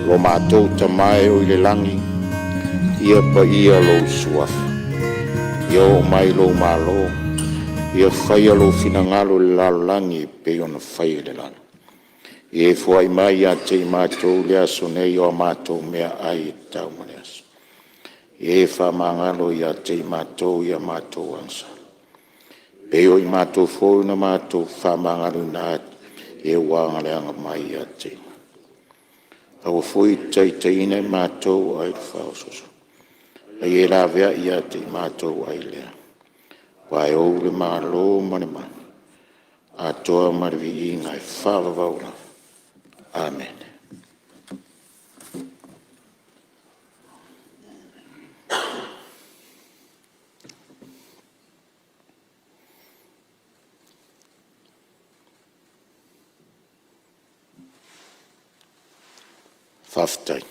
lo mātou tamae o i le langi, ia pa ia lo suafa. Ia o mai lo malo, ia whaia lo finangalo le lalo langi pe ona whaia le lalo. E fuai mai a te mātou le aso nei o mātou mea ai tau mane aso. E wha mangalo i a te mātou i a mātou ansa. Pe o i mātou fōu na mātou wha mangalo na e wanga le anga mai a te. Awa fōi tei te ine mātou ai whaososo. Ai e la vea i a te mātou ai lea. Wai o le mālo mane mane. A toa marivi i ngai whawa waura. Amen. Whaftai.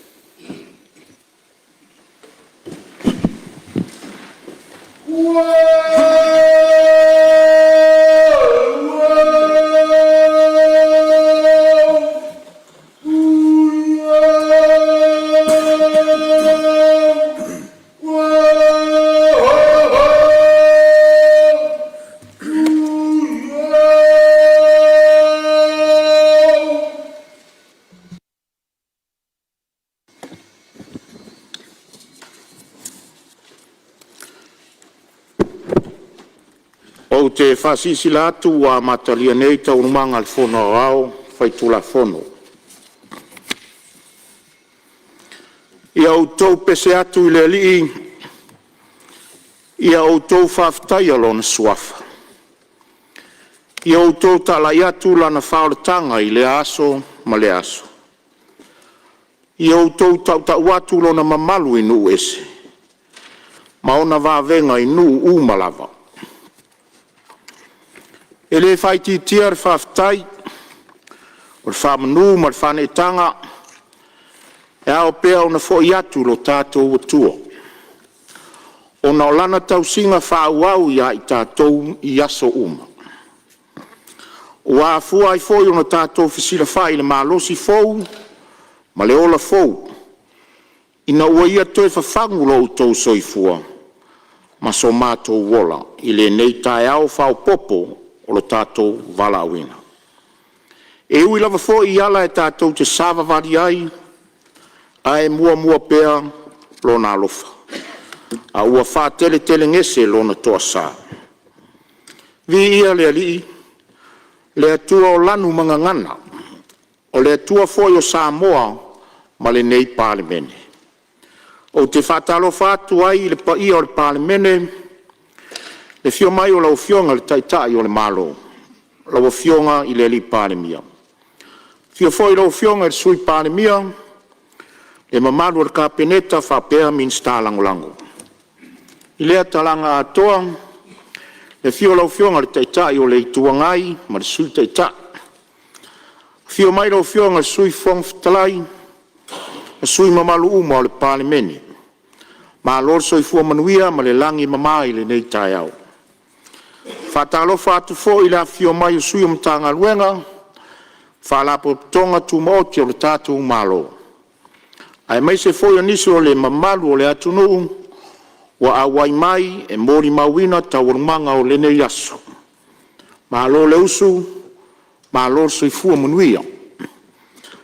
O te whasisi latu wa matalia nei tau numanga al fono rao, whaitula fono. Ia o tau pese atu i le lii, ia o tau whaftai alona suafa. Ia o tau talai atu lana whaoratanga i le aso ma le aso. Ia o tau tau atu lona mamalu i nu ese. Maona vavenga i nu umalava. E le whaiti tia re whaftai, o re whamanu ma re whanetanga, e ao pea o na fōi atu lo tātou atua. O na o lana tau singa whauau ia i tātou i aso uma. O a fua i fōi o na tātou whisira whai le malosi fōu, ma le ola fōu. Ina ua ia toi whawhangu lo tau soifua, ma so mātou wola, i le nei tae au whao popo, o lo tātou wala awina. E ui lava fo i ala e tātou te sāwa wari ai, a e mua pēa lo nā lofa. A ua whā tele ngese lo na toa sā. Vi ia le alii, le atua o lanu mga ngana, o le atua fo i o Samoa, ma le nei Palemene. O te whātalo whātu ai le pa ia o le Palemene, le fio mai o lau fionga le taitai o le malo. Lau fionga i le li Palemia. Fio foi lau fionga le sui Palemia. Le mamalu le kapeneta whapea min sta langolango. I lea talanga atoa. Le fio lau fionga le taitai o le ituangai ma le sui taitai. Fio mai lau fionga le sui fongftalai. Le sui mamalu uma o le Palemene. Ma lor soi fua manuia ma le langi mamai le nei tai au. Whatalofa atu fo i la fio mai o sui o mtanga luenga, whalapo tonga tu maoti o le tātou malo. Ai mai se fo i aniso o le mamalu o le atunu, wa awai mai e mori mawina tau rumanga o le nei aso. Malo le usu, malo soi fua manuia.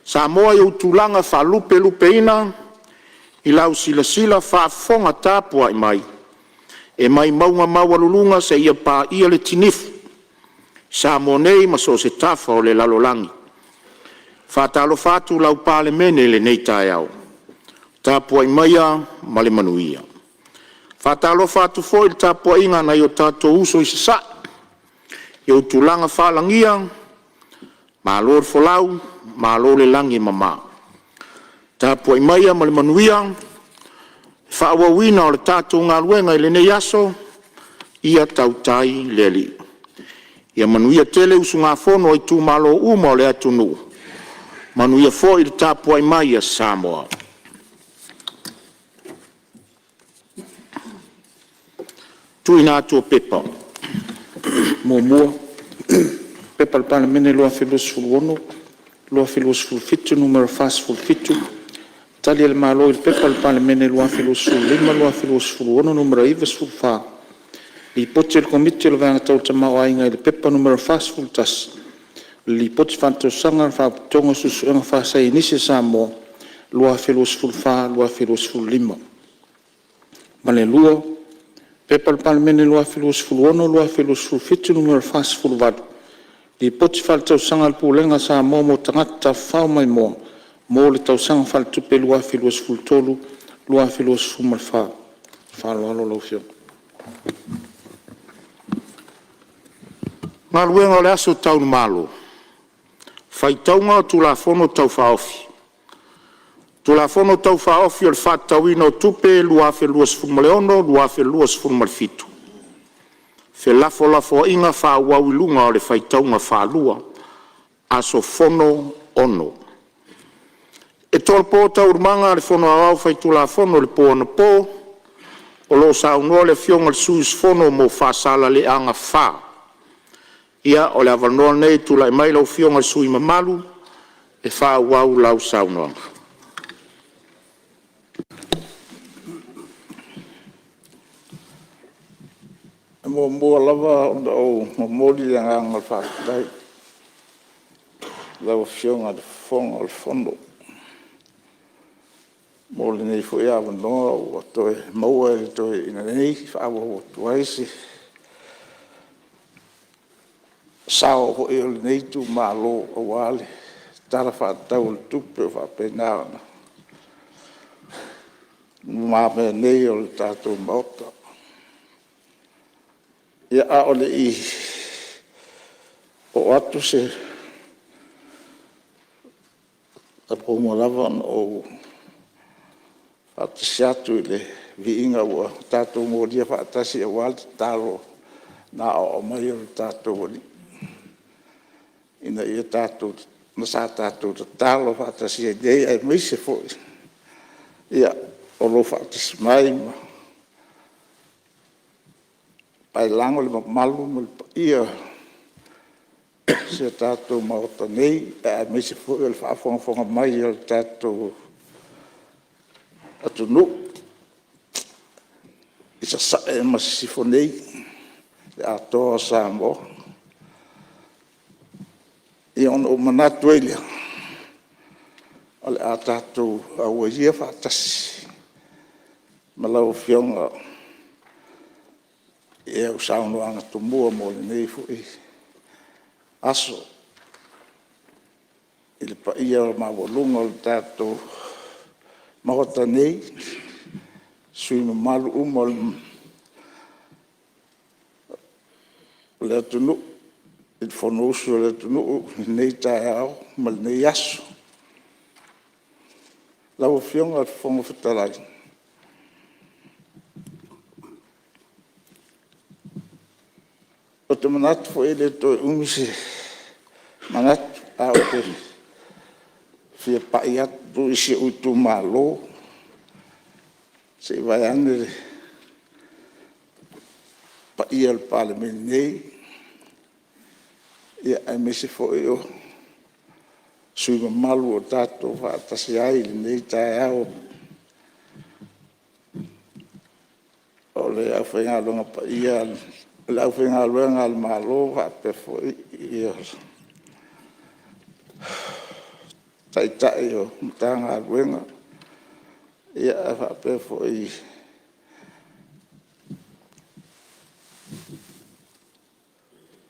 Samoa i utulanga lupe ina, i lau sila whaafonga tāpua i mai. E mai maunga mawalulunga se ia pā ia le tinifu. Sa monei ma so se tafa o le lalolangi. Whātalo whātu lau Palemene le nei tae au. Tāpua i maia ma le manuia. Whātalo whātu fo i tāpua inga na i o tātou uso i sasa. I o tulanga whalangia, ma lor folau, ma lor le langi mama. Tāpua i maia ma le manuia, whaawawina o le tātou ngā luenga i le nei aso, ia tautai le li. Ia manuia tele usu ngā whono i tū malo uma o le atunu. Manuia fo i le tāpua i mai a Samoa. Tui nā tua pepa. Mua. Pepa le Palemene loa whelos fuluono, loa whelos fulfitu, numero fas fulfitu. Tali le malo il pepa le Palemene lua lima lua ono numero iva fa. Li poti il komiti le vanga tau tamau ainga le pepa numero tas. Li poti fanto sanga fa tonga susu enga fa sa inisi Samoa lua fa lua lima. Ma le lua pepa le Palemene lua ono lua fitu numero vadu. Li poti fanto sanga le pulenga Samoa mo tangata fau mai moa. Mo le tau sanga fal tupe lua tolu, lua malfa. Falo lo fio. Ngā luenga o le aso tau ni malo. Fai taunga o tu la fono tau faofi. Tu la fono tau faofi o le fat tauina o tupe lua maleono, lua malfitu. Fe lafo inga fa wawilunga o le fai taunga fa lua. Aso fono ono. E tol po tau urmanga le fono awau fai tu la fono le po ono po. O lo sa unua le fionga le suis fono mo fa sala le anga fa. Ia o le avanoa nei tu la mai lau fionga le sui mamalu. E fa wau lau sa unua. Mo mua lava o mori le nganga fa dai. Lau fionga le fonga le fono. Mo le nei fo ia avanoa o toe maua e toe ina nei fa awa o tuaisi. Sao ho e le nei tu malo o wale. Tara fa tau le tupe o fa penana. Ma me nei o le tatou maota. Ia a o le i o atu se a pomo lava o atasiatu le viinga ua tatou moria fa atasi e wale talo na o mai o tatou wali. Ina ia tatou na sa tatou talo fa atasi e dei e meise foi. Ia o lo fa atasi mai ma pai lango le malu mo ia se tatou maota nei e meise foi le fa fonga mai o tatou atunu isa sa e masifonei le atoa Samoa i on o manatu elia o le a tatou aua ia faatasi ma lau fionga e au saunoanga tumua mo le nei foi aso i le paia o mawalunga o le tatou mahota nei, sui malu umal le atunu, il fonosu le atunu, nei tae au, mal nei aso. Lau fionga al fonga whatalai. O te manatu fo ele toi umisi, manatu a o te fia pai atu isi utu malo se vai ane pai al Palemene nei ia ai mese foi o sui malu o tato fa atasi ai nei tae au o le au whenga longa pai al le au whenga longa al malo fa pe foi ia tai o tanga wenga ia fa pe foi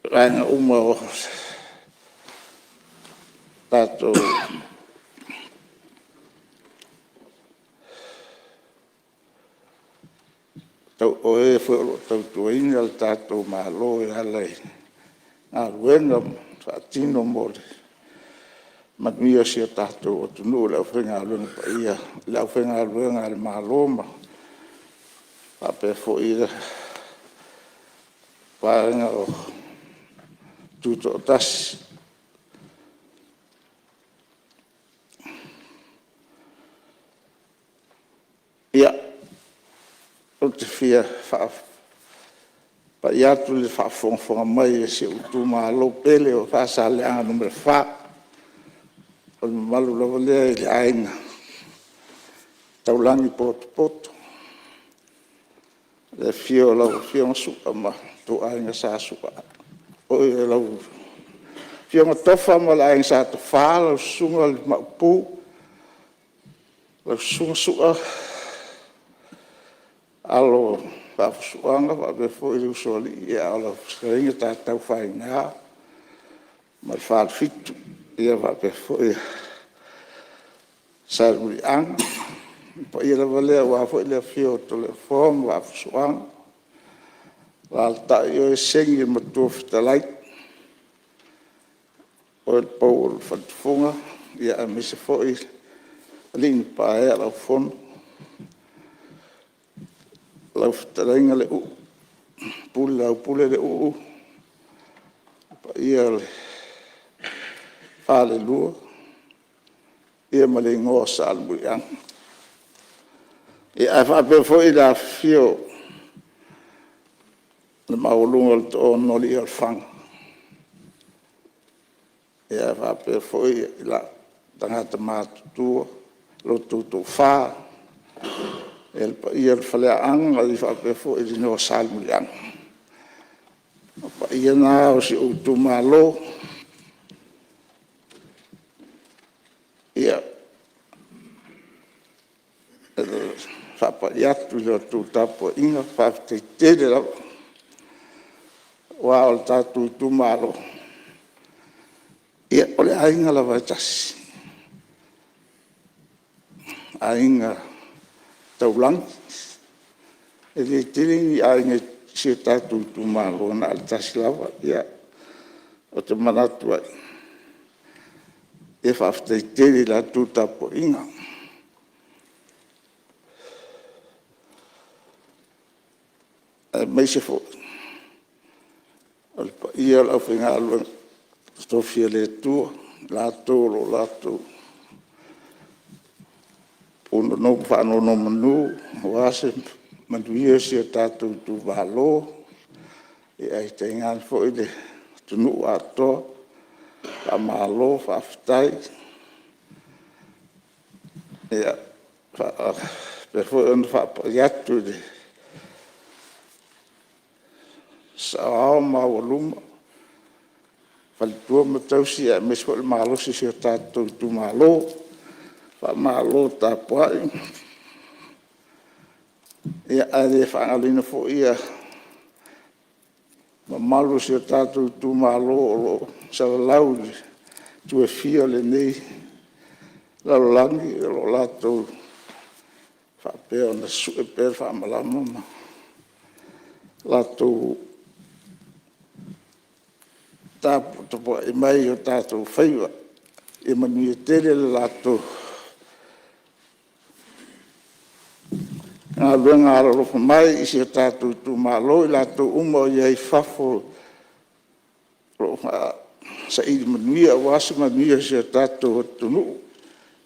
ranga uma o tato tau o e foi tau tuinga al tato malo e alai a wenga fa tino mole Matmia sia tatou o tunu le whenga alunga pa ia, le whenga alunga al maloma. Pape fo ira, parenga o tuto tasi. Ia, o te fia pa ia tu le whaafonga mai e se utu malo pele o whaasa leanga numere wha. O malu lava lea i le ainga. taulangi poto. Le fio lau fio suka ma tu ainga sa suka. O e lau fio tofa ma la ainga sa to fa lau sunga ma pu. Lau sunga suka alo pa suanga pa be fo i usoli ia alo seringa ta tau fa inga ma fa fitu ia va be fo ia sa ri ang pa ia la vale wa fo le fio to le form wa suanga la ta io sengi ma tu ftalai o po fa funga ia mi se fo i lin pa era fon lau ftalenga le pule le pa ia le Aso Lua ia ma le ngoa sa albuiang ia fa pe foi la fio le maulunga le to no li al fang ia fa pe foi la tangata matu lo tu fa el ia fale ang ali fa pe fo i no sal muliang pa ia na o si tu malo ia fa pa ia tu tu tapo inga fa te la wa o tu malo ia ole ainga la va tas ainga taulang e le tiri ainga si tu malo na tas lava ia o te manatu ai e fa te la tu tapo inga mai se fo al pa ia la finga lo sto fiele tu la tu uno no fa no manu wase manduia se tatu tu valo e ai tenga fo ile tu no ato a malo fa ftai e fa per fo un fa ya tu de sa ma volum fa tu mo tausi e me so malo se tatu tu malo fa malo ta pai ia ale fa alina fo ia ma malo se tatu tu malo sa lau tu e fia le nei la langi lo lato fa pe ona su e per fa malama lato tapu to po e mai o tato faiva e manu tele lato a luenga ala lo mai i se tatu tu malo i lato umo i fafo lo sa i manuia wasu manuia se tatu tunu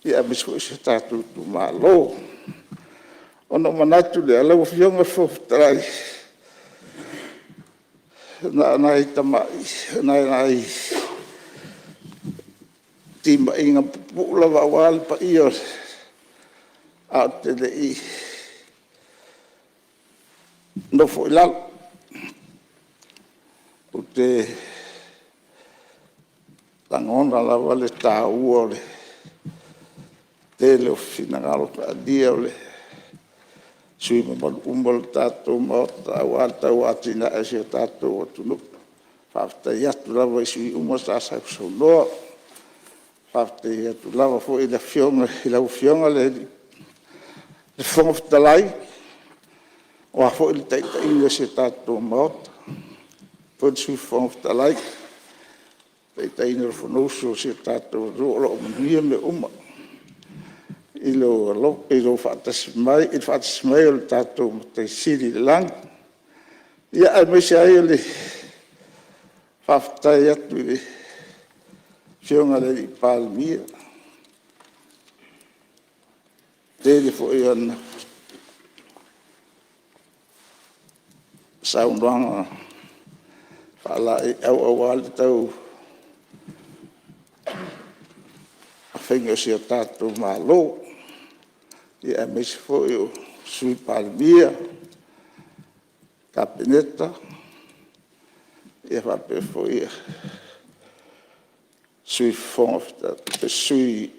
i a misko se tatu tu malo ono manatu le ala fionga fo trai na tamai na timba inga pula wa wal pa iyo a te le i no fo la o te langona la vale ta uole te le finangalo pa dia le sui mo umbol tato mo ta wata watina ese tato tu no fafta ya tu la vai sui umo sa sa so lo fafta ya tu la fo e la fionga le fonga ftalai o fo il tai in se tato mo fo sui fonga ftalai tai no fo no so se tato lo me uma ilo fatas mai o tato te siri lang ia ai me sai le fafta ia tu le fionga le Palemene te fo iana saunanga fala au al tau afenga se tato malo ia mesi fo'i o sui Palemene, kapeneta, ia whape fo'i sui fonga, sui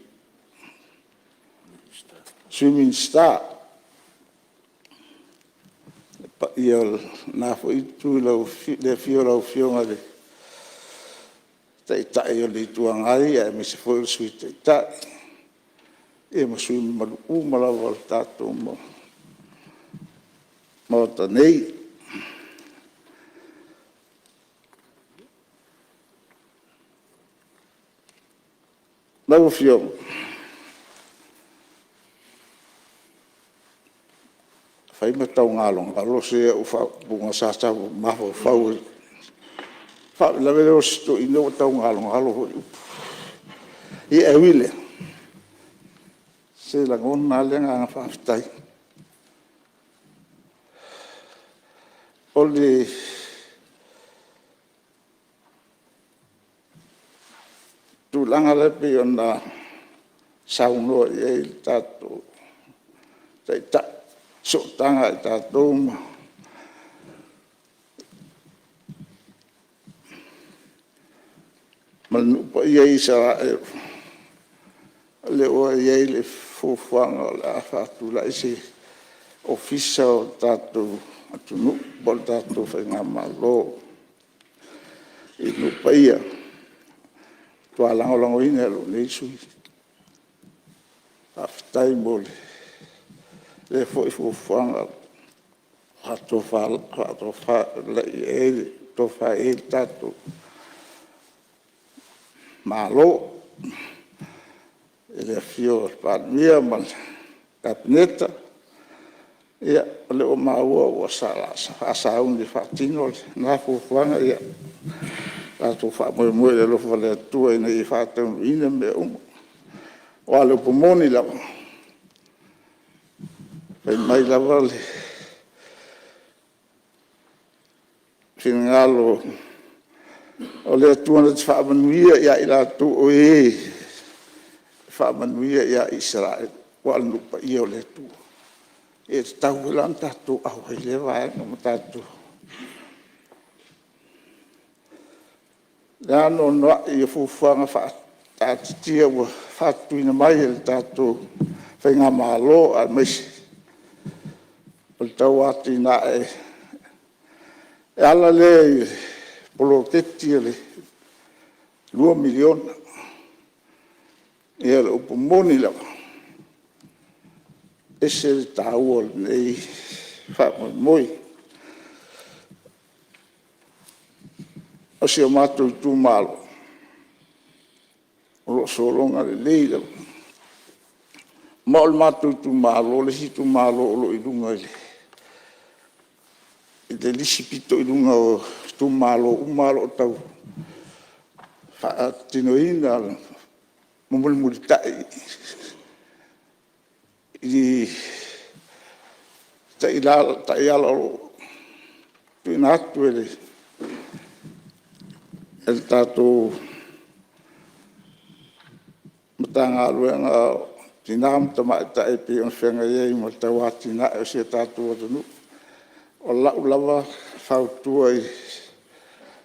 minister, ia nā fo'i tui lau le fio lau fionga le taitai o le tuangai, ia mesi fo'i sui taitai, e masui malu malawa al tātou mawata nei. Nau fio. Fai matau ngalong, alo se u fa bunga sasa maho fau. Fa la velo sto ino tau ngalong alo. I e wile. Se la ngona lenga fa ftai. Oli tu langa le pe ona sauno e tato. Ta so tanga tato ma. Manu pa ye sa le o ye le fofanga la fa tu la isi official tato atunu bol tato fa ngamalo inu pa ia to ala longo ina lo le sui aftai mole le fofanga to fa le e to fa e tato malo ele fio Palemene mal kapeneta ia le o maua o sala asa un di fatino na fuanga ia la to fa mo le lo fa le tu ina I fata ina me o ale pomoni la e mai la vale finalo o le tuana te whaamanuia ia I la tu o e whaamanuia ia Israel o alupa ia o le tu e te tau lan tatu au hei lewa e no tatu le ano noa I fufuanga whaatitia ua whaatuina mai le tatu whainga malo a mesi o le tau ati na e ala le polo teti le 2 miliona ia le upomoni la ese le tau nei whaamoi o si o mātou tu malo o lo solonga le leila ma o le mātou tu malo le hitu malo o lo ilunga le I te lisipito ilunga o tu malo umalo tau tino ina mumuli tai I tai ala tu inatu ele el tato matanga luenga tinam tama tai pe on fenga ye mo tawati na o se tato no o la lava fautua I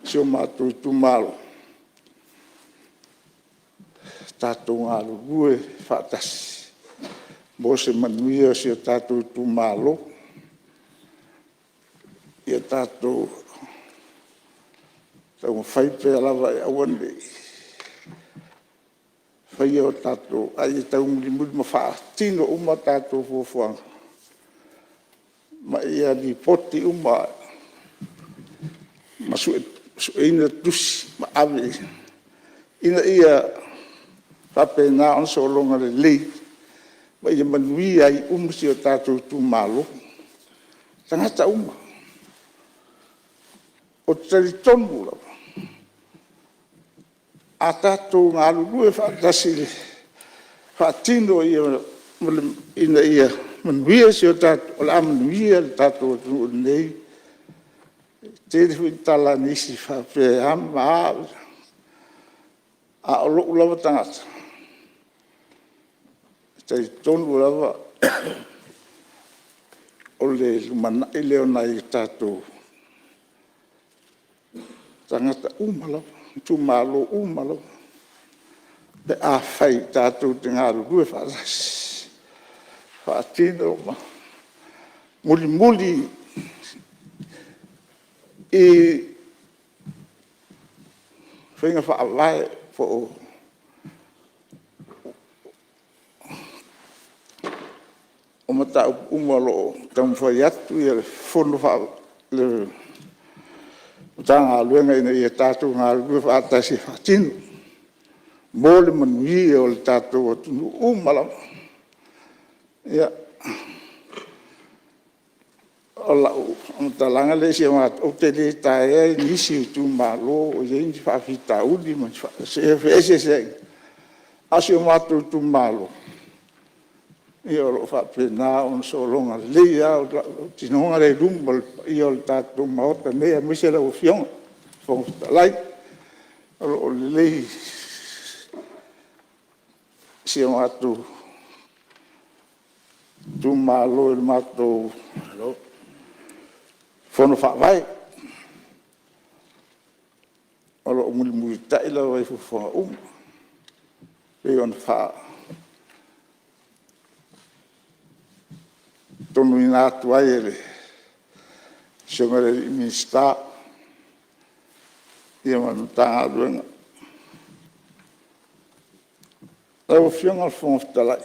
si o mātou tu malo. Tātou ngā lue whaatasi. Mo se manuia si o tātou tu malo. Ia tātou tau whaipe lava e awane. Whai o tātou ai tau mulimuli ma whaatino uma tātou fuafuanga. Ma ia ni poti uma ma ina tusi ma ave ina ia pape na on so longa le lei ma ia manui ai si o tātou tu malo tangata uma o tari tonu la a tātou ngā lulu e whaatasi le whaatino ia ina ia manui si o tātou o la manui le tātou tu nei Tēri hui tala nisi whapea hama a o loo lava tangata. Tei tonu lava o le lumana i leo nai tātou tangata umalo, tu malo umalo, pe a whai tātou te ngā rurue whārasi, whātino ma, muli muli i whenga whaawai po o mata umalo tam whai atu i le whono wha le tanga luenga ina i tātou ngā rurue whātasi whātino. Mole manui o le tātou o tunu umala. Ia. O lau, o talanga le si mat o te le tae e nisi u tu malo o yeini whawhita uli man se fese se. Asi o matu tu malo. Ia o whapena o solonga lea o tinonga le rumbal i o le tātou maota mea misera o fionga. Fongtalai. O le lei si o matu tu malo il matu fono whawai o lo muli muli taila wai fufonga e on wha tonu ina atu ai ele siongare i minsta ia manu tanga luenga lau fionga fonga talai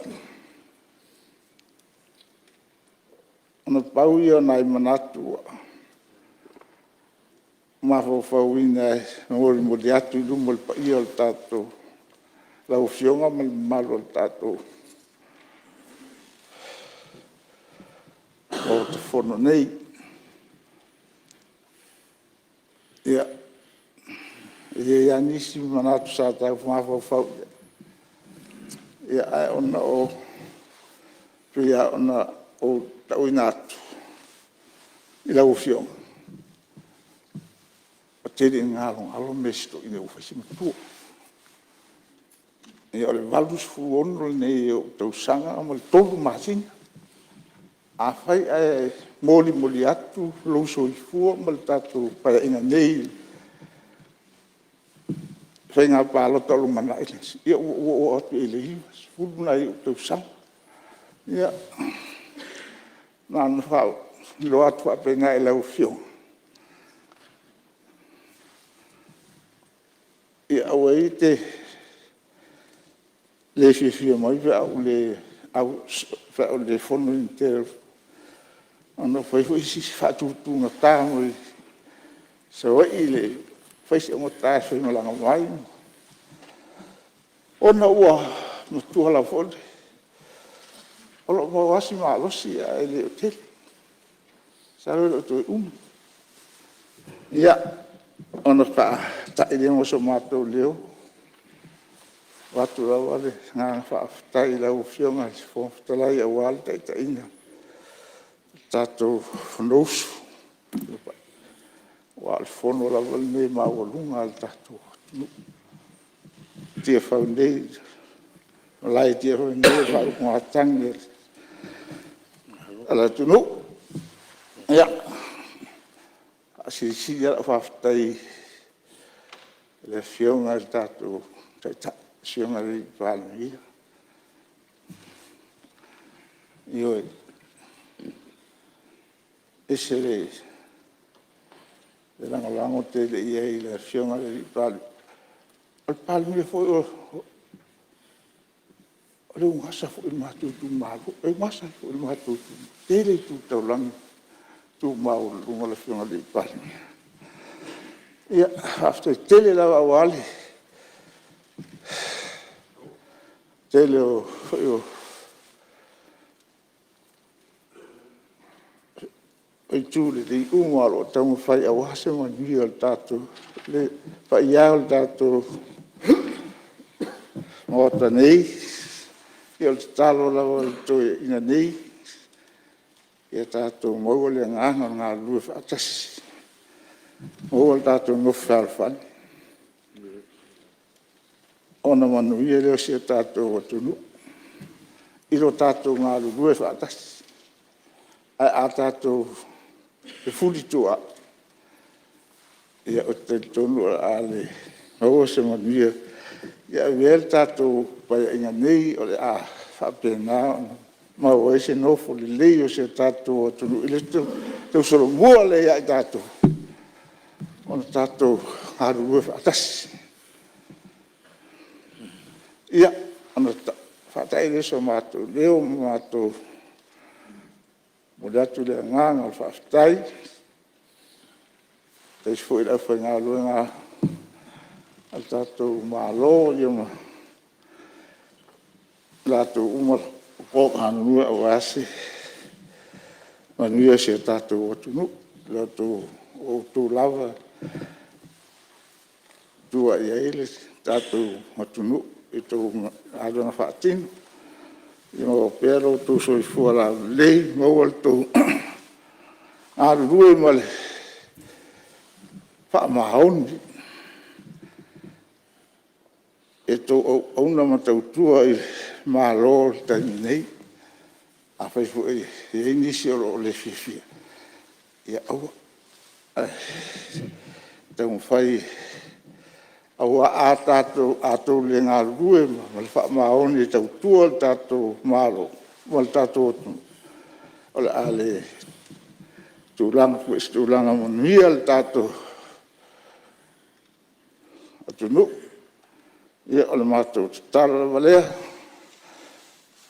ona pau ia nai manatua mafofauina e mori mori atu i lumo le paia o le tātou lau fionga ma le malo o le tātou o te whono nei ia ia nisi manatu sa tau mafofau ia ai ona o pia ona o tau inatu i lau fionga tere ngalo alo mesto i le ufasi matua. E o le valus fuono nei o tau sanga ama le tolu masina. A fai e moli moli atu louso i fua ma le tatu para inga nei. Fai ngā pālo tolu mana ilas. Ia o atu e le iwas. Fulu nai o tau sanga. Ia nāna whao. Lo atu ape ngā e lau fionga. Ia aua i te le fia mai pe au le fono inter ana foi si fatu nga tamo so i le foi si mo ta so no la mai ona ua no tu la fone o lo mo wasi ma lo si ele hotel sa lo tu ia ona pa ta ile mo so mato leo watu wale nga fa ta ile o fionga fo tala ia wal ta ina tato nos wal fono la wal me ma wolunga tato tie faunde lai tie faunde fa ko atange ala tunu ya si ya fa tai le fionga tato ta fionga di Palemene io essere lango te le ia le fionga di Palemene foi o un hasa foi matu tu mago e masa foi matu tele tu taulang tu mau lunga le fionga di Palemene ia after tele la wali tele o e tūle di umaro tamu whai a wase mani o tātou le whai au tātou mōta nei i o talo lawa toi ina nei i a tātou maua le ngāna ngā lua whaatasi maua tātou ngofu whalwhani ona manu ia leo si a tātou o tunu I ro tātou ngā rurue whaatasi. Ai a tātou e furi tua. Ia o te tonu a le ngau se manuia. Ia vēl tātou pai inga nei o le a whapena. Ma o e se nofo le lei o se tātou o tonu. Ile tau soro mua le ia i tātou. Ona tātou ngā rurue whaatasi. Ia, ana whatai reso mātou, leo mātou, mo datu lea nganga o whaatai, teis fwoi lau whai ngā luenga, al tātou mālo, ia ma, tātou umar, kōk hana nua o ase, manuia se tātou o tunu, tātou o tū lava, tua ia ele, tātou o tunu, i tō ādona whaatinu. I ngā pēro tō soi fua la lei, ngaual tō ārurue male whaamahaoni. E tō auna matau tua i mālo taimi nei, a whaifu e inisi o le whiwhia. Ia aua, tau mwhai aua a tātou le ngā rue, ma le whaamaoni tau tua tātou mālo, ma le tātou otu. O le a le tūlanga, pwes tūlanga manuia le tātou atunu. Ia o le mātou tala valea,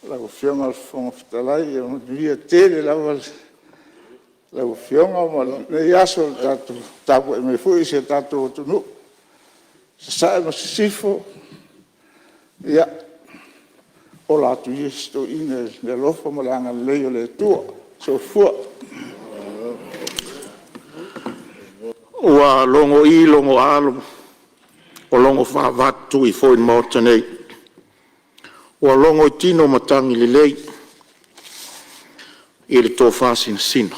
lau whionga le whonga whitalai, ia manuia tele lau whionga, ma le aso le tātou, tāpu e me fui se tātou atunu. Sae ma sifo, ia, o la tu yesto ine le lofa ma langa leo le tua, so fua. Ua longo I, longo alo, o longo whaavatu I fōi mōta nei. Ua longo I tino matangi li lei, I le tō whāsina sina.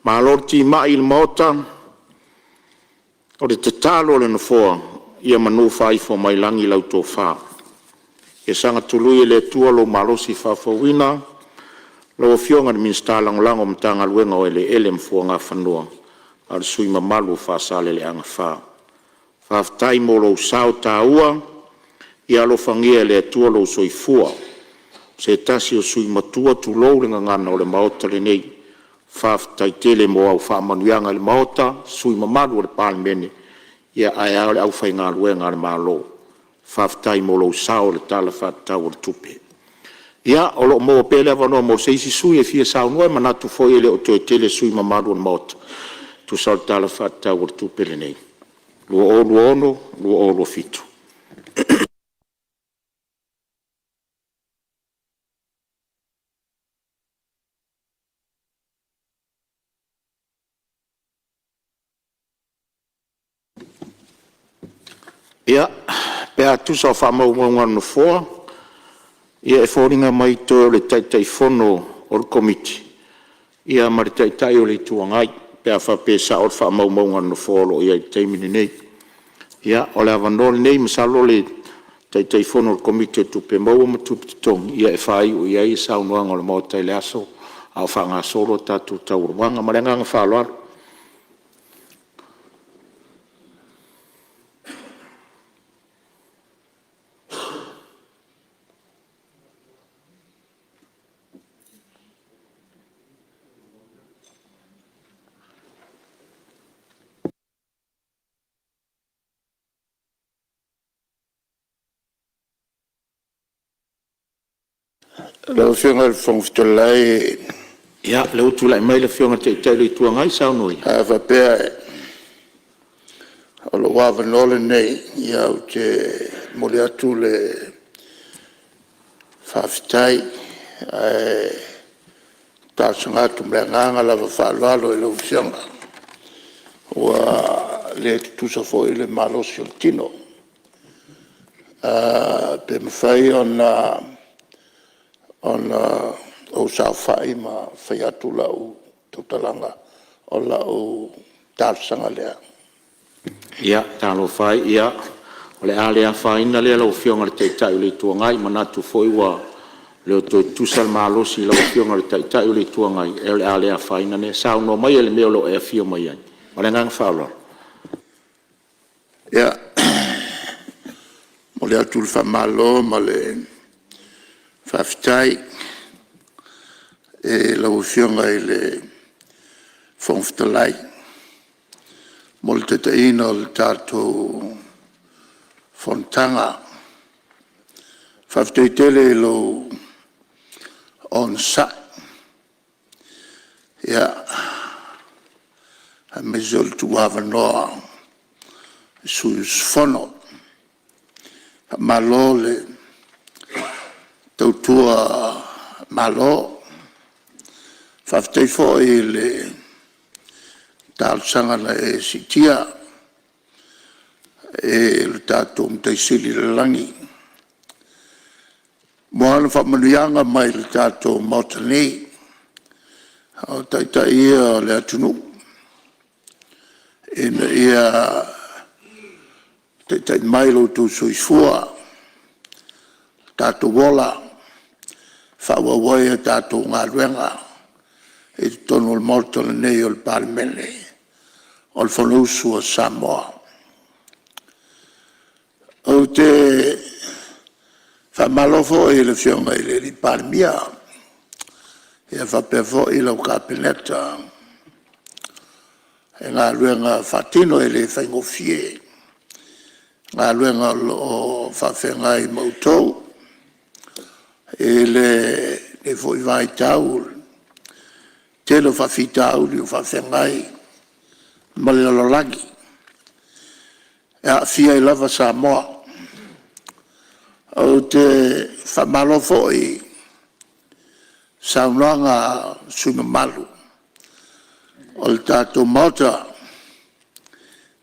Ma lorti mai il mōta, o le te talo le na fōa, ia manu whaifo mai langi lau tō whā. E sanga tului le tua lo malosi whawhawina, lo fionga ni minsta langolango mtanga luenga o ele mfua ngā whanua, al sui mamalu whasale le anga whā. Whaftai mo lo sao tā ua, ia lo whangia le tua lo soifua, se tasi o sui matua tu lou ringa ngana o le maota le nei, whaftai tele mo au whamanuianga le maota, sui mamalu o le Palemene, ia ai au le au whai ngā luenga le malo, whaftai mo lo sao le tala whatau o le tupe. Ia, o lo mo pele avanoa mo se isi sui e fia sao noe, manatu foi ele o te tele sui mamalu o le maota, tu sao le tala whatau o le tupe le nei. Lua olu fitu. Ia, pea tusa o whamaunga no fōa, ia e fōringa mai tō le taitai whono o le komiti. Ia mari taitai o le tuangai, pea whapesa o le whamaunga no fōa lo ia I teimini nei. Ia, o le avanole nei, masalo le taitai whono o le komiti o tupe maua matupi tong, ia e whai o ia I saunuanga o le mautai le aso, au whanga solo tatu tauruanga, marenganga whaloaro. Lau whionga le whangwhitalai. Ia, leo tu lai mai le whionga te teilu I tuangai sao nui. A whapea e. O lo wawanole nei, ia o te mole atu le whawhitai. Tāsanga atu mea nganga lava whaalwalo e lau whionga. Ua le tusa fo I le malosi o tino. Pe mwhai o sa whai ma whai atu lau tautalanga o lau tāsanga lea. Ia, tālo whai, ia, o le alea whaina lea lau whionga le te tai le tuangai, manatu foi wa leo to tusal malo si la fionga le tai o le tuanga e le ale a faina ne sa no mai le melo e fio mai ai o le ngang falo ya mo le atul fa malo ma le fa ftai e la fionga le fonftalai mo le taina le tato Fonotaga faafetaitele lo on sa ya a mezol tu avanoa sus fono malo le tautua malo faafetai foʻi le talosaga na e sitia e le tatou mataisili le lagi mo ana faamanuiaga mai le tatou maotanei o taʻitaʻi ia le atunuu ina ia taʻitaʻi mai loutou soifua tatou ola faauauai e tatou galuega e totonu o le maota lenei o le palemene o le fonousu o Samoa o te faamalo foʻi le fioga i le lipalemia ia faapea foʻi lau kapeneta e galuega faatino e lē faigofie galuega loo faafeagai mautou e le foʻi vaitau tele o faafitauli o faafeagai ma le lalolagi e aafia i lava Samoa o te faamalo foʻi saunoaga sunomalu o le tatou maota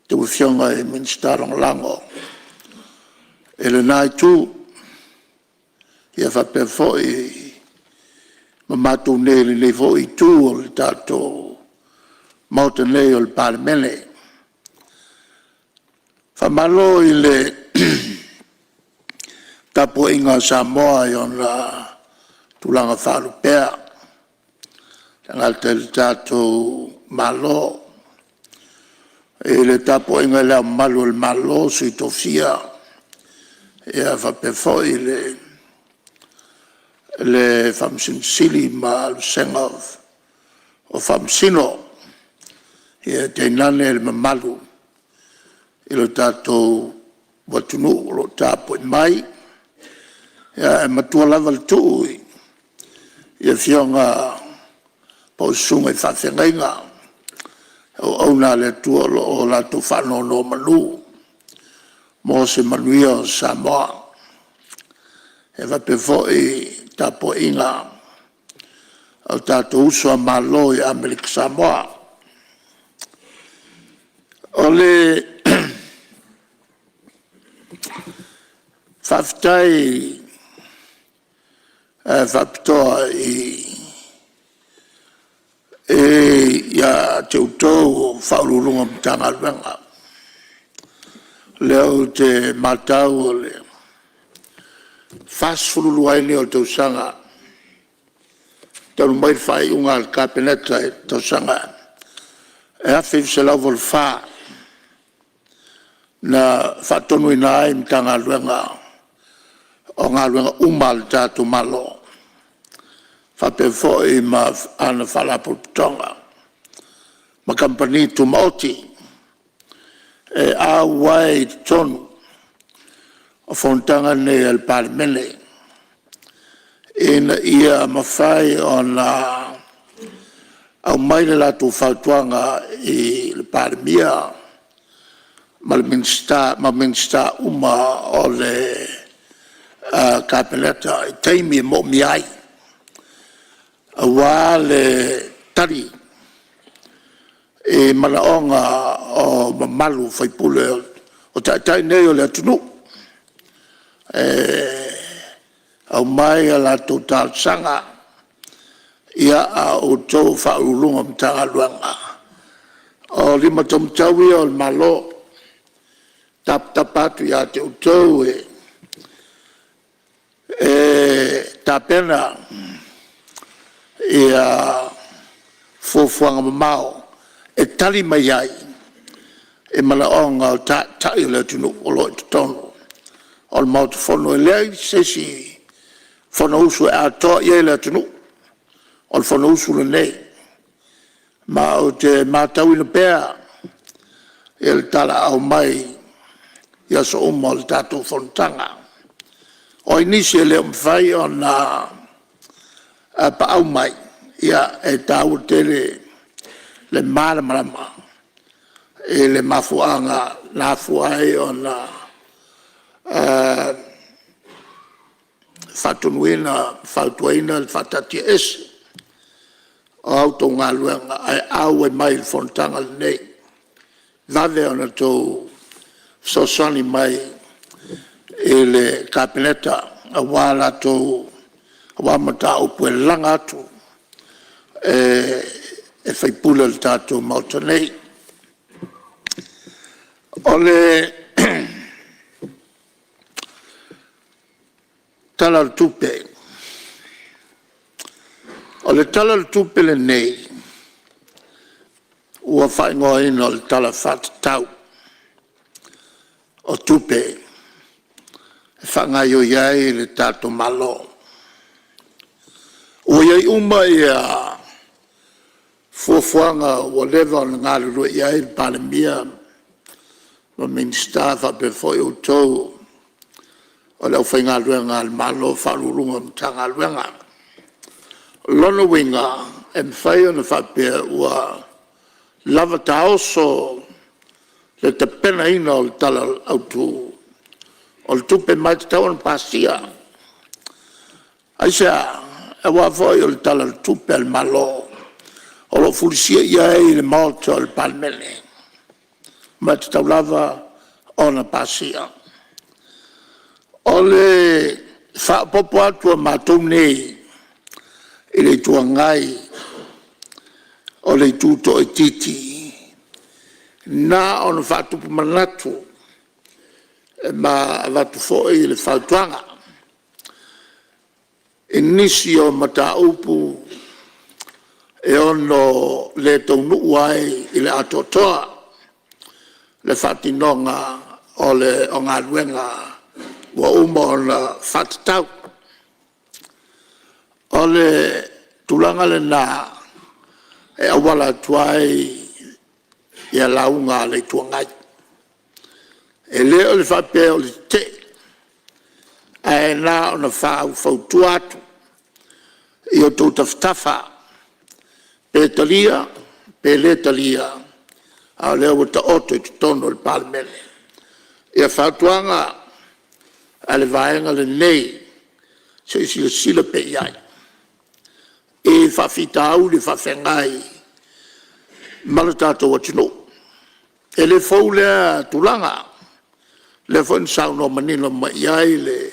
te uafioga e minista lagolago e lenā itu ia faapea foʻi ma matou nei lenei foʻi itu o le tatou maota nei o le palemene faamalo i le tapuaʻiga Samoa i ona tulaga faalupea tagata i le tatou malo e le tapuaʻiga i le amamalu o le malo suitofia ia faapea foʻi le faamasinosili ma lusega o faamasino ia tainane le mamalu i lo tatou watunuu lo tapuaʻi mai ia e matua lava le tuu ia fioga paususuga i faafegaiga auauna le atua o latou faanono manu mo se manuia o Samoa e faapea foʻi tapuaʻiga o tatou uso a malo i Amerika Samoa o le faafetai faapitoa ia te outou faaululuga ma tagaluega le au te matau o le fasfululuaini o le tausaga talu mai le faaiʻuga a le kapeneta e tausaga e afe fesalau o le fā na faatonuina ai ma tagaluega o galuega uma le tatou malo faapea foʻi ma ana faalapototoga ma kampani tumaoti e auai i totonu o Fonotaga nei a le palemene ina ia mafai ona aumai le latou fautuaga i le palemia ma le minista uma o le kapeneta i taimi e moʻomi ai auā le tali e manaʻoga o mamalu faipule o taʻitaʻi nei o le atunuu aumai a latou talosaga ia a outou faaululuga ma tagaluega o lima taumatau ia o le malo tapatapa atu iā te outou tapena ia fuafuanga mamao e tali mai ai e malaonga o tai le tunu o lo tono o le mau fono e lei se si fono usu e ato ia le tunu o le fono usu le nei ma o te matau ina pea e le tala au mai ia so umo le tatu Fonotaga o inisi e le umwhai o na pa au mai ia e tau tele le marama e le mafuanga na fuai o na fatunuina fautuaina le fatati ese o auto ngā luenga ai au e mai le Fonotaga le nei vave ona tō sosani mai e le kapineta a wala tō a wamata upu e langa atu e whaipula le tātou mauta nei. O le tala le tupe. O le tala le tupe le nei ua whaingoa ina o le tala whatatau o tupe e whangai o iai le tātou malo. Ua iai uma ia fuafuanga whatever on ngā rurua iai le Palemene ma minista whape foi o tau o leo whai ngā rua ngā le malo wharurunga mta ngā ruenga. Lono winga e mwhai o na whape ua lava taoso le te pena ina o le tala autu o le tupe mai te tau an pasia. Aisea e wafoi o le tala le tupe al malo o lo fulisia ia e le maota o le Palemene mai te tau lava o na pasia. O le whaapopo atu a mātou nei i le tuangai o le tūto e titi na ona whaatupu manatu ma watu foi le whautuanga e nisi o mata upu e ono le taunu uai i le atotoa le whatinonga o le o ngā ruenga wa uma o na whatatau o le tulanga le nā e awala tuai ia launga le tuangai. E leo le whapea o le te e nā o na whau whautu atu i o tō tawhtafa pe talia, pe le talia a leo o ta oto i tono le Palemene. Ia whautuanga a le vaenga le nei se isi le sila pe iai. E whawhita au le whawhengai malatato watino. E le fau lea tulanga le fau sauno manino ma iai le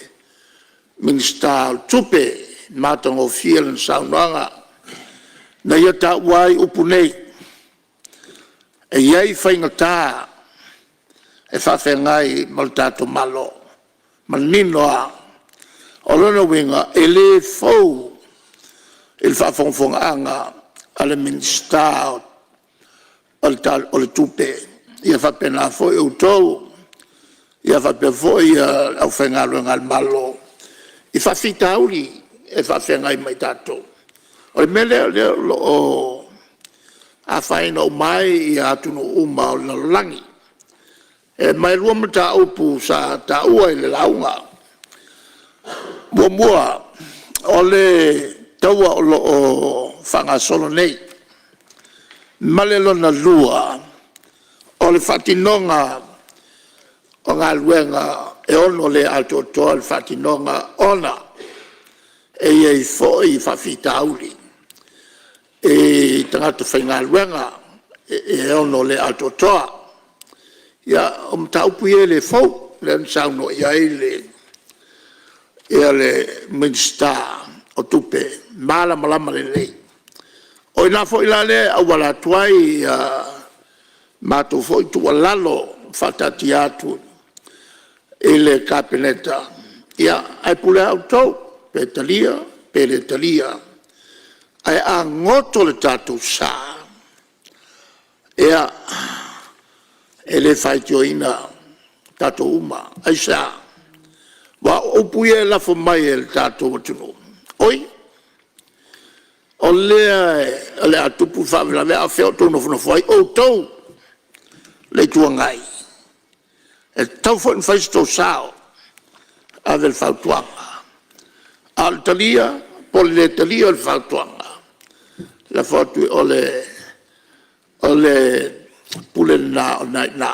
minista tupe matango fiel saunoanga na ia ta wai upu nei e iai whaingata e whawhengai malatato malo manino a o lona winga e le fau il whawhongwhonga ale minista o le tupe ia whapena foi o tau ia whape foi au whengalo ngal malo i whawhita auri e whawhengai mai tato o le mele o a whaina o mai i atunu uma o le langi e mai rua mata upu sa ta ua i le launga mua o le taua o whangasolo nei malelona lua o le whatinonga o ngā luenga e ono le atotoa le whatinonga ona e iei foi whawhita auri e tangata whai ngā luenga e ono le atotoa ia o mtaupu e le fau le nsauno iai le minsta o tupe malama le nei o ina fo ila le awala tuai mato foi tu lalo fatati atu ele kapineta ia ai pule auto Petalia, peletalia. Ai a ngoto le tātou sā. Ea, ele whai joina tātou uma, ai sā. Wa upu e lafo mai e le tātou watuno. Oi, o lea atupu whawela mea a wheo tono whanawhai, o tau, le tuangai. E tau fo in whaisto sāo, a vel whautuanga. Al talia, pole le talia le whautuanga. La foto ole pule na o na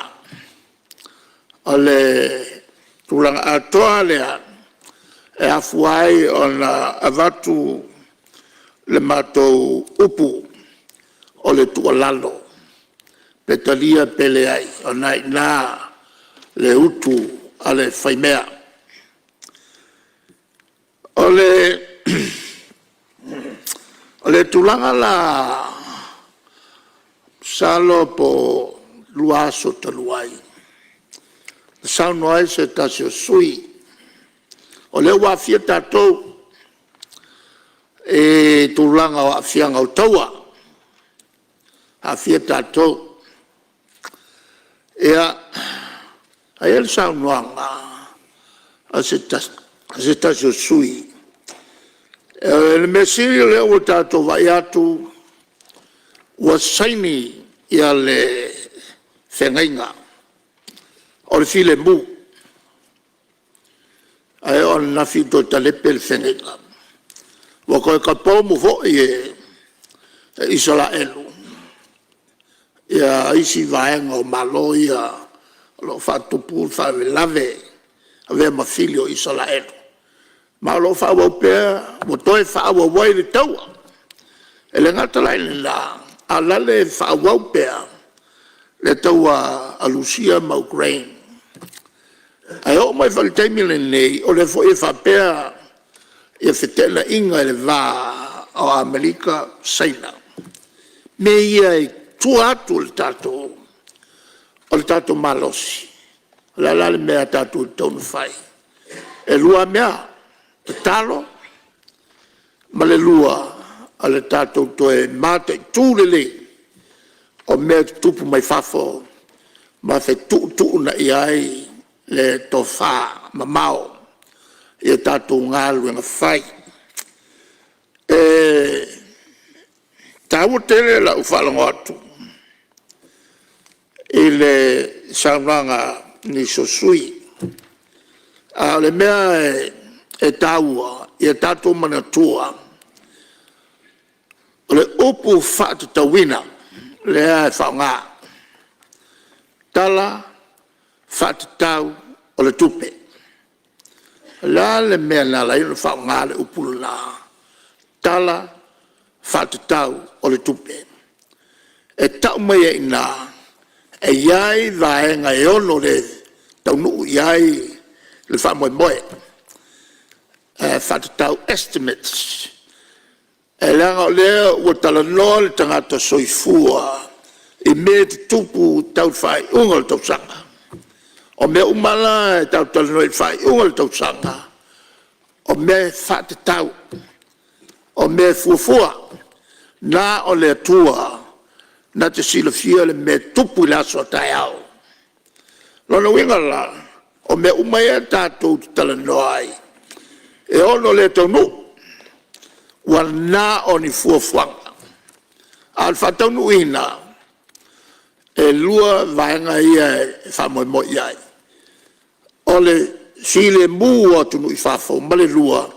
ole tulanga atoa lea e afuai o na avatu le matou upu o le tualalo petalia pele ai o na le utu ale faimea ole tulanga la salo po luaso taluai. Sao noai se tasio sui. Ole wafia tatou e tulanga o afianga o taua. Afia tatou. Ea ael sao noanga a se tasio sui. Le mesiri le o tātou vai atu ua saini ia le whengainga o le file mu. Ai o na fito talepe le whengainga. Wa koe ka pōmu fo i Israelu. Ia isi vaenga o malo ia lo whatupu whawe lave a vea mawhili o Israelu. Ma lo fa wo pe mo toi fa wo wai le taua ele ngata lai la ala le fa wo pe le taua alusia ma Ukraine ai o mai fal taimile nei o le fo e fa pe e fetela inga le va o Amerika saina me ia tu atu le tato malosi la le mea tato tonu fai e lua mea talo ma le lua ale tātou toe mate tūlele o mea tupu mai whafo ma whai tuu na iai le tōwha ma mao i tātou ngālu nga whai tāua tere la uwhalango atu i le saunanga ni sosui a le mea e taua, e tātou manatua. O le upu whaatu tawina, le a e whaunga. Tala, whaatu tau, o le tupe. La le mea na la ino whaunga le upu la. Tala, whaatu tau, o le tupe. E tau mai e ina, e iai vaenga e ono le, tau nuu iai, le whamoe moe. Whatatau estimates. E langa o lea ua tala noa le tangata soifua i mea te tupu tau whai unga le tau sanga. O mea umala e tau tala noa i whai unga le tau sanga. O mea whatatau. O mea fuafua. Nā o lea tua na te sila fia le mea tupu i laso tai au. Lona winga la o mea umaya tātou tala noa ai. E ono le tau nu, wa nā o ni fuafuanga. Al whatau nu ina, e lua vaenga ia e whamoe mo iai. O le sile mu o tunu i whafo, male lua,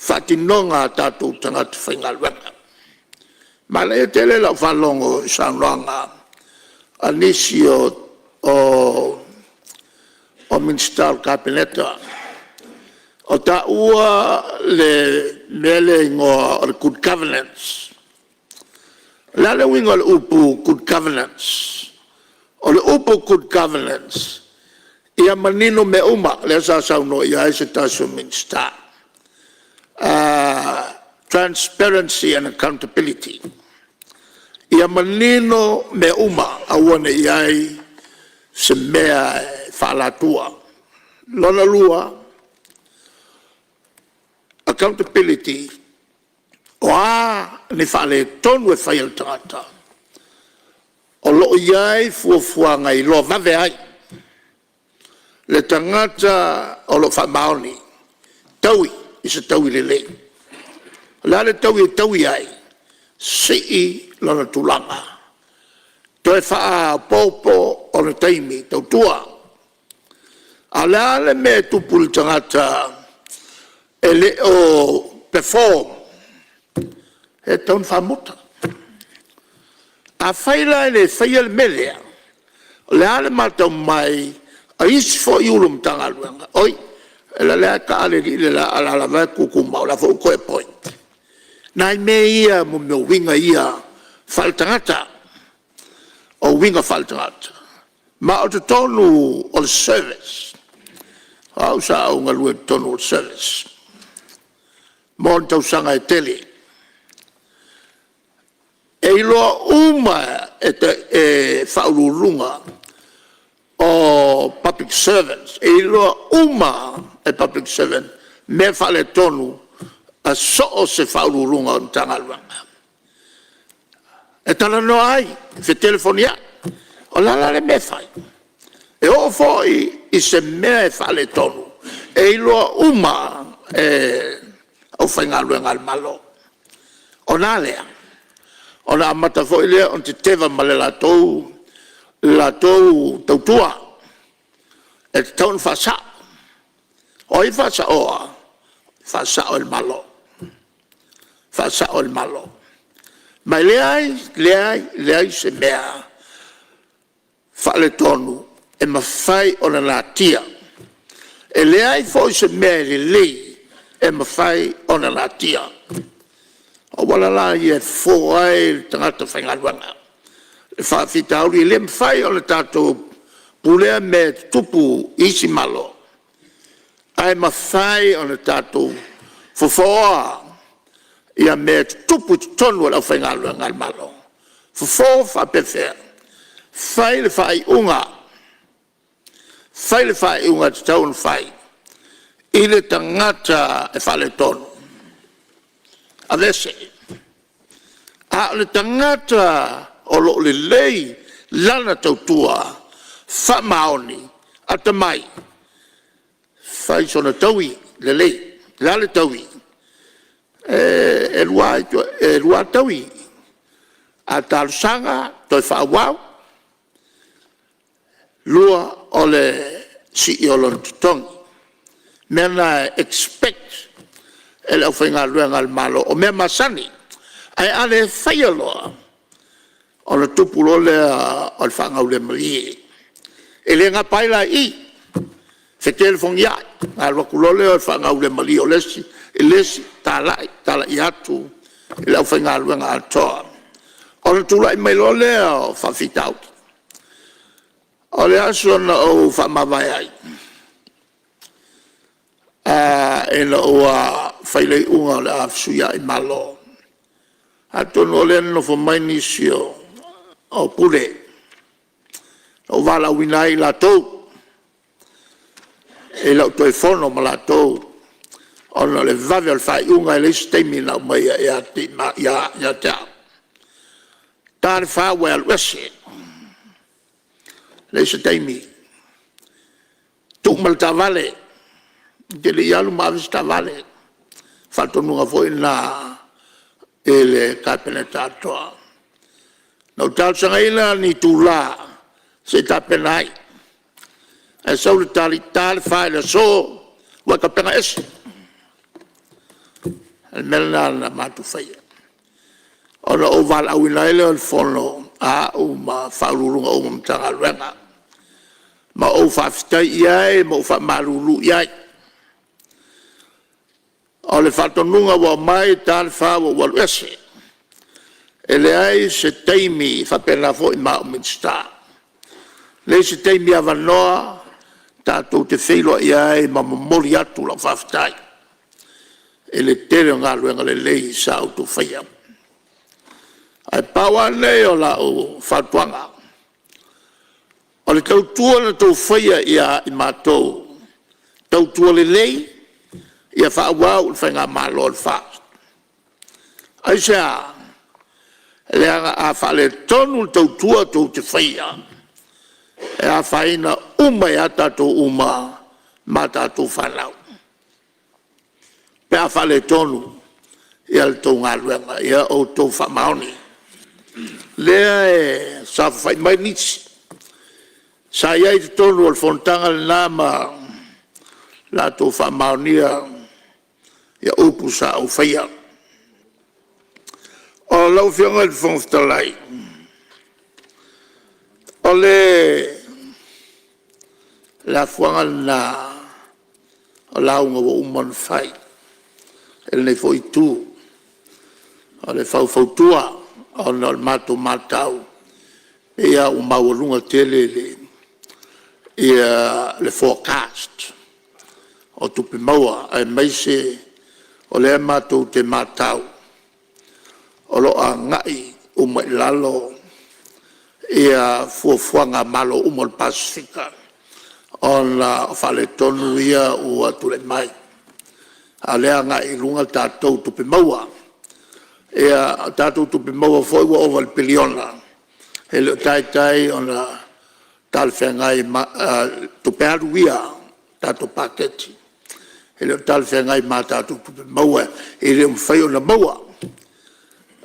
whatinonga tātou tangata whaingaluanga. Ma le tele lau whalongo i sanroanga, anisi o Minister Kabineta, o ta ua le mele ingoa o le good governance. La le wingo le upu good governance. O le upu good governance. Ia manino me uma, le sa sauno ia e se tasio minister. Transparency and accountability. Ia manino me uma, awane ia e se mea whalatua. Lona lua, accountability o ni whale tonu e whai al tangata. O lo iai fuafua ngai lo vave ai. Le tangata o lo whamaoni. Taui, isa taui le lei. La le taui ai. Sii lana tulanga. Toi wha popo o le taimi tau tua. A le me tupu le tangata e le o perform. E taun whamuta. A whaila e le whaia le melea. Le ale matau mai a isi fo iulum tanga luenga. Oi, e la lea ka ale li le la ala vai kukuma o la fo koe point. Nai me ia mo me winga ia whaltangata. O winga whaltangata. Ma o te tonu o le service. Au sa au ngalue tonu o le service. Mo tau sanga e tele. E iloa uma e whaururunga o public servants. E iloa uma e public servant me whale tonu a so se whaururunga o tangaluanga. E tala no ai, fe telefonia, o lalare me whai. E o foi i se mea e whale tonu. E iloa uma o whaingaluanga al malo. O nalea. O na amata foi lea on te teva male la tou tautua. E te taun whasa. O i whasa oa. Whasa o il malo. Whasa o il malo. Mai leai se mea. Whale tonu. E mawhai o na la tia. E leai foi se mea le lei. E mawhai o na la tia. O wala la ia fo ai tangata whaingaluanga. Le whawhitauri le mwhai o le tātou pulea me tupu isi malo. Ai mawhai o le tātou fofoa ia me tupu tonu o la whaingaluanga al malo. Fofoa whapewhea. Whai le whai unga. Whai le whai unga te taun whai. I le tangata e whale tonu. A vese. A le tangata o lo le lei lana tautua wha maoni a te mai. Whai sona taui le lei, la le taui. E rua taui. A talusanga toi wha wau. Lua o le si i o lon tutongi. Mena expect e le whainga luenga al malo o mea masani ai ale whaia loa o le tupu lo le o le whanga ule marie e le nga paila i fe telefongi ai al wakulo le o le whanga ule marie o lesi e lesi tala i atu e le whainga luenga al toa o le tula i mai lo le o whawhitau o le aso na o whamawai ai e la oa whailei unga le afsuia i malo. Atono le no fo mai nisio o pule. O wala winai la tau. E la toi fono ma la tau. O no le vave al whai unga e le steimi na mai ia te au. Tāre whawe al wese. Le steimi. Tuk mal ta vale. Ke le ialu mavis ta vale. Whatonunga foi na ele kapene tātoa. Nau tāusanga ina ni tūlā se tāpenai. E sau le tāli whae le so waka penga esi. E mena na mātu whaia. Ona o wala au ina ele o le fono a o ma whaururunga o mtanga luenga. Ma o whawhitai iai, ma o whamaruru iai. O le whatonunga wa mai tāle whawa walu ese. E le ai se teimi whapena fo i mao minsta. Le se teimi awanoa tātou te whiloa i ai ma mamori atu la whawhitai. E le tere ngā luenga le lei sa auto whaia. Ai pawa nei o la o whatuanga. O le tautua na tau whaia i a i mātou. Tautua le lei ia whaawau le whainga malo le fast. Ai sea, le anga a whale tonu le tautua tau te whaia. E a whaina uma ia tātou uma ma tātou whanau. Pe a whale tonu ia le tau ngā luenga, ia o tau whamaoni. Lea e sa whai mai nisi. Sa iai te tonu al Fonotaga le nāma la tau whamaonia ia upu sa au whaia. O lau whianga le whangwhitalai. O le la whanga na o launga wa umon whai. Ele nei fo i tū. O le whautua o na mato matau. Ia o mawalunga tele ia le forecast. O tupi maua ai maise o le mato te matau. O lo a ngai o mai lalo ia fuafuanga malo o mol Pasifika o la whale tonu ia o atu le mai. A lea ngai lunga tātou tupi maua. Ia tātou tupi maua foi wa over le piliona. He leo tai o na talwhengai tupi aru ia tātou paketi. He leo talwhengai ma tātou tupi maua. E leo mwhai o na maua.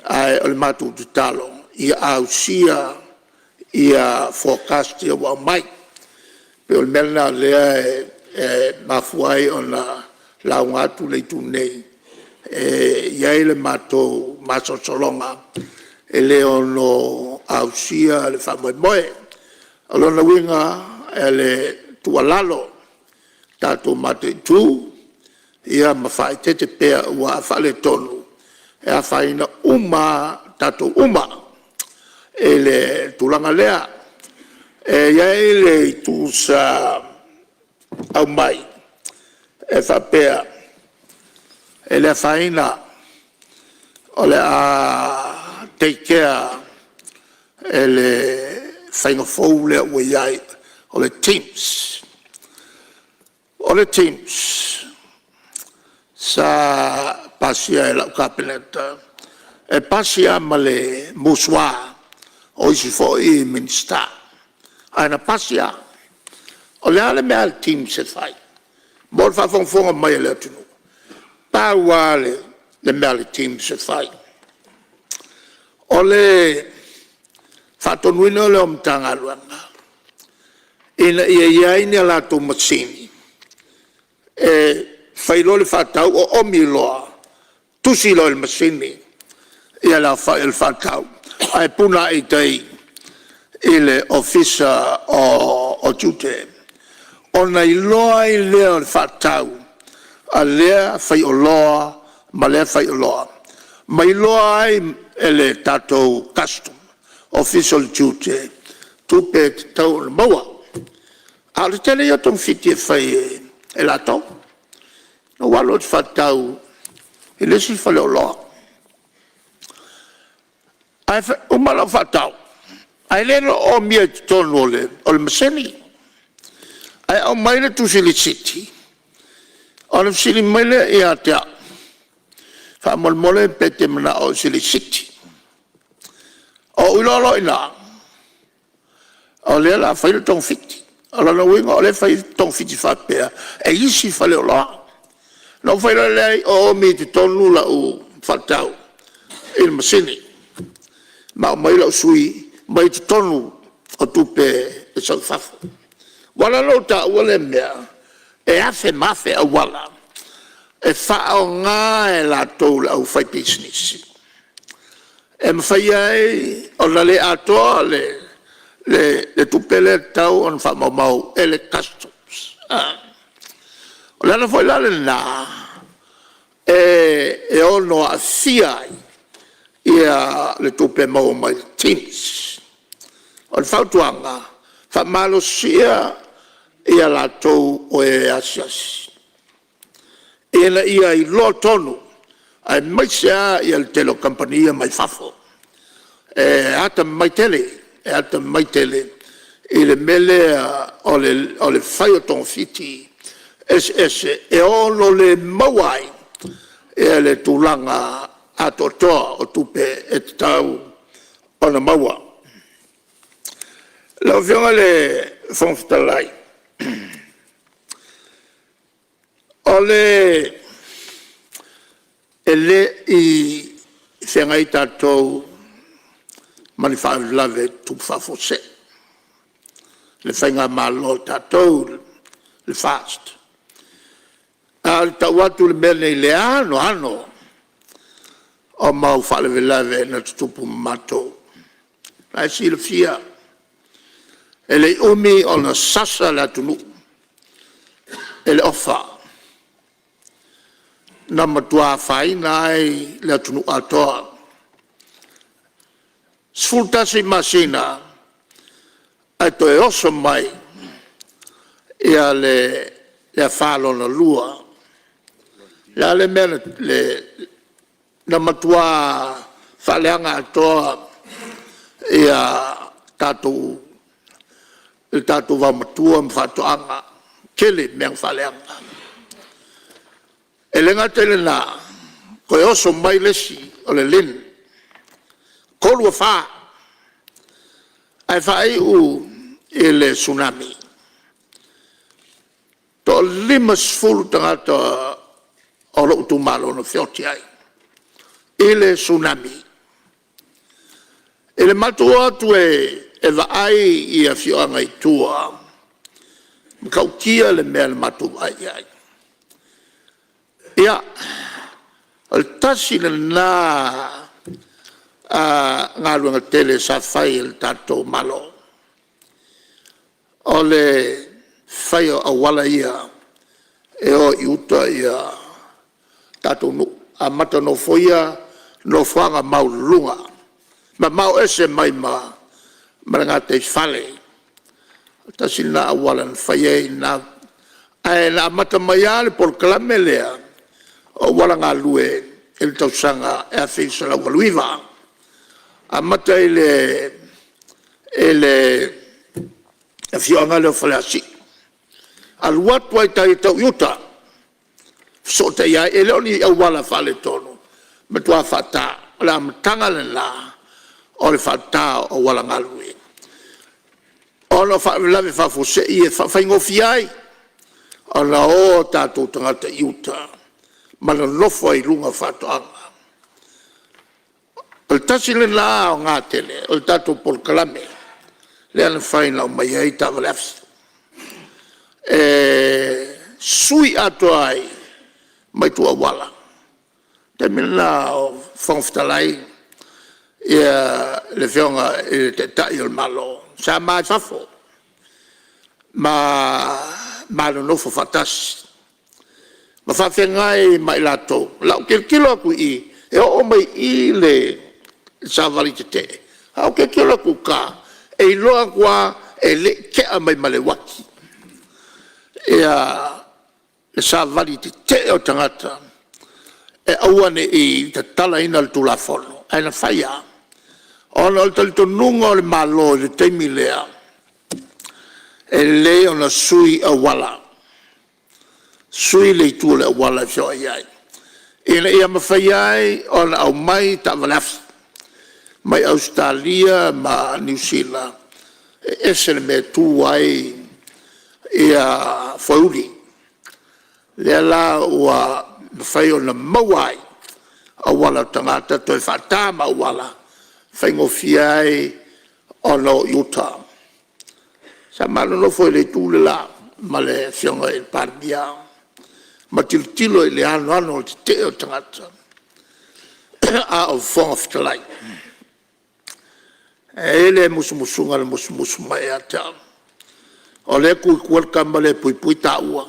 Ai o le mātou te talo, ia ausia, ia forecast ia wa mai. Pe o le melna lea mafuai o na launga atu le tu nei. Iai le mātou masosolonga, e leo no ausia le whamoe moe. O lona winga e le tualalo, tātou mātou tū, ia mawhai tete pēr ua whale tonu. E a whaina uma, tato uma, e le tulanga lea, e iai le tu sa au mai, e whapea, e le whaina, o le a take care, e le whainga fau lea ua iai, o le teams, sa pasia e lau kapeleta, e pasia ma le muswa, o isi fo i minsta, aina pasia, o le ale mea le team se fai, mo le whawhongwhonga mai le atunu, pāua le mea le team se fai, o le whatonuina le omtanga luanga, ina ia iaini ala tō masini, whailo le whatau o omi loa, tusi loa le masini, ia la whail whatau. Ai puna i tei, i le ofisa o tute. O nei loa i lea le whatau, a lea whai o loa, ma lea whai o loa. Mai loa ai e le tātou custom, official tute, tupe te tau le maua. A le tele ia tong fiti e whai e la tau. No walo te whatau, i lesi whale o loa. Ai umala whatau, ai lero o mia te tonu o le maseni. Ai au maile tu sili siti. O le sili maile i atea. Whamolmole pete mana o sili siti. O ulolo ina. O le la whaile tong fiti. O la winga o le whaile tong fiti whapea. E isi whale o loa. No whaila lei o mi te tonu la u whatau il masini. Ma mai la sui, mai te tonu o tupe e sau whafo. Wala lo ta wale mea, e afe mafe a wala. E whao ngā e la tau la u whai business. E mwhai ai, o la le atoa le tupe le tau on whamamau e le customs. O lana foi la le nā, e ono a siai ia le tupe mau mai teams. O le whautuanga, whamalo sia ia la tau o e asiasi. Ena ia i lo tonu, ai mai sea ia le telo compania mai fafo. E ata mai tele, i le mele o le whai o tong fiti, ese e ono le mawai e le tulanga atotoa o tupe e tau ona maua. Lau whionga le whangwhitalai. Ole ele i whengai tātou mani whaelave tupwhawhose. Le whainga malo tātou le fast. A tau atu le mele i le ano o mau whaelave na tupu matou. Ai si le fia. Ele umi o na sasa la tunu. Ele ofa. Na matua whai nai la tunu atoa. Sfultasi masina ai toe oso mai ia le whalo na lua. Ia le mena le na matua whaleanga atoa ia tātou il tātou wa matua mwhatoanga kele meang whaleanga. E lenga tele nā, koe oso mai lesi o le lin, kolua whā, ai whai u e le tsunami. To lima sfulu tangata o lo utu malo no whioti ai. E le tsunami. E le matua atu e vaai i a whioanga i tua, mkaukia le mea le matua ai ai. Ia, al tasi na ngā luanga tele sa whai il tātou malo. O le whai o awala ia, e o i uta ia tātou nu, a mata no foia, no whanga mau lunga. Ma mau ese mai ngā te whale. Tasi na awala na whai e na, ai na mata mai ale por kalame lea, o wala ngā lue e le tausanga e a whisa la waluiva. A mata e le e whioanga leo whale asi. A luatua i tai tau iuta. So te ia e leo ni au wala whale tonu. Me tua whata, la matanga le la, o le whata o wala ngā lue. O na whaelave whafose i e whaingofi ai. O na o tātou tangata iuta. Mana nofo ai lunga whatoanga. O tasi le la o ngā tele, o tātou por kalame, le ana whaina o mai ai tawa lefs. Sui ato ai, mai tua wala. Te mina o whangwhitalai, le whionga e te tai o malo, sa mai whafo. Ma no nofo whatasi. Ma whawhengai mai lato. Lau kilo aku i, e o mai i le savali te te. Hau kilo aku ka, e loa kua e le kea mai male waki. Le savali te te o tangata. E auane i te tala ina le tulafono. Aina whaia. Ona o talito nunga o le malo le teimi lea. E le ona sui a wala. Sui le tu le wala fio ai. Ina ia mawhai ai o na au mai ta walaf. Mai Australia ma New Zealand. Ese le me tu ai ia whauri. Lea la ua mawhai o na mawai a wala tangata toi whata ma wala. Whaingofi ai o no Utah. Sa malo no foi le tu le la ma le fionga il pardia. Ma tilo i le ano te o tangata a o whonga whitalai. E le musumusunga le musuma e ata. O le kui kualkamba le pui ta ua.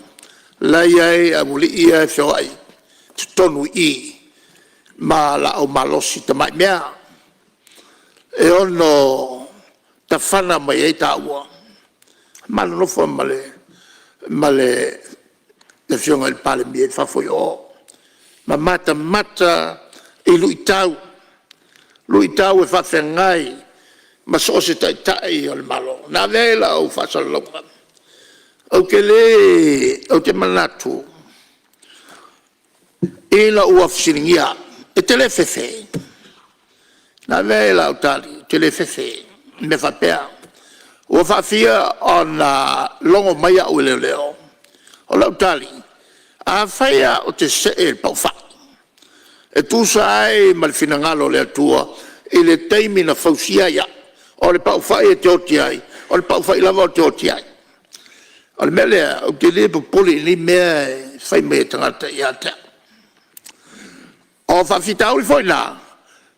Lai ai a muli ia e whio ai. Tonu i ma la o malosi ta mai mea. E ono ta whana mai e ta ua. Malo no fo male le fionga il Palemene fa foi o ma mata e lui tau e fa fengai ma so se tai o le malo na vela o fa salonga o ke le o te manatu ila ua fisiringia e tele fefe na vela o tali tele fefe me fapea ua fafia ona longo mai au leo o lau tali a faia o te se e paufa e tusa ai malfinangalo le atua i le teimi na fausia ia o le paufa e te oti ai o le paufa i lava o te oti ai o le mele o te le popoli ni mea fai me tangata ia te o fafitau i foi na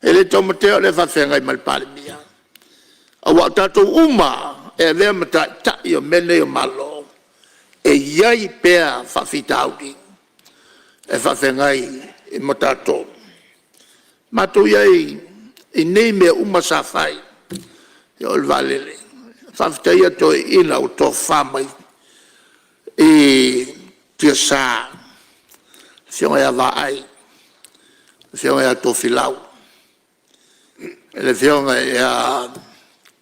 e le tomateo le fafenga i malpalemia a wa tatou uma e lea mata i o mene o malo e iai pea fafitau di e fafenga i matatou matou iai i nei mea uma sa fai i o le valele fafitaia to ina o to famai i tia sa fionga ia vaai fionga ia to filau le fionga ia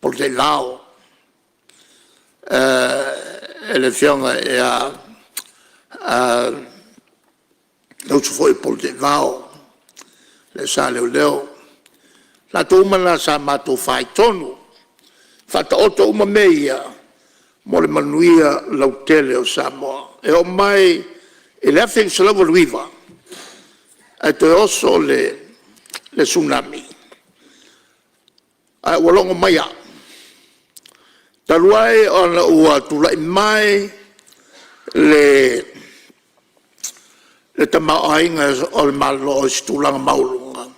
porte lao le fionga ia lo foi porte lao le sa leo la to uma sa matou fai tonu fata oto uma meia mo le manuia lautele o Samoa e o mai e le afen se lava luiva e te oso le tsunami a walongo mai a taluai ona ua tulai mai le tamau ainga o le malo o stulanga maulunga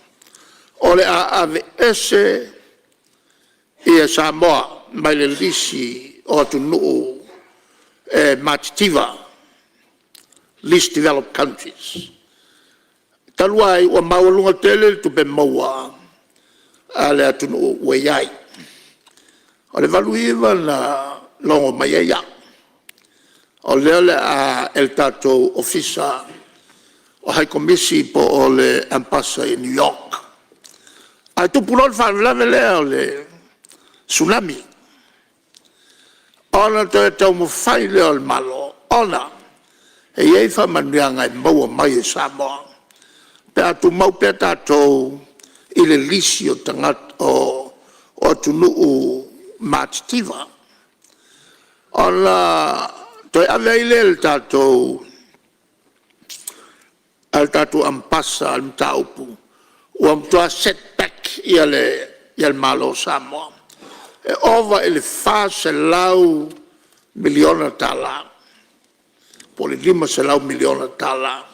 o le ave ese ia Samoa mai le lisi o tu nuu matitiva least developed countries taluai o maulunga tele tu be maua ale atu nuu weyai o le valuiva na longo maiaia o le a el tato ofisa o hai komisi po o le ampasa i New York ai tu pulon fa lea o le tsunami ona te tau mo fai leo le malo ona e iei fa manuanga i maua mai e Samoa pe atu mau pe tatou i le lisi o tangat o tunuu matitiva ona toi ave i le tatou al tatou ampasa al mtaupu o amtoa setback i le malo Samoa e ova e le fa se lau miliona tala po le lima se lau miliona tala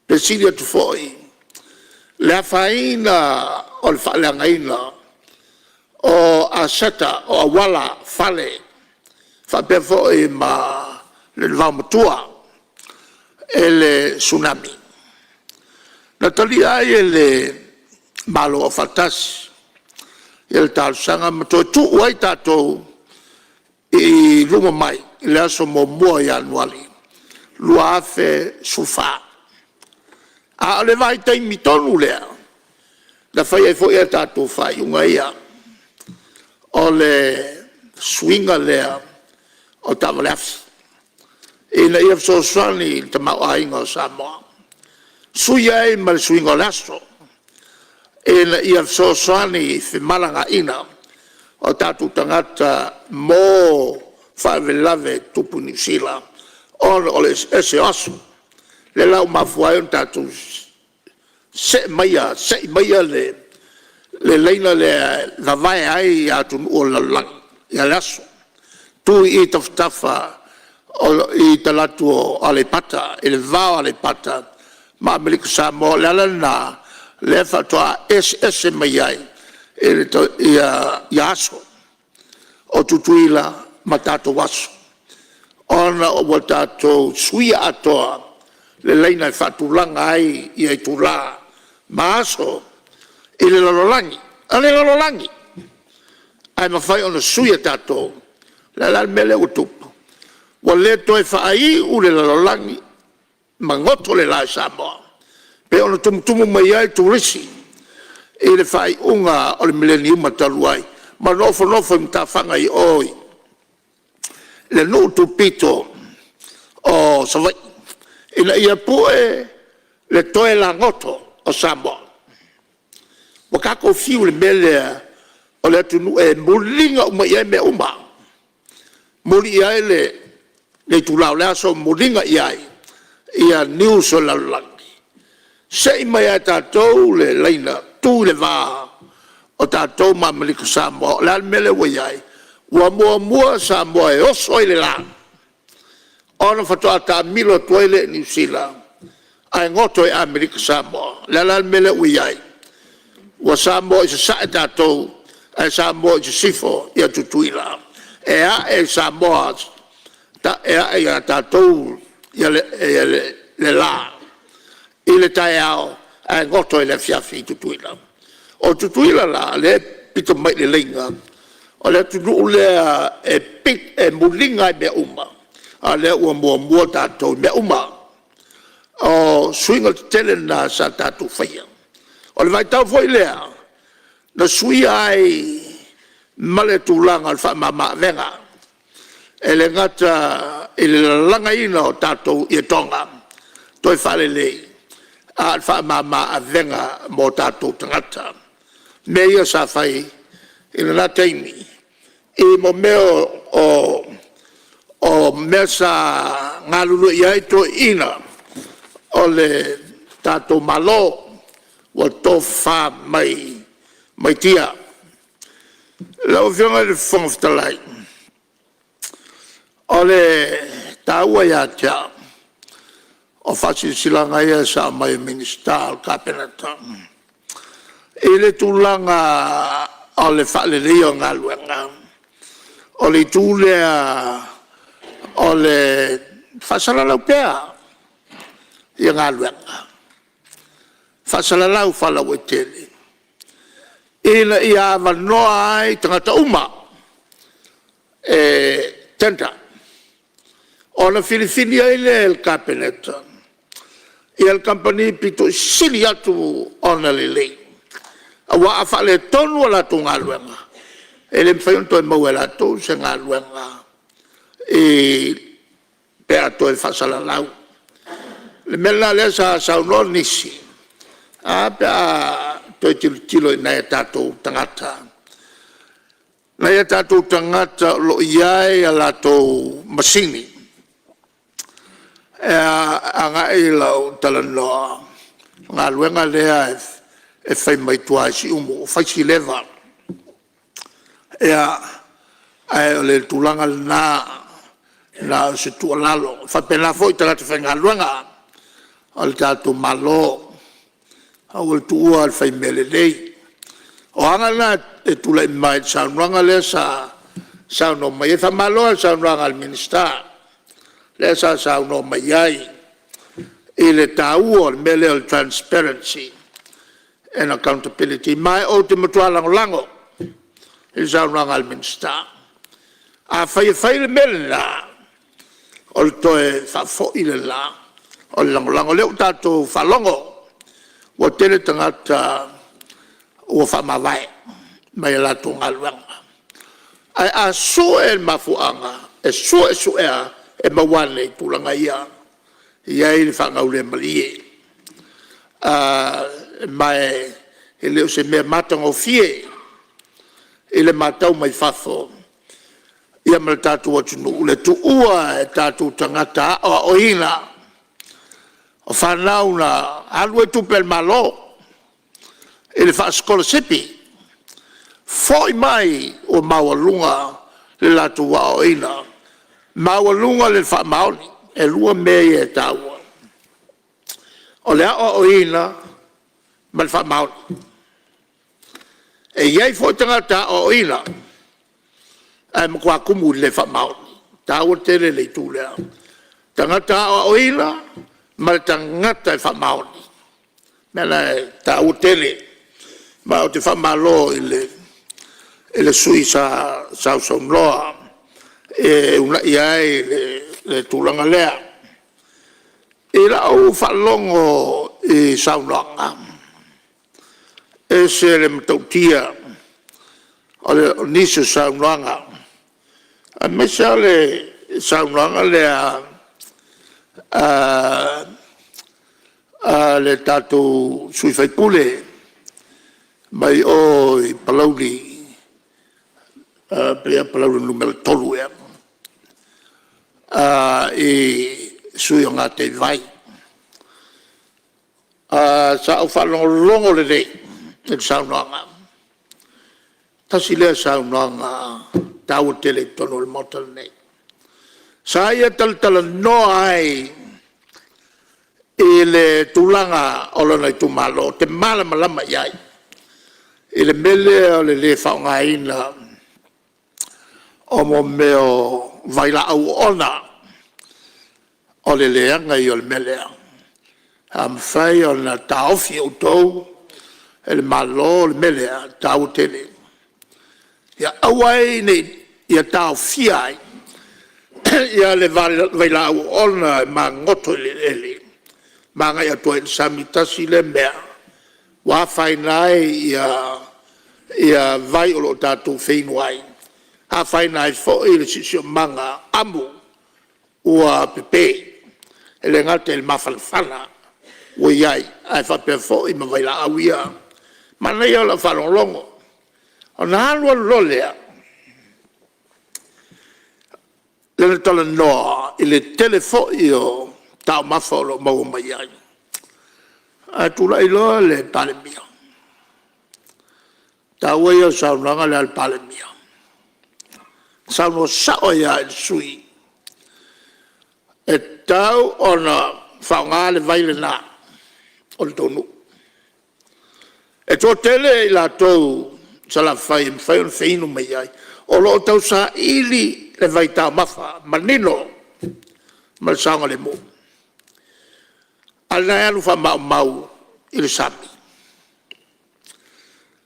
pe silia tu foi le afaina o le faleangaina o aseta o awala fale fa pe foi ma le vamatua e le tsunami na talia e le malo o fatasi il tal sanga to tu wai tato i luma mai le aso mo mo ya nuali luafe sufa a le vai tai mitonu le da fai fo ya tato fai unga ia o le swinga le o tavalaf e na ia so swani te ma ainga Samoa suia e mal swinga laso e na ia so swani fi malanga ina o tatu tangata mo favelave tupu ni sila on o le ese aso le lau mafuai on tatu se maya le leina le vai ai atu o la lang ya laso tu i taftafa o i talatu ale pata ele va ale pata ma melik Samoa la le fatoa ese maiai ele to ia aso o tutuila matato waso ona o watato suia atoa le leina fatulanga ai ia tula maso ele lololangi ale lololangi ai mafai ona suia tato la mele utupu wa le to fa ai u le lololangi mangoto le la Samoa pe ona tumutumu mai ai turisi e le fai unga o le millennium mataluai ma nofo mtafanga i oi le nu tu pito o savai ina ia poe le toe la ngoto o Samoa waka ko fiu le mele o le tunu e mulinga uma ia me uma muli ia le tulau le aso mulinga ia niu so la langi sei mai a tātou le leina tu le vā o tātou mamaliku Samoa le mele wa iai ua mua Samoa e oso i le la ona fatoa ta milo toile New Zealand ai ngoto e Amerika Samoa la mele wa iai ua Samoa i se sa e tātou ai Samoa i se sifo ia tutuila e a Samoa ta e a tātou ia le la i le tae ao ai ngoto e le fiafi tutuila o tutuila la le pito mai le lenga o le tunu le e pit e mulinga me uma a le ua mua tātou me uma o swinga tele na sa tātou whaia o le vai tau foi lea na sui ai male tūlanga al whamama venga e le ngata e le langa ina o tātou i tonga toi whale lei al whamama venga mo tātou tangata me ia sa whai ina nā teimi i mo meo o mesa ngalulu iai to ina o le tātou malo wa to wha mai tia lau whionga le whongaftalai o le tāua ia tia o whasisilanga ia sa mai minister kapenata i le tūlanga o le whaaleleo ngā luenga o le tūlea o le whasalalau pēa i ngā luenga whasalalau whalau e tele ina i a wanoa ai tangata uma e tenta o na Filipini ai le el kapeneta i el company pito sili atu o na lelei awa a whale tonu ala tu ngā luenga e le mwhaiunto e mau e lato se ngā luenga e pēa to e whasalalau le mela le sa sauno nisi a pēa to tilo na e tātou tangata na e tātou tangata lo iai a latou masini e a ngā e lau talanoa ngā luenga lea e whai mai tua si umo whai si lewa e a le tūlanga na se tua lalo whai pena fo i tangata whai ngā luenga o le tātou malo au le tua al fai mele nei o anga na e tula i mai saunranga le sa sauno mai e wha malo al saunranga al minister le sa sauno mai ai e le tau o mele al transparency and accountability mai o te matua lango e saunranga al minister a fai le mele la o le toe wha fo i le la o le lango leo tato whalongo o tele tangata o whamawai mai la tunga luanga. Ai a so e mafuanga, e so ea e mawane i pulanga ia, ia i whangau le malie. Mai e leo se mea matango fie, e le matau mai whafo, ia mele tātou atunu, le tu ua e tātou tangata o ina, o whanau na alu e tupel malo e le whaaskola sipi foi mai o mawalunga le latu wa o ina mawalunga le whaamaoni e lua mei e taua o le o ina ma le whaamaoni e iei foi tangata o ina e makua kumu le whaamaoni taua tele le tūlea tangata o ina ma le tangata e whamaoni. Mela e tau tele, ma o te whamalo i le sui sa saunloa, e una iai le tūlanga lea. E la au whalongo i saunloa. E se le matautia, o le nisu saunloa. A mesa le saunanga le tātou sui whaipule mai o i palauri prea palauri numero tolu i sui o ngā te vai sa au whalongolongo le rei e saunanga tasi lea saunanga tau tele tono le motal nei sa ia tala noa ai i le tulanga o lana i tumalo, te malama iai. I le mele o le whaongaina o mo meo vaila au ona o le leanga i o le mele. Am whai o na taofi o tau, e le malo o le mele, tau tele. Ia awai nei, ia taofi ai, ia le vaila au ona ma ngoto le ele. Manga ia toi samitasi le mea wa fainai ia vai o lo tatu feinuai a fainai fo il sisio manga amu ua pepe ele ngate il mafalfala o iai ai fa pe fo i mawaila awia mana ia la falongo ona alwa lolea le tala no il telefo io tau mafolo mau mai ai. A tula ilo le Palemene. Tau ia saunanga le al Palemene. Sauno sao ia il sui. E tau ona whaonga le vaile na o le tonu. E tō tele i la tau sa la whai on whainu mai ai. O lo tau sa ili le vai tau mafa manino ma le saunga le mo. Ala alu fa mau i le sami.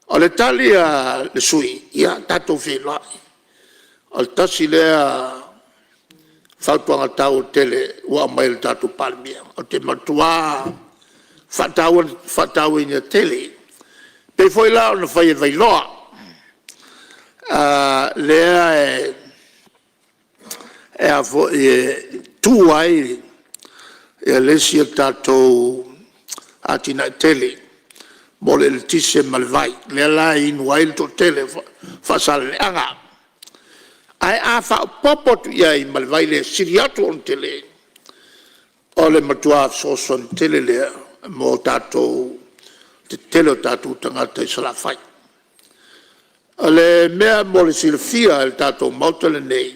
O le tali a le sui, ia tatou whenai. O le tasi lea whautuanga tau tele ua mai le tatou Palemene. O te matua whatau ina tele. Pei foi la ona whai e vailoa. Lea e a fo e tu ai e lesia tātou atina tele mo le tise malvai le la inu ai to tele fasale anga ai a fa popo tu ia malvai le siriato on tele o le matua son tele le mo tātou te tele tātou tangata i salafai le mea mo le silfia el tātou mautele nei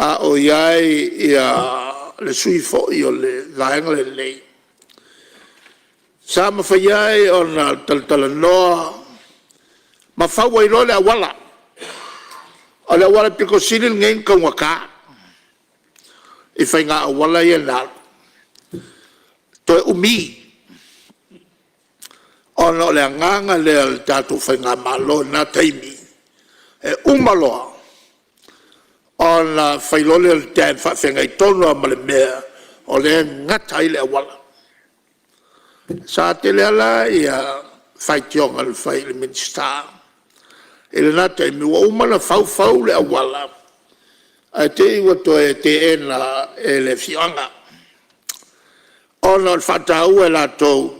a o iai ia le sui fo'i o le vaenga le lei. Sa ma whaiai o na tala noa, ma whaua i lo le awala. O le awala piko sinil ngain ka waka. I whai ngā awala i nā. Toi umi. O na le anganga le tātou whai ngā malo nā taimi. E umaloa. Ona whailole o te whawhenga i tono a male mea o le ngatai le awala. Sa te le ala i a whaitionga le whai le minsta. E le nata i miwa umana whau le awala. A te iwa to e te ena e le whianga. Ona o whatau e la tau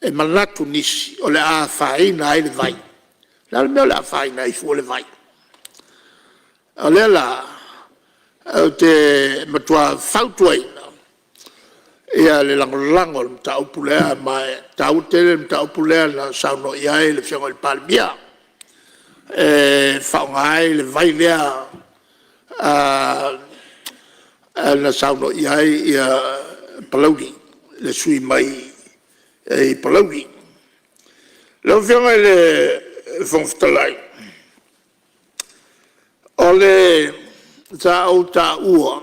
e manatu nisi o le a whaina i le vai. Nā mea le a whaina i fu le vai. Alela o te matua whautuaina ia le langolango le mta upulea mai tau tele mta upulea na sauno iai le whiongo le Palemene e whaongai le vailea na sauno iai ia palauri le sui mai e palauri le whiongo le whongwhitalai ole ta o ta ua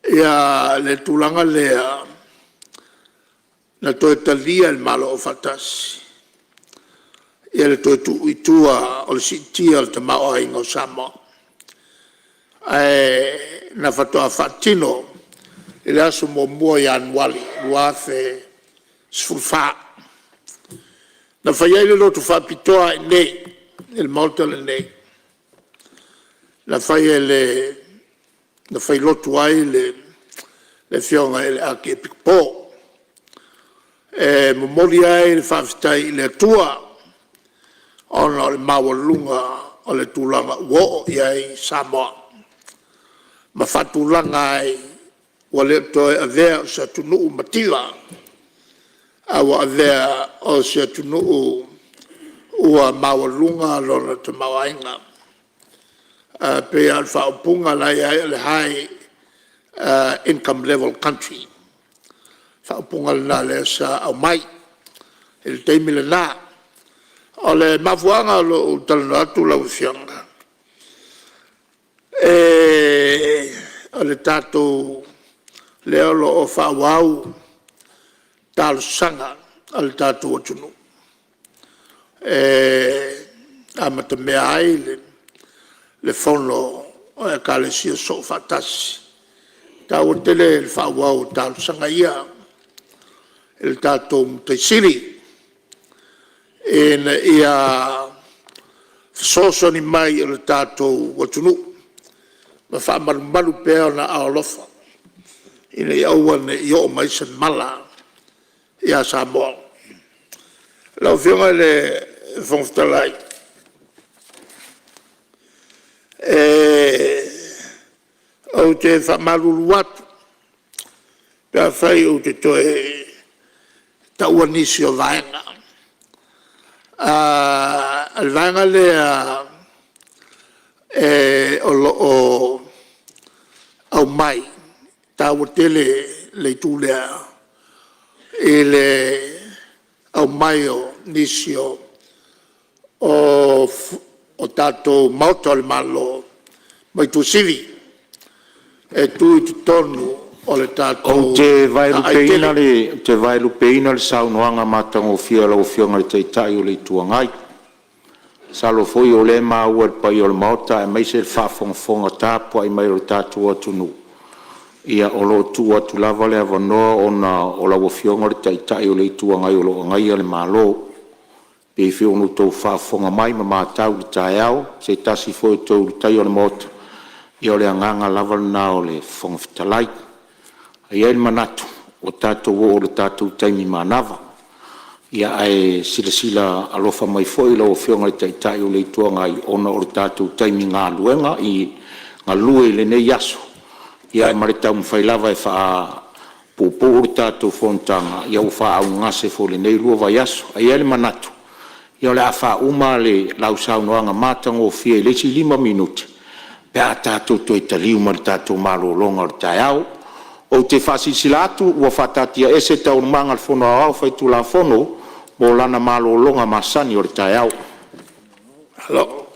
ia le tulanga lea na toe talia il malo o fatasi ia le toe tu itua o le sitia o le tamao a ingo Samoa na fatoa fatino ile aso mua i anuali luafe sfulfa na whaiai le lotu whapitoa nei il molta le nei na fai na fai lotu ai le fionga e le ake pikpo. Momoli ai le whawhitai le tua ona le mawalunga o le tūlanga uo iai Samoa. Ma whatūlanga ai wa le toe a vea o sa tunuu matila awa a vea o sa tunuu ua mawalunga lona te mawainga. Pe al whaupunga lai ai le high income level country. Whaupunga na le sa au mai. Il teimi le nā. O le mafuanga lo talana atu lau fianga. O le tātou leo lo o whauau tālu sanga o le tātou atunu. Amata mea ai le fono o e kālesia so whatasi. Tāua tele le whauau tālu sanga ia. Il tātou mutaisiri. Ena ia sosoni mai o le tātou watunu. Ma whaamaru pēo na aolofa. Ina ia ua ne i o mai san mala ia Samoa. Lau whiunga le whongwhitalai. Au te whamaruru atu. Pea whai o te toe taua nisi o vaenga. Al vaenga lea o au mai. Taua tele le tūlea. Le au mai o nisi o tātou mauta le malo mai tu sivi e tu i tonu o le tātou O te vailu peina le saunoanga matango fia lau fionga le teitai o le tuangai. Salo foi o le maua le pai o le mauta e mai se le whafonga tāpua i mai o le tātou atunu. Ia o lo tu atu lava le avanoa o la fionga le teitai o le tuangai o lo ngai le malo. Pe fionu tau whafonga mai ma mātau le tai au, se tasi foi tau le tai o le mauta. Ia o le anganga lava na o le whongwhitalai. Ia il manatu o tātou o le tātou taimi manava. Ia ai sila alofa mai foi la o fionga le taitai o le tuangai ona o le tātou taimi ngā luenga i ngā lue le nei aso. Ia mare tau mwhailava e wha pupo o le tātou Fonotaga. Ia o wha au ngase fo le nei lua vai aso. Ia il manatu. Ia le a wha uma le lau saunoanga mātango o fia i lesi 5 minuti. Pea tātou toi taliu ma le tātou malo longa o le tai au. O te whasisilatu ua whatatia ese tau manga le fono au whaitu la fono mo lana malo longa masani o le tai au. Hello.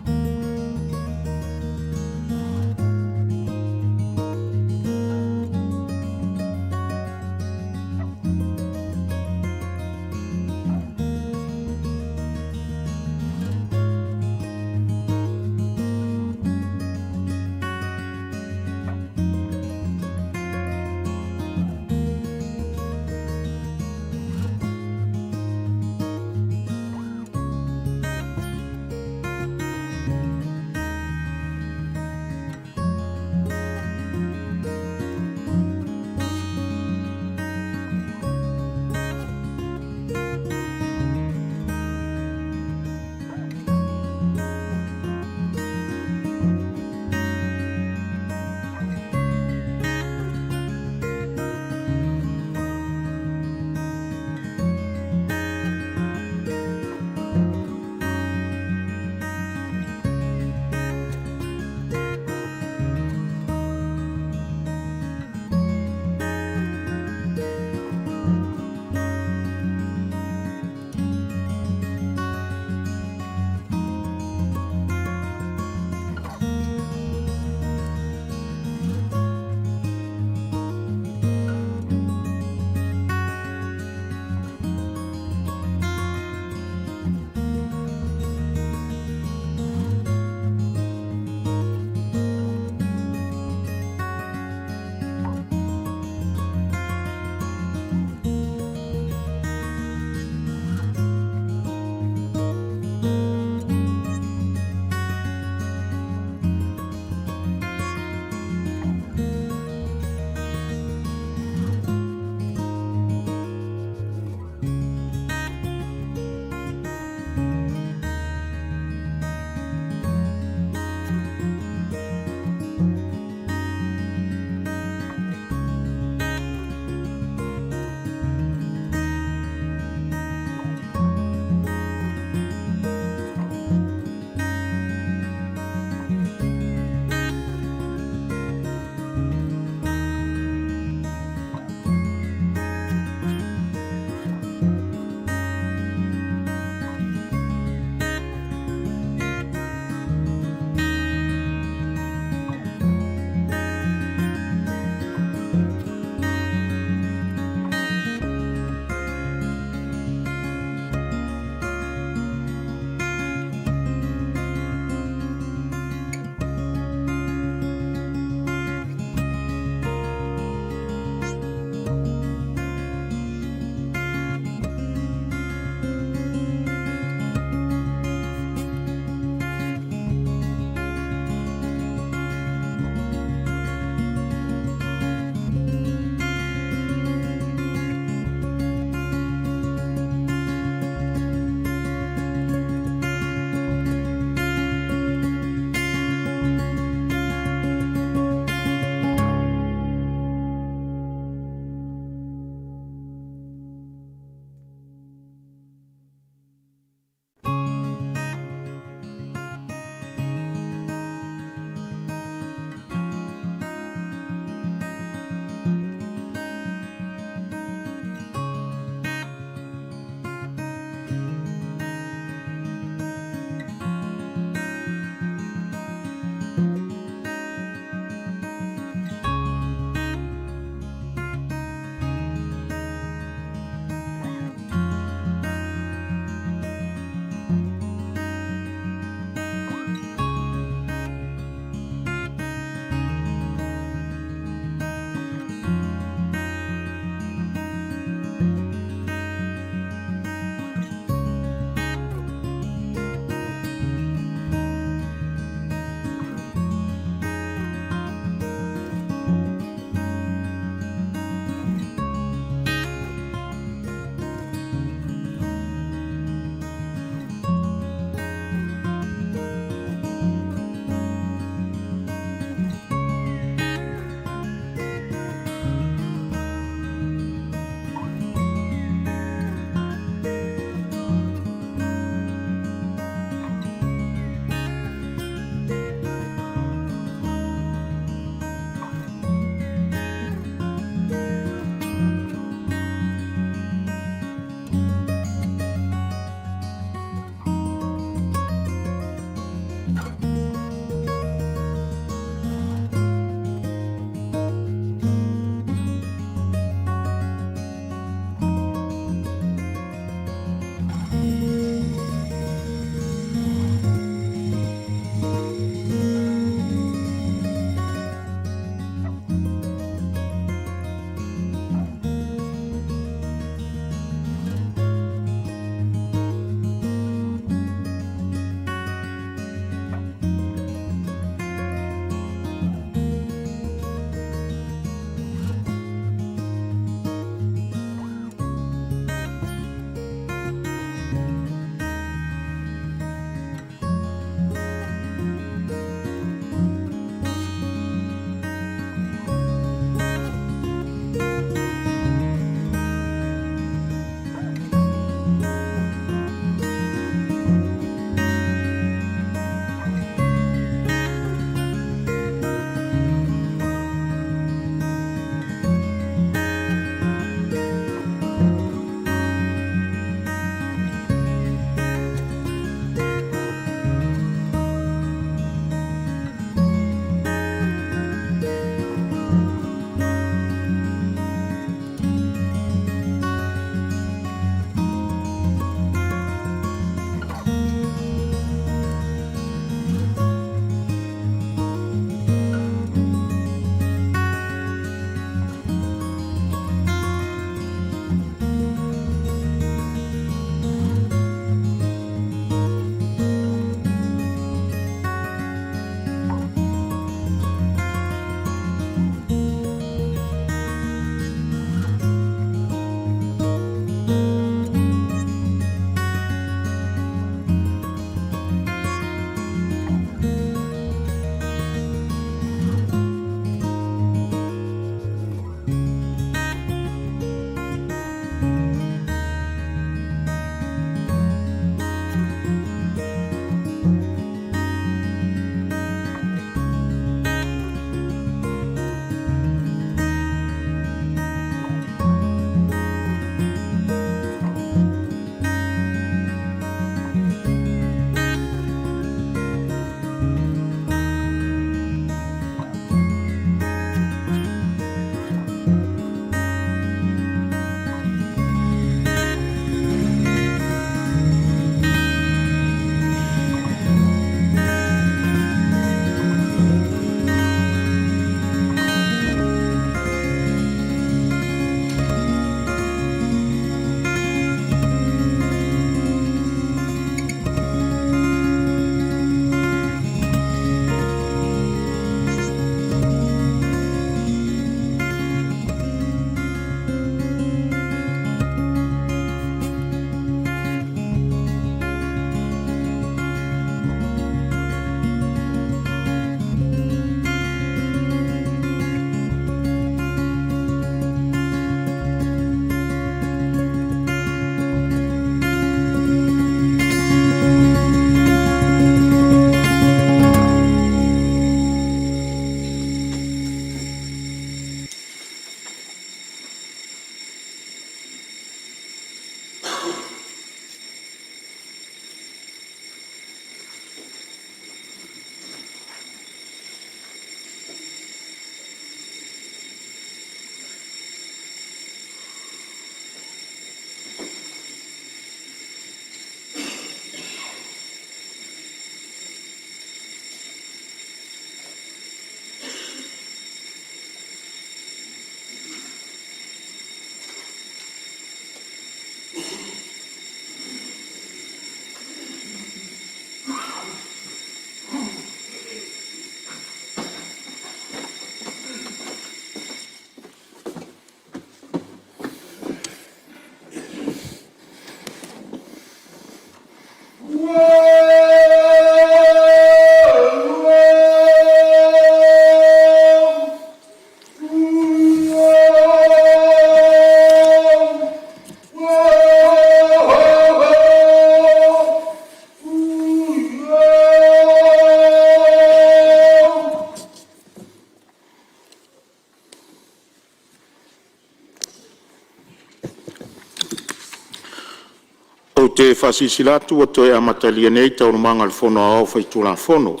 te whasisilatu o toi amatalia nei tau manga le fono au whai tula fono.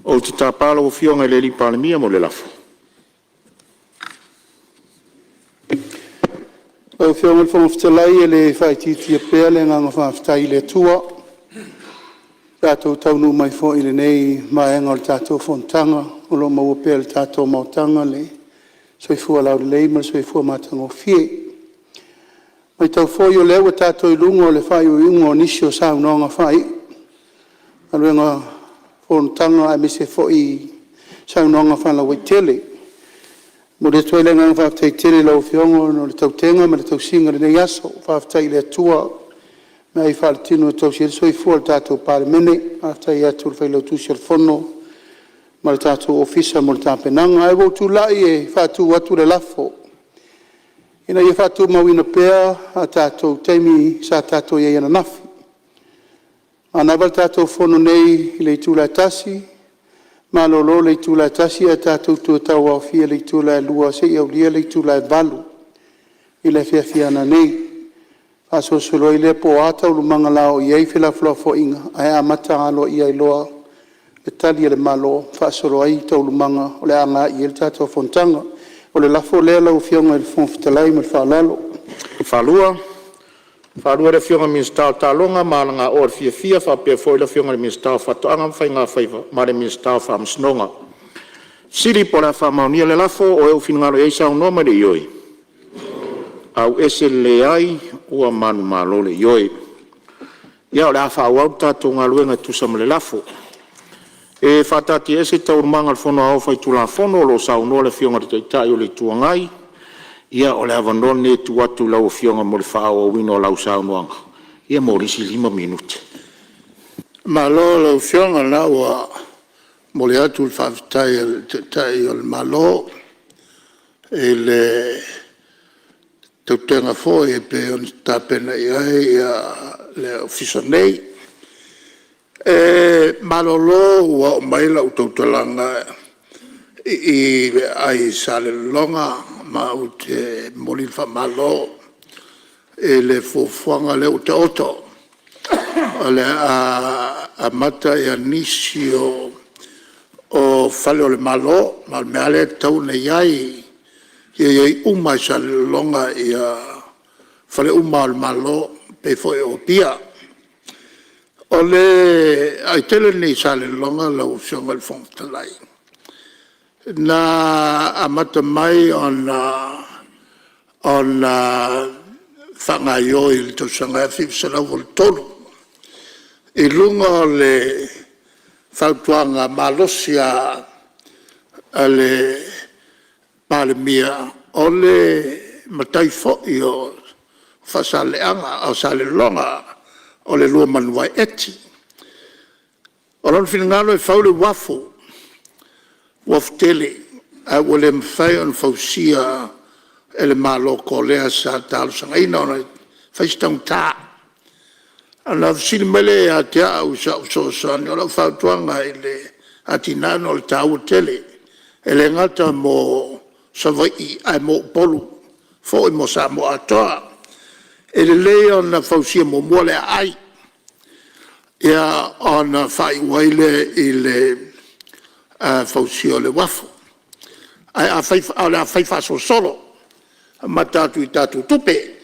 O te tāpala o fionga le li Palemene mo le lafo. O fionga le fono fitalai e le whaititi a pēr le nganga whaftai le tua. Tātou taunu mai fo i le nei maenga o le tātou Fonotaga, o lo maua pēr le tātou mautanga le soifua lau le leima le soifua matanga o fie. Mai tau foi o lewa tātou I lungo le whai o iungo o nisi o saunonga whai. Aluenga Fonotaga a mese foi saunonga whai lau tele. Mo le toi le nganga whaftai tele lau fiongo no le tautenga ma le tau singa le nei aso whaftai le atua. Mai fal tino to sil soi fu tato Palemene afta ia tu fai lo tu sil fono mal tato ofisa mol tapenanga ai vo tu lai e fa tu watu le lafo ina ia fa tu mawina pea a tato temi sa tato ia na nafi ana val tato fono nei le tu la tasi malolo le tu la tasi a tato tu tawa fia le tu la lua se ia le tu la valu ile fia na nei Aso Lua le po ata u manga lao iei fila flofo inga ai amata alo iei loa le tali le malo Aso Lua I tau manga o le anga I le tātou Fonotaga o le lafo le lau fionga le fon fitalai me whalalo. Whalua le fionga minstau talonga malanga o le fia whapea foi le fionga le minstau whatoanga mwhainga whaiva ma le minstau whamsnonga. Siri po la whamaunia le lafo o eu finangaro eisa unoma le ioi. Au ese le ai ua manu malo le ioi. Ia o le awha au tātou ngā luenga tusam le lafo. E whatati ese tau manga le fono au whai tula fono lo sau no le fionga te taitai o le tuangai. Ia o le avanon ne tu atu lau fionga mo le whao o wino lau sau noanga. Ia mo risi 5 minute. Malo lau fionga na ua mo le atu le whaavitai o le malo e le tautenga foi e pe on tapena ia le ofisa nei malolo ua mai lau tautalanga I ai sale longa ma o te moli fa malo e le fofuanga le o te oto le a mata e nisi o fale o le malo ma me ale tau ne iai Ia uma sa longa ia fale uma al malo pe foi o pia. Ole ai tele ni sa longa la option al fond talai. Na amata mai on fanga yo il to sanga fi sala voltolo. E lunga le faltuanga malosia ale Palemene ole matai fo'i o whasaleanga o sale longa o le lua manuai eti. O lon finangalo e whaule wafu tele a wale mwhai on whausia e le malo ko lea sa talo sanga ina ona whaistang tā. Ana wsini mele a te au sa usosani o la whautuanga i le atinano o le tāua tele e le ngata mo savai ai mo polu foi mo Samoa atoa e le leo na fausia mo mole ai ia ona fai waile I le fausia le wafu ai a fai faso solo matatu I tatu tupe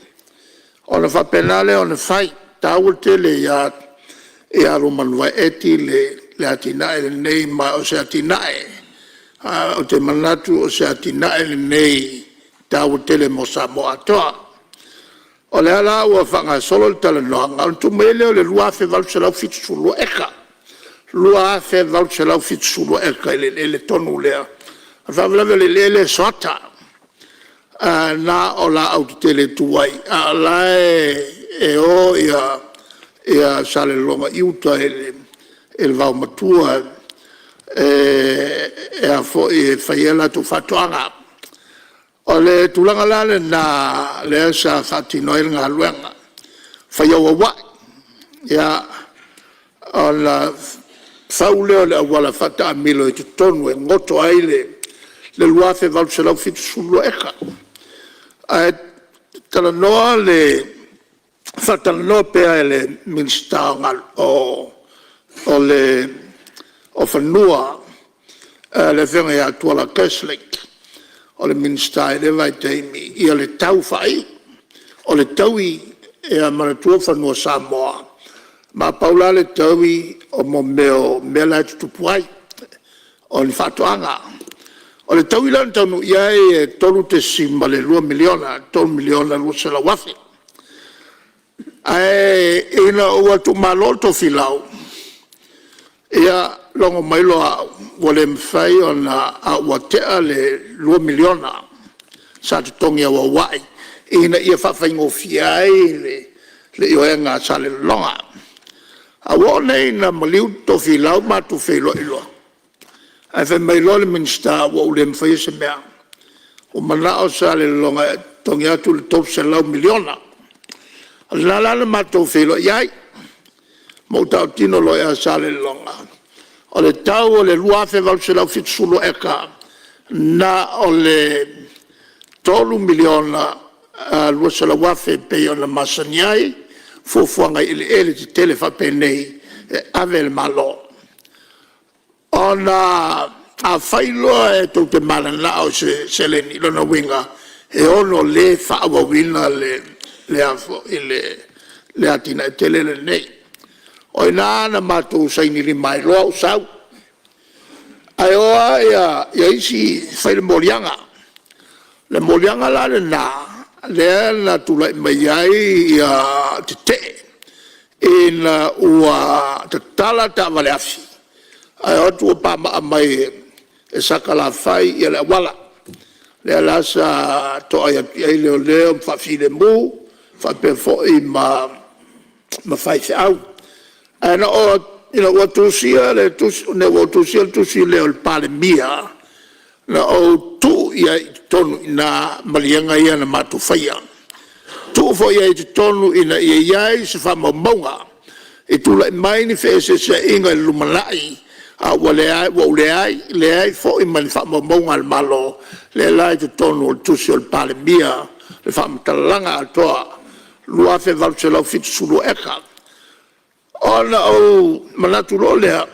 ona fa penale ona fai tau tele ia romanua eti le atinae le nei ma o se atinae o te manatu o se atinae le nei tau tele mo Samoa toa. O le ala ua whanga solo le tala noanga, o tu mele o le lua fe valu se lau fitsulu eka. Lua fe valu se lau fitsulu eka le tonu lea. Whawalawe le soata. Na o la au tele tuai. A la e o ia sale longa iuta ele vau matua e a foi faiela tu fatoanga o le tulanga lale na le sa fatinoel nga luenga faia wa ya ala faule le wala fata milo e tonu e ngoto aile le lua fe val se la fit sulu eka a tala noa le Whatano pea le minsta ngal o whanua le whenga ia tuala Catholic o le minsta le vai teimi ia le tau whai o le taui ia maratua whanua Samoa ma paula le taui o mo meo mela tutupuai o le whatuanga o le taui lan taunu ia e tolu te sima le 2 miliona 2 miliona lua sela wafi ai ina ua tu maloto filau ia longo mailo a wale mwhai o na a watea le 2 miliona sa te tongi a wawai ina ia whawhaingo fiai le ioenga sa le longa a wane ina maliu to filau ma tu whilo iloa ai whai mailo le minsta wa ule mwhai se mea o manao sa le longa tongi atu le top se lau miliona la matou whilo iai mo tau tino loia sa le longa o le tau o le luafe vau se lau fitsulu eka na o le 3 miliona lua se lau wafe pe o na masaniai fuafuanga ili ele te tele whapenei ave le malo o na a whailoa e tau te malana o se leni lona winga e ono le whaawawina le afo le atina e tele le nei o ina na matou saini li mai loa usau ai oa ia isi whai le molianga la le na tula mai ai ia te ina ua te tala ta vale afi ai o tu pa mai e saka la fai ia le wala le alasa to ai leo fa file mu fa pe fo I ma fai se au ana o what to see le to ne what to see le el Palemene na o tu ia tonu na malianga ia na matu faia tu fo ia tonu ina ia se fa monga e tu la mai ni fe se inga lumalai a le ai fo I man fa monga al malo le lai tonu tu si el Palemene le fa mtalanga toa lua fe val se lau fit sulu eka ona o manatu lolea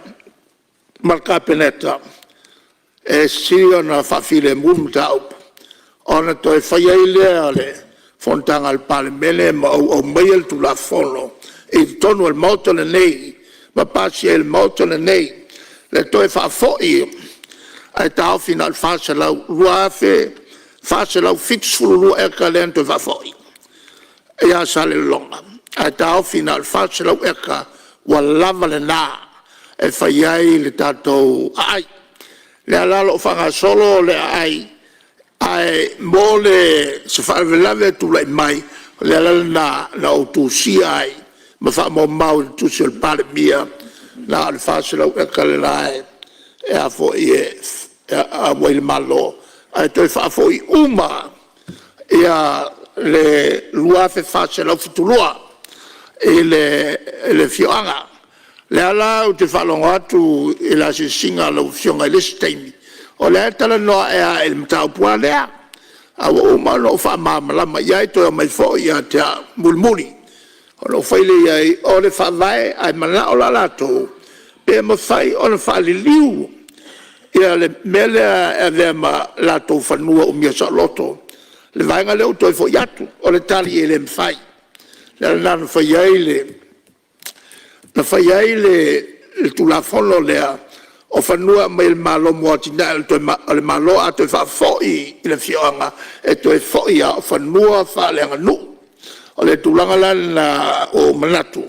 marka peneta e si ona fa file mumta ona to e fai le Fonotaga al Palemene ma o mail tu la fono e tonu al moto le nei ma pasi il moto le nei le to e fa foi ai ta final fa se lau lua fe fa se lau fit sulu eka lento fa foi ia sale longa a tau final fase lau eka wa lava le na e fai ai le tatou ai le alalo fanga solo le ai mo le se fa velave tu le mai le alalo na o tu si ai ma fa mo mau tu si il Palemene na le fase lau eka le lai e a fo a mo il malo a to fa fo uma ia le luafe face la futulua e le fioanga le ala o te falonga atu e la se singa la fionga le steini o le tala no e il mtau puale a o ma no fa mama la ma ia to mai fo ia te mulmuli o lo fai le ai o le fa vai ai mana o la lato pe mo fai o le fa liu ia le mele e le ma lato fanua o mia sa loto le vainga leo toi fo yatu o le tali e le mfai le nana fai le tu la fono lea o fanua mai il malo moatina le malo a toi fa foi le fioanga e toi foi a fanua fa le nganu o le tulanga la o manatu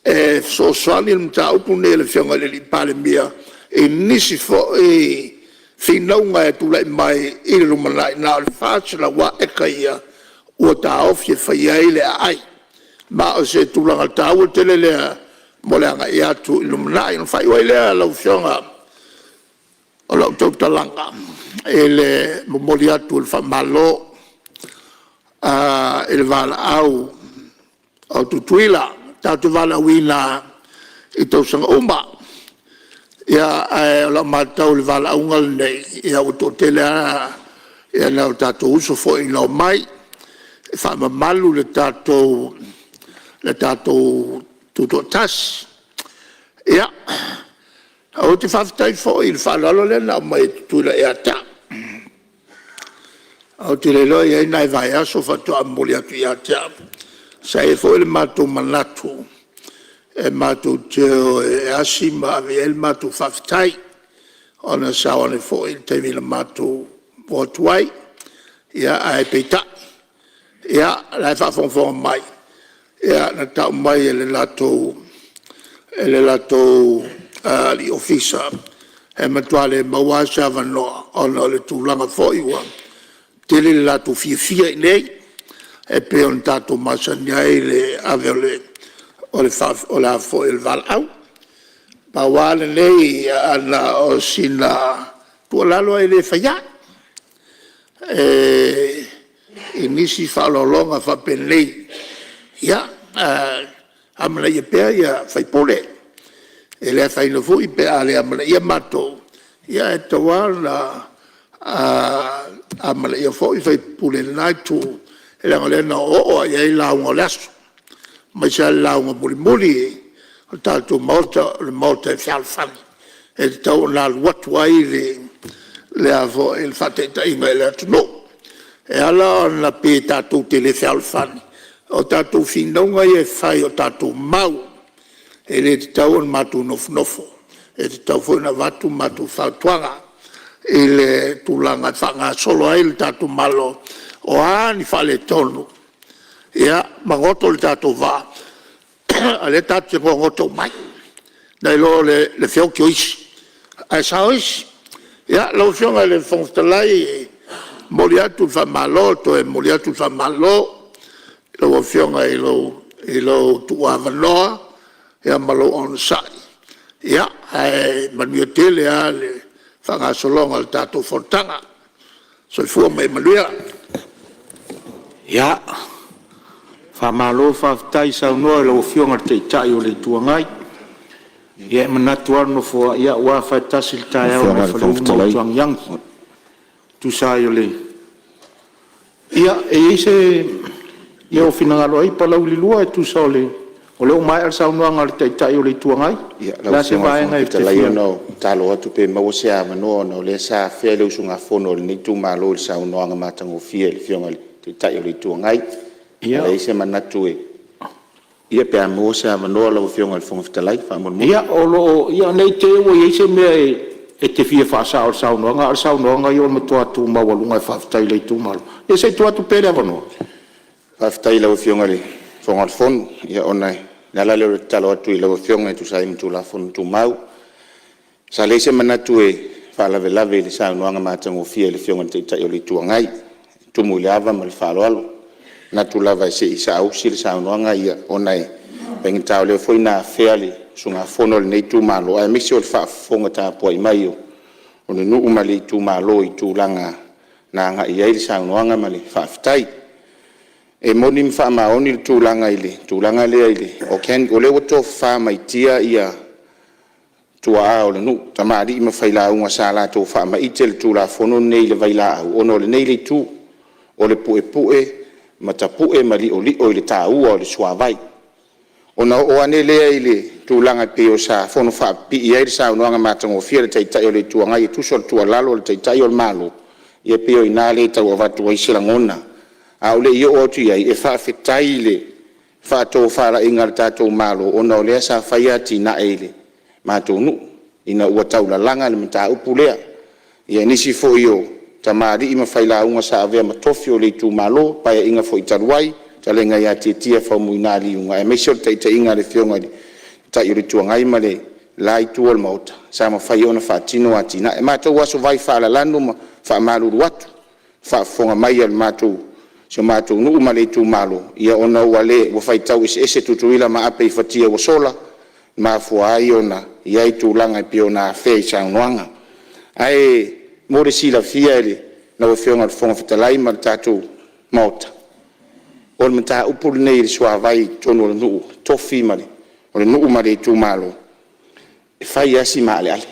e so swali il mtau pune le fionga le Palemene e nisi foi finonga e tula mai I le lumalai na le fātsa la wa eka ia ua ta ofie whai ai le ai ma o se tulanga tau tele lea mo le anga ia tu I lumalai no whai wai lea lau fionga o lau tau talanga e le momoli atu le whamalo e le wala au o tutuila tau te wala wina I tau sanga umba ia la matau le vala ungal nei ia o to tele ia na tato uso fo I no mai fa malu le tato le tātou tuto tas. Ia, au te whawhitai fo i le whalalo le na mai tula e ata. Au te lelo i ei nai vai aso whatua moli atu i ata. Sa e fo le mātou manatu. E mātou teo e asima ave e le mātou whawhitai. Ona sawane fo i te mila mātou watuai. Ia ai peita. Ia lai whawhonfonga mai. Ia na tau mai e le latou li ofisa. E matuale mawasa vanoa. Ona le tūlanga fo iwa. Tele le latou fia i nei. E pe on tātou masania e le ave o le afo e le valau. Pa wale nei ana o sina tualalo e le whaia. E nisi whalolonga whapenei. Ia, amana ia pēr ia whaipole. E lea whaina fui pe ale amana ia matou. Ia e tawala amana ia fui whaipule nai tu. E langa lena oa ia i launga lasu. Mai sa launga muli. O tātou Malta e whialwhani. E te tau nā luatu ai le avo e le whateta inga e le atuno. E ala na pē tātou te le whialwhani. O tātou whinonga i e whai o tātou mau. E le te tau on mātou nofo. E te tau fwena watu mātou whautuanga. E le tūlanga whanga solo ai le tātou malo. O ani whale tonu. Ia, mangoto le tātou wā. Ale tātou ngoto mai. Nei lo le whiau ki oisi. Ai sa oisi. Ia, lau whionga le whongtalai moli atu whamalo, to e moli atu whamalo. Lau whionga i lo tua wanoa. Ia malo on sai. Ia, ai manuia tele a le whangasolonga le tātou Fonotaga. So i fua mai manuia. Ia, whamalo whawhitai saunoa lau whionga te tai o le tuangai. Ia manatu arno fua ia ua whaitasi le tai au na whalau mau tuang yangi. Tu sai o le. Ia, e eise ia o whinangalo ai palau li lua e tu sa o le. O leo mai al saunoa ngā le tai o le tuangai. La se mai ngai te lai no talo atu pe mau se a mano no le sa fe le usunga fono le ni tu malo le saunoa ngā matango fie le whionga te tai o le tuangai. Ia se manatu e. Ia pe a mo se a mano la whionga le whongfitalai whamon mo. Ia o lo ia nei te o ia se mea e te fia whaasa o saunoa ngā al saunoa ngā i o matua tu mawalunga e whawhitai le tu malo. Ia se tu atu pere avanoa. Whawhitai la whionga le whonga le fono ia onai. Nala leo talo atu i lau whionga e tu sai mtu la fono tu mau. Sa le se manatu e whalave lave le saunoa ngā matango fie le whionga te tai o le tuangai. Tumu le ava ma le whaloalo. Natu lava se isa au si le saunoanga ia onai pengi tau leo foi na feali sunga fono le nei tu malo ai misi o le whaafonga ta po i mai o ne nuu ma le tu malo i tu langa na nga ia le saunoanga ma le whaafitai e moni mwha maoni le tu langa le ile o ken o le wato wha mai tia ia tua o le nuu tamari ima whaila unga sa la to wha ma ite le tu la fono nei le vaila au ono le nei le tu o le pue matapue mali o li o le tāua o le suavai. Ona o ane lea i le tūlanga pe o sa fono wha pi i eire sa unoanga matango fia le taitai o le tuangai e tuso le tua lalo le taitai o le malo. Ia pe o i nā le tau o vatu ai sila ngona. A o le i o atu iai e wha fetai le wha tō whala inga le tātou malo ona o lea sa whaia ti na eile. Mātou nu ina ua tau la langa le mta upu lea. Ia nisi fo i o tamari ima faila unga sa avea matofi o le tu malo paia inga fo itaruai talenga ya tia fa muinali unga e mesio te inga le fionga ta yuri tuangai male lai tu al mauta sa ma fai ona fatino atina e mato waso vai fa la lanu fa malu watu fa fonga mai al mato so mato nu male tu malo ia ona wale wo fai tau ese tutuila ma ape fatia wo sola ma fo ai ona ia tu langa piona fe sa noanga ai mori sila fiele na o whionga whonga whatalai ma tātou maota. O le mta upuri nei le sua vai tonu o le nuu, tofi mare, o le nuu mare tu malo. E whai asi maale ale.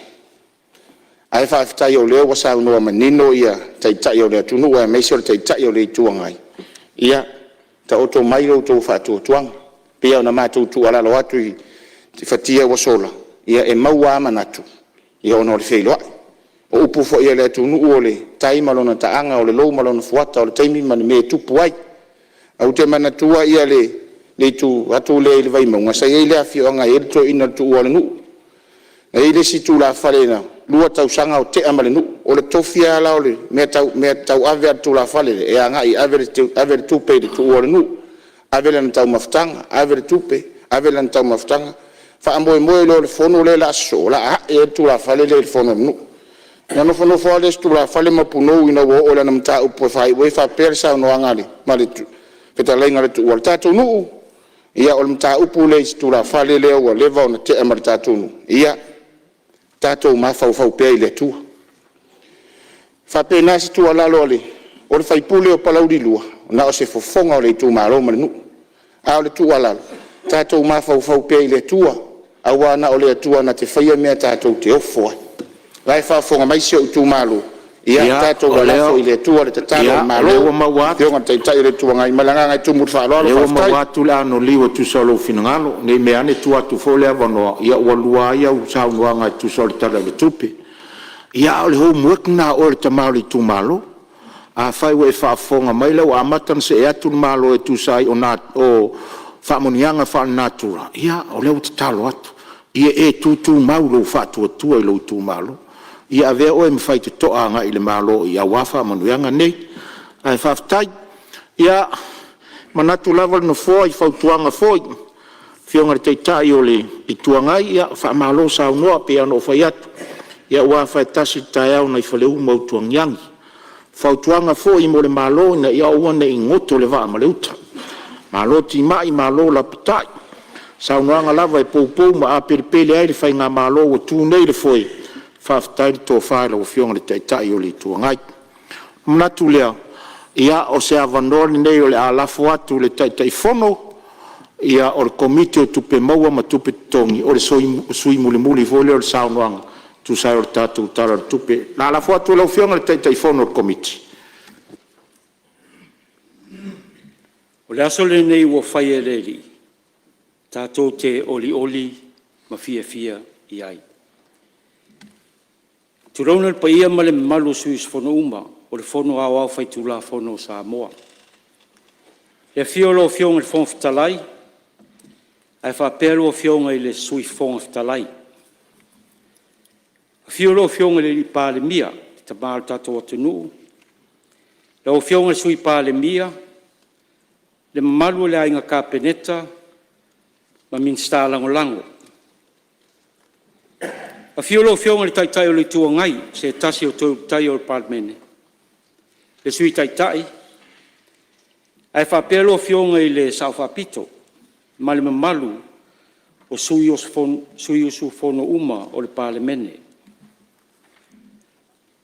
Ai whawhitai o leo wasa unua manino ia taitai o lea tunu e meisio le taitai o le tuangai. Ia, ta oto mairo tō whātua tuanga. pea ona mātou tu ala lo atu I te whatia wa sola. Ia e maua manatu. Ia ona o le wheiloa. O upu fo ia le atu nuu o le taima lona taanga o le lou malona fuata o le taimi mani me tupu ai. Au te manatua ia le tu atu le vai maunga. Sa ia le afio anga e to ina tu o le nuu. E ile si tu la fale na. Lua tau sanga o te amale nuu. O le tofia ala o le mea tau ave atu la fale. E anga I ave le tupe le tu o le nuu. Ave le tau maftanga. Ave le tupe. Ave le tau maftanga. Fa amboe moe lo le fono le la so. La e tu la fale le fono nuu. Ia no fono fo le stu la fale mapuno ina wo o le namta upo fai. We fa persa no angale. Male tu. Peta lenga le tu o le tatu nuu. Ia o le mta upo le stu la fale le o leva o na te amale tatu nuu. Ia. Tato ma fau pe ile tu fa pe na si tu ala lole o le fai pule o palauri lua na o se fofonga o le tu malo manu a o le tu ala tato ma fau pe ile tu a wana o le tu na te fai me tato te ofo vai fa fonga mai se o tu malo ia tato wala fo ile tu le tatalo malo yo ngata tai le tu ngai malanga ngai tu mu fa lo le ma watu la no liwa tu solo finangalo nei me ane tu atu fo le avano ia walua ia u sa no ngai tu solo tala le tupe ia o le homework na o le tamali tu malo a fai we fa fonga mai le wa matan se atu malo e tu sai ona o fa monianga fa natura ia o le talo atu ia e tu malo fa tu e lo tu malo ia ave o me fai te toanga I le malo ia wafa manuanga nei ai faftai ia manatu level no foi fautuanga foi fionga te tai ole I tuanga ia fa malo sa no pe ano fai atu ia wafa tasi tai au nei fale mo tuangiang fautuanga foi mo le malo na ia o nei ngoto le va maleuta malo ti mai malo la pitai sa no lava e popo ma a pele ai le fai nga malo o tu nei le foi faftai to file o fionga le tai o le tuangai mnatu lea ia o se avanori nei o le alafo atu le tai fono ia o le komite o tupe maua ma tupe tongi o le sui muli fo le o le saunoanga tu sai o le tatu tala le tupe la alafo atu le fionga le tai fono o le komite o le aso le nei ua fai e leli tatou te oli ma fia I ai Tulauna le paia ma le malu suis fono uma, o le fono au fai tula fono Samoa. Le fiolo fionga le fon fitalai, ai fa pelo fionga I le sui fon fitalai. Fiolo fionga le Palemene, te mal tato atenu. Le fionga sui Palemene, le malu le ainga kapeneta, ma min stalango lango. A fiolo fionga le tai o le tuangai, se tasi o tai o le Palemene. Le sui tai, ai fa pelo fionga I le saufapito, ma le mamalu o sui o su fono uma o le Palemene.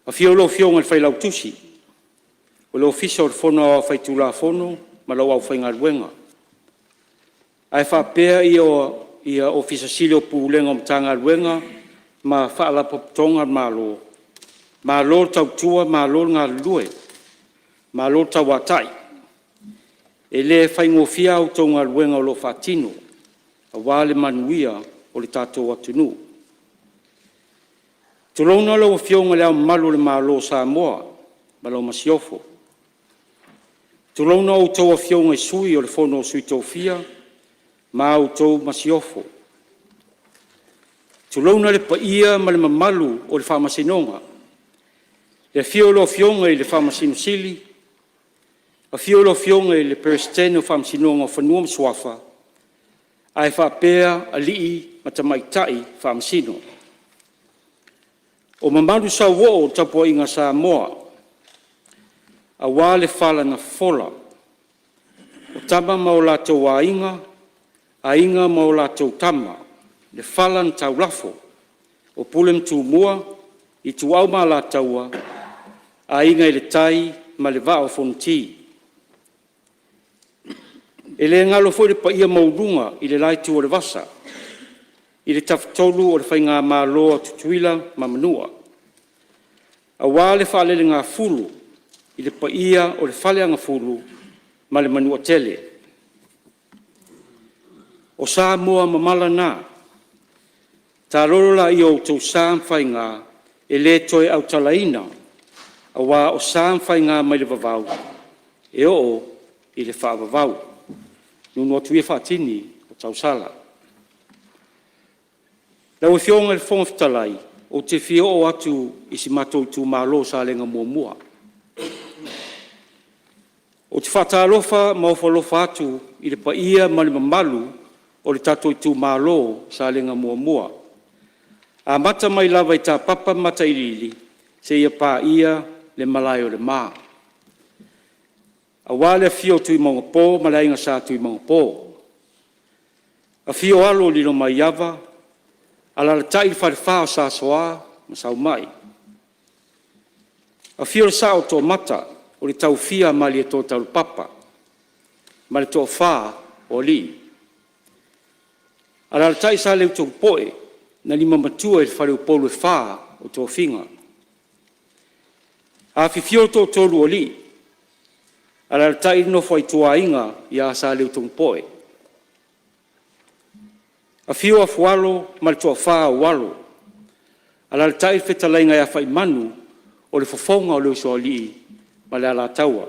A fiolo fionga le fai lautusi, o le ofisa o le fono a fai tula fono, ma lau au fai ngaruenga. Ai fa pea ia ofisa silio pulenga o mtanga ruenga, ma faala poptonga malo malo tau tua malo nga lue malo tawatai ele fai ngofia au tonga luenga o lo fatino a wale manuia o le tatou atunu tulona lo fionga le malo le malo Samoa malo masiofo tulona o to fionga sui o le fono sui tofia ma o to masiofo Tulauna le paia ma le mamalu o le whamasinonga. Le fiolo fionga I le whamasino sili. A fiolo fionga I le perstene o whamasinonga o whanua mswafa. Ai whapea a lii matamaitai whamasino. O mamalu sa wo o tapo inga Samoa. A wale whala na fola. O tama mau lato wa inga. A inga mau lato tama. Le falan tau lafo, o pulem tu mua, I tu au ma la taua, a inga I le tai ma le vao fonti. E le ngalo fo le pa ia maurunga I le lai tu o le vasa, I le taftolu o le whainga ma loa tutuila ma manua. A wā le whaale le ngā fulu, I le pa ia o le whale anga fulu, ma le manua tele. O Samoa mamala nā. Tā rorola i o tau sām whainga e le toi au talaina. A wā o sām whainga mai le vavau. E o i le wha vavau. Nunu atu e whaatini o tau sala. Lau e whionga le whonga fitalai. O te whio o atu i si matou tu mālo sa lenga mua mua. O te whatalofa mauwhalofa atu i le paia mali mamalu o le tatou tu mālo sa lenga mua mua. A mata mai lava i tā papa mata i lili, se ia pā ia le malai o le mā. A wale fio tu i maunga pō, malai inga sā tu i maunga pō. A fio alo lilo mai yava, ala la tai whare sa soa, masau mai. A fio le sa o tō mata, o le tau fia mali e tō tau papa, ma le tō whā o li. Ala la tai sa leu tō poe, na lima matua e whare upolu e whā o tō whinga. A whiwhio tō tōru o li, ala la tai no whai tua inga i a sa leu tō poe. A whio a fualo ma le tō whā o walo, ala la tai whetalainga i a whai manu o le whawhaunga o leo soa li ma le ala taua.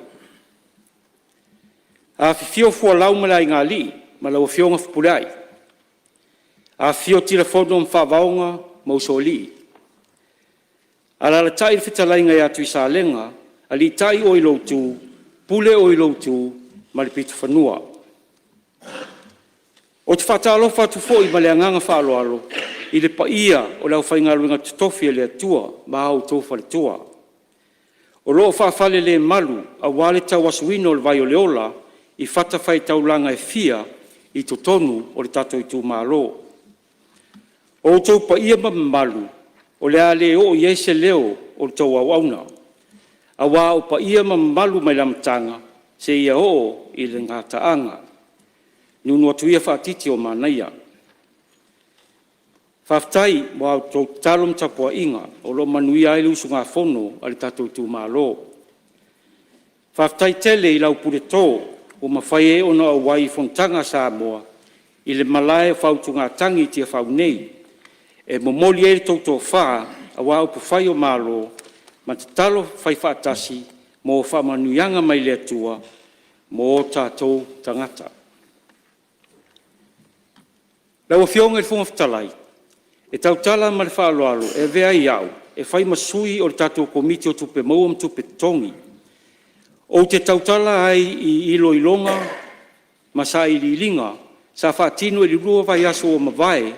A whiwhio fua lau ma le ngā li, ma lau a whionga whapulai. A whio tira whono mwhavaonga ma usoli. Ala la tai whitalainga i atu i sa lenga, a li tai o i loutu, pule o i loutu, ma le pitu whanua. O te whatalofa atu fo i ma le anganga whaaloalo, i le paia o lau whaingaluinga tutofi e le atua, ma au tofa le tua. O loo whaafale le malu, a wale tau asuino le vai o leola, i whatawhai taulanga e fia, i totonu o le tato i tu malo. O tau pa ia mamalu, o le ale o iese leo o le tau au auna. A wā o pa ia mamalu mai lamtanga, se ia o i le ngata anga. Nunu atu ia whaatiti o manaia. Whaftai, wā o tau talom tapua inga, o lo manuia ai lusu ngā whono a le tatou tu malo. Whaftai tele i lau pure tō, o mawhai e ono au wai Fonotaga Samoa, i le malae whautu ngā tangi tia whau nei, e momoli e tau tō whā, a wā upu whai o malo, ma te talo whai whaatasi, mo whamanuianga mai le atua, mo tātou tangata. Lau a whionga i whonga whatalai, e tau tala ma le whaaloalo, e vea i au, e whai masui o le tātou komiti o tupe mauam tupe tongi. O te tau tala ai i ilo ilonga, ma sa i lilinga, sa whaatino e li rua vai aso o mawai,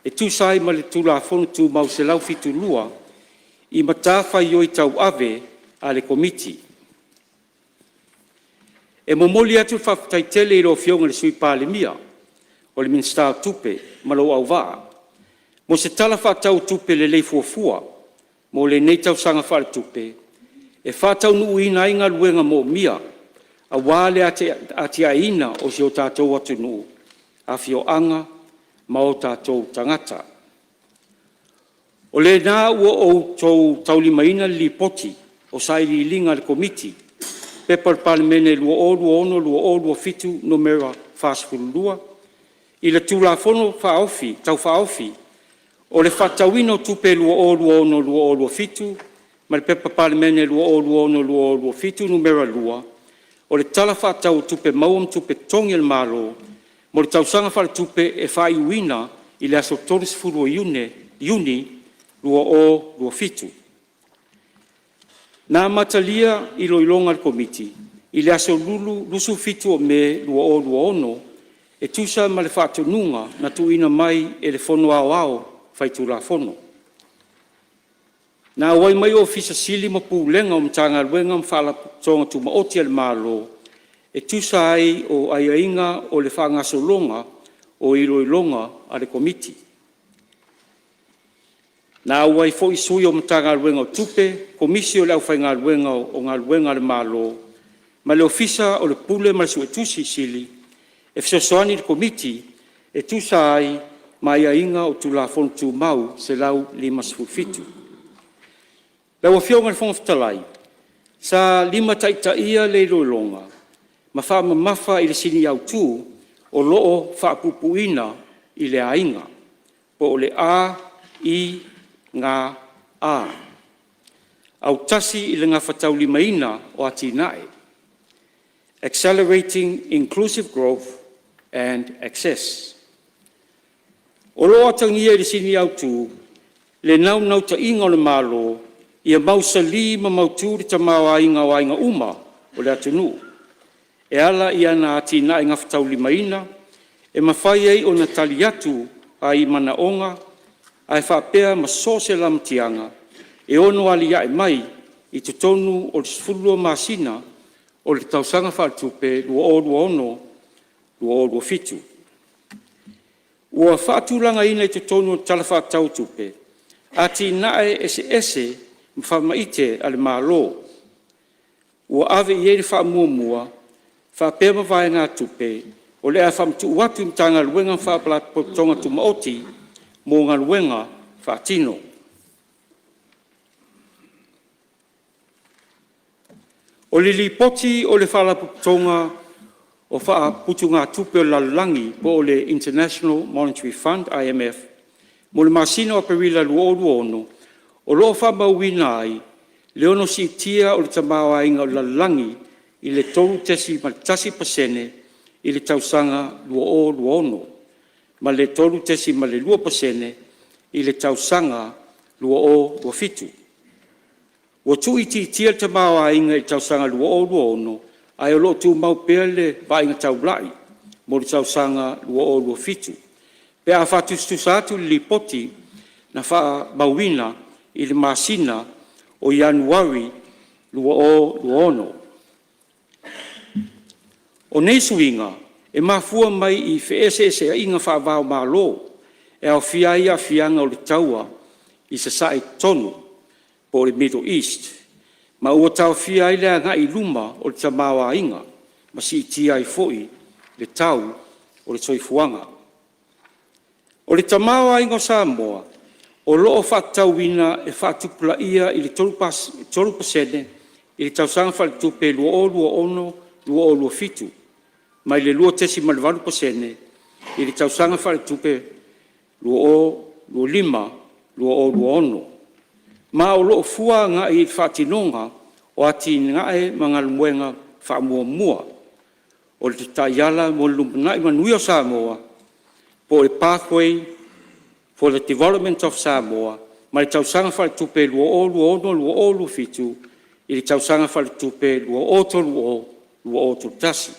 e tu sai ma le tula fono tu mau se lau fitu lua, i matafa i oi tau ave a le komiti. E momoli atu whaftai tele i ro whionga le sui Palemene, o le minsta tupe, ma lo au waa. Mo se tala whaatau tupe le lei fuafua, mo le nei tau sanga whaare tupe, e whaatau nuu ina inga luenga mo mia, a wale ati a ina o si o tātou atu nuu, a fio anga, ma o tātou tangata. O le nā ua o tau taulimaina li poti, o sai li linga le komiti, pepa le Palemene lua o lua fitu no mera whaasfulua, i le tūla fono whaofi, tau whaofi, o le whatauino tupe lua o lua fitu, ma le pepa Palemene lua o lua fitu no mera lua, o le tala whatau tupe mauam tupe tongi le malo, mo le tausanga whare tupe e whai uina i le aso tonis furu o Iuni lua fitu. Nā matalia i loilonga le komiti, i le aso lusu fitu o me lua ono, e tusa ma le whaatununga na tuina mai e le fono ao whaitu la fono. Nā wai mai o fisa sili ma pūlenga o mtanga luenga mwhala tonga tu maoti al malo, e tusa ai o aiainga o le whangasolonga o iloilonga a le komiti. Nā wai fo i sui o mtanga luenga o tupe, komisi o le au whainga luenga o ngā luenga le malo, ma le ofisa o le pule ma le suetusi sili, e fisosoani le komiti, e tusa ai ma aiainga o tula fontu mau se lau 5 Lau a whionga le whonga whatalai, sa 5 taitaia le iloilonga, ma wha mamafa i le sini au tū, o loo whaapupuina i le ainga, po o le a, i, ngā, a. Au tasi i le ngā whataulimaina o atinae. Accelerating inclusive growth and access. O loa tangia i sini au tū, le nau ta inga o le malo, ia mausali ma mautūri ta mawainga o ainga uma o le atunu. E ala ia na atinae ngā whataulimaina, e mawhai ei o na tali atu a i mana onga, a e whapea ma sose lamtianga, e ono alia e mai i te tonu o le sfulua masina o le tausanga whaatupe lua o lua ono, lua o lua fitu. Ua whaatulanga ina i te tonu o tala whaatau tupe, ati nae ese mwhamaite ale malo. Ua ave i ere whaamuamua, whapea mawai ngā tupe, o lea whamtu watu mtanga luenga whaaplat potonga tumaoti, mō ngā luenga whaatino. O le lipoti o le whalaputonga o whaaputu ngā tupe o lalangi po o le International Monetary Fund, IMF, mo le masina o perila luo ono, o loo whamauina ai, le ono si tia o le tamawa inga o lalangi i le tolu tesi ma tasi pasene i le tausanga luo ono, ma le tolu tesi ma le lua pasene i le tausanga lua fitu. Ua tui tia te mawa inga i tausanga lua ono, ai o loo tu mau pea le vainga taulai, mo le tausanga lua fitu. Pea a whatustusa atu li poti na wha mauina i le masina o Januari lua ono. O nesuinga, e mafua mai i wheese a inga wha vau malo, e au fiaia fianga o le taua i se sae tonu, po le Middle East, ma ua tau fia i lea ngai luma o le tamawa inga, ma si tia i foi le tau o le soifuanga. O le tamawa inga o Samoa, o loo whaatauina e whaatupula ia i le tolu pasene, i le tausanga whaletupe lua ono, lua fitu, mai le lua tesi ma le walu pasene, i le tausanga whaletupe lua lima, lua ono. Ma o loo fua nga i whaatinonga o ati ngae mga lumuenga whaamuamua o le taiala mo lumanai manui o Samoa po e Pathway for the Development of Samoa ma le tausanga whaletupe lua ono, lua fitu i le tausanga whaletupe lua tasi.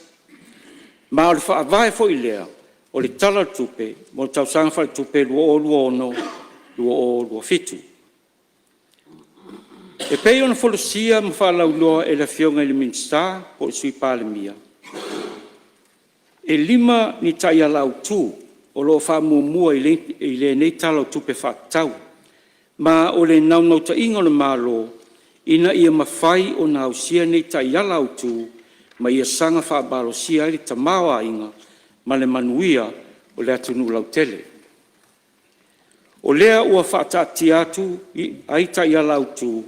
Ma o le whaavae fo i lea o le tala tupe mo le tausanga whaletupe lua ono, lua fitu. E pei ona folosia ma whalauloa e la fionga i le minsta po i sui Palemene. E lima ni tai ala autu o loo whaamumua i le nei tala tupe whaatau. Ma o le naunauta inga o le malo ina ia mawhai o na ausia nei tai ala autu ma ia sanga whaabalosia i le tamawa inga ma le manuia o le atunu lautele. O lea ua whaatati atu ai tai ala autu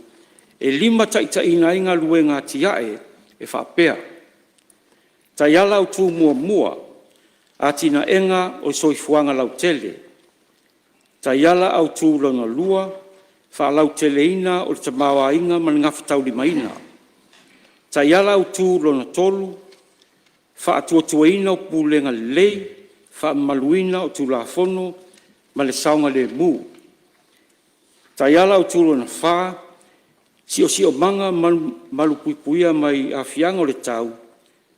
e lima taitaina inga luenga tiae e whapea. Taiala au tū mua atina enga o soifuanga lautele. Taiala au tū lona lua, wha lautele ina o le tamawa inga man ngawhatau lima ina. Taiala au tū lona tolu, wha atuatua ina o pūlenga lei, wha maluina o tū la fono, ma le saunga le mu. Taiala au tū lona wha, sio manga malupuipuia mai a fianga o le tau,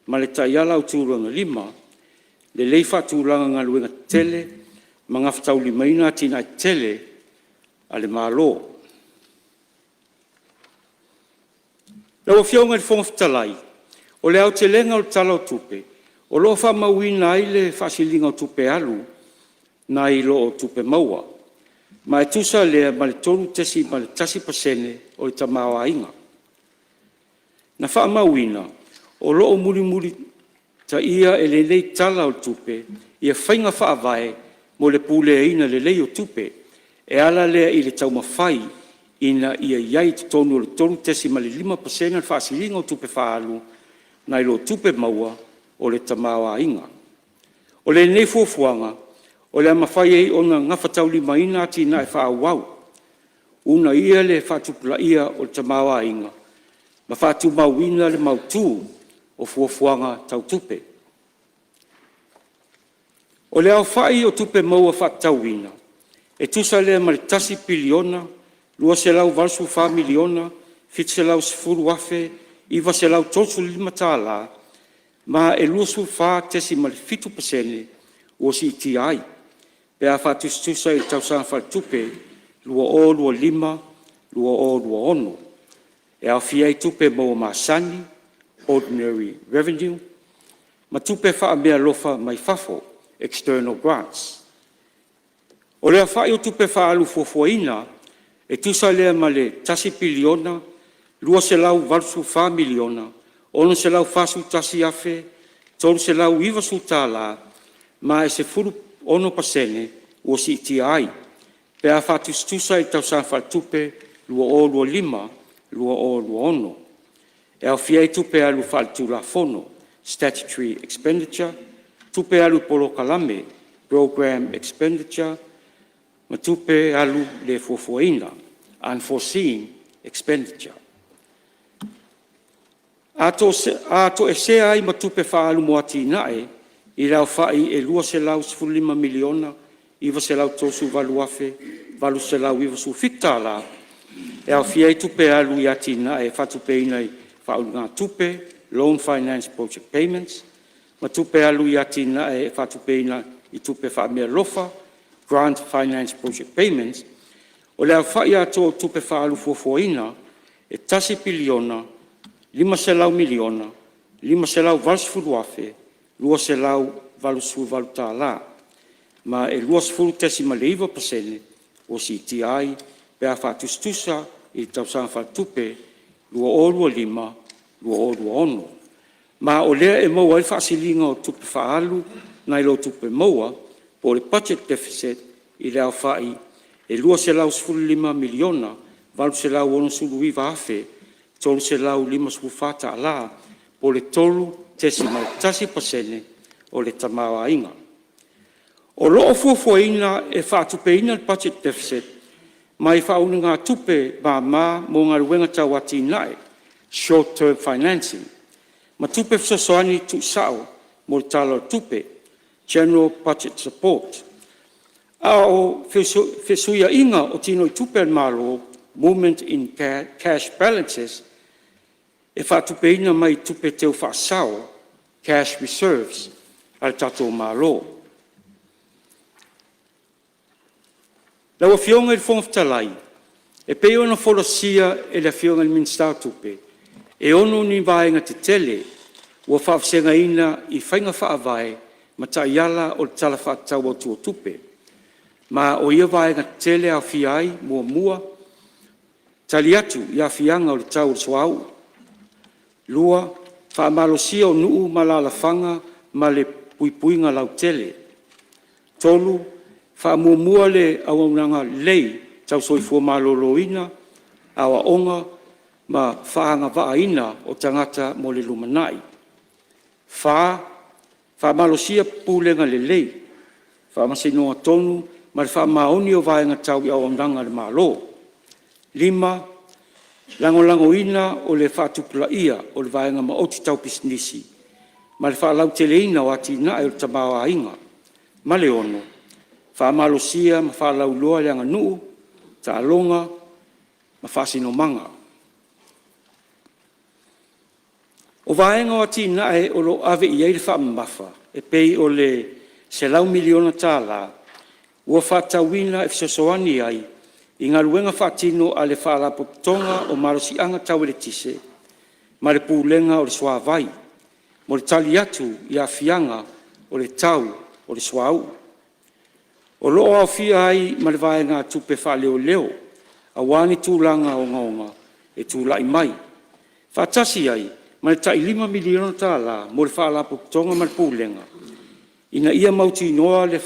ma le taiala au tūranga lima, le leifa tūranga ngā luenga tele, ma ngā whatau limaina tina tele a le mālo. Lau fionga le fonga whatalai, o le au te lenga o le tala o tupe, o lo wha mauina ai le whasilinga o tupe alu, na i lo o tupe maua. Ma e tusa lea ma le tolu tesi ma le tasi pasene o le tamawa inga. Na wha mauina, o loo muri ta ia e le lei tala o tupe, ia whainga wha avae mo le pule ina le lei o tupe, e ala lea i le taumawhai ina ia iai te tonu o le tolu tesi ma le 5% le whaasilinga o tupe whaalu, na i lo tupe maua o le tamawa inga. O le nei fuafuanga, o le mawhai ei o ngā ngawhatau li maina ati na e whaawau. Una ia le whatupula ia o le tamawa inga. Ma whatu mauina le mautū o fuafuanga tau tupe. O le au whai o tupe maua whatauina. E tusa lea ma le tasi piliona, lua se lau valsu wha miliona, fit se lau sifuru afe, iwa se lau tosu lima tāla, ma e lua su wha tesi ma le fitu pasene o si iti ai. Pea whatustusa i tau sana whatupe, lua o lua lima, lua o lua ono. E au fia i tupe maua masani, ordinary revenue, ma tupe wha mea lofa mai fafo, external grants. O lea whai o tupe wha alu fuafuaina, e tusa lea ma le tasi piliona, lua se lau valsu wha miliona, ono se lau whasu tasi afe, tolu se lau iwa su tāla, ma e se furu ono pasene o si iti ai. Pea whatustusa i tau sa whatupe, lua o lua lima, lua o lua ono. E au fia i tupe alu whatu la fono, statutory expenditure, tupe alu polo kalame, program expenditure, ma tupe alu le fuafuaina, unforeseen expenditure. Ato e se ai ma tupe whaalu moati nae, i lau whai e lua se lau 5 miliona, iwa se lau tosu valu afe, valu se lau iwa su fitala, e au fia i tupe alu i ati nae, whatupe inai whaalu ngā tupe, loan finance project payments, ma tupe alu i ati nae, whatupe inai i tupe whaamea lofa, grant finance project payments, o lea whai ato tupe whaalu fuafuaina, e tasi piliona, 5 miliona, 5 valsfuru afe, 2 valsfuru valu tāla, ma e 2.10% o si iti ai, pea whatustusa i tausanga whatupe, 2.5, 2.1. Ma o lea e maua i whaasilinga o tupe whaalu, nai lo tupe maua, po le budget deficit i lea whai, e 2.5 miliona, valu se lau ono sulu iwa afe, tolu se lau 5 la, po le tolu tesi mai tasi pasene o le tamawa inga. O loo fuafuaina e whaatupeina le budget deficit, mai whaunu ngā tupe mā mo ngā ruenga tau ati nae, short-term financing. Ma tupe fsasoani tu sao mo le talo tupe, general budget support. A o fesuia inga o tino i tupe malo, movement in cash balances, e whaatupeina mai tupe teo whaasao, cash reserves, al tatou malo. Lau a fionga i whongaftalai, e peo na wholosia e la fionga i minstau tupe, e ono ni vaenga te tele, ua whaafsenga ina i whainga whaavae, ma taiala o le tala whaatau o tua tupe. Ma o ia vaenga tele a fiai, mua, tali atu i a fianga o le tau o swau. Lua, whaamalosia o nuu malalafanga ma le puipuinga lau tele. Tolu, whaamumua le awaunanga lei tau soifua maloloina, awa onga ma whaanga waaina o tangata mo le lumanai. Whaamalosia pūlenga le lei, whaamasinoa tonu, ma le whaamaoni o vaenga tau i awaunanga le malo. 5, langolangoina o le whaatupula ia o le vaenga ma oti tau pisnisi, ma le whaalau teleina o ati na e o tamawa inga. Ma le ono, whaamalosia ma whaalau loa le anga nuu, ta alonga, ma whaasino manga. O vaenga o ati na e o lo ave i eile whaamamafa, e pei o le se lau miliona tāla, ua whaatawina e fisosoani ai, i ngā ruenga whaatino a le whaalapotonga o marosianga tau le tise, ma le pūlenga o le swāvai, mo le tali atu i a fianga o le tau o le swāu. O loo au fia ai ma le vaenga tupe whaaleo leo, a wani tūlanga o ngaonga e tūlai mai. Whaatasi ai, ma le tai 5 miliona tāla mo le whaalapotonga ma le pūlenga. Ina ia mauti noa le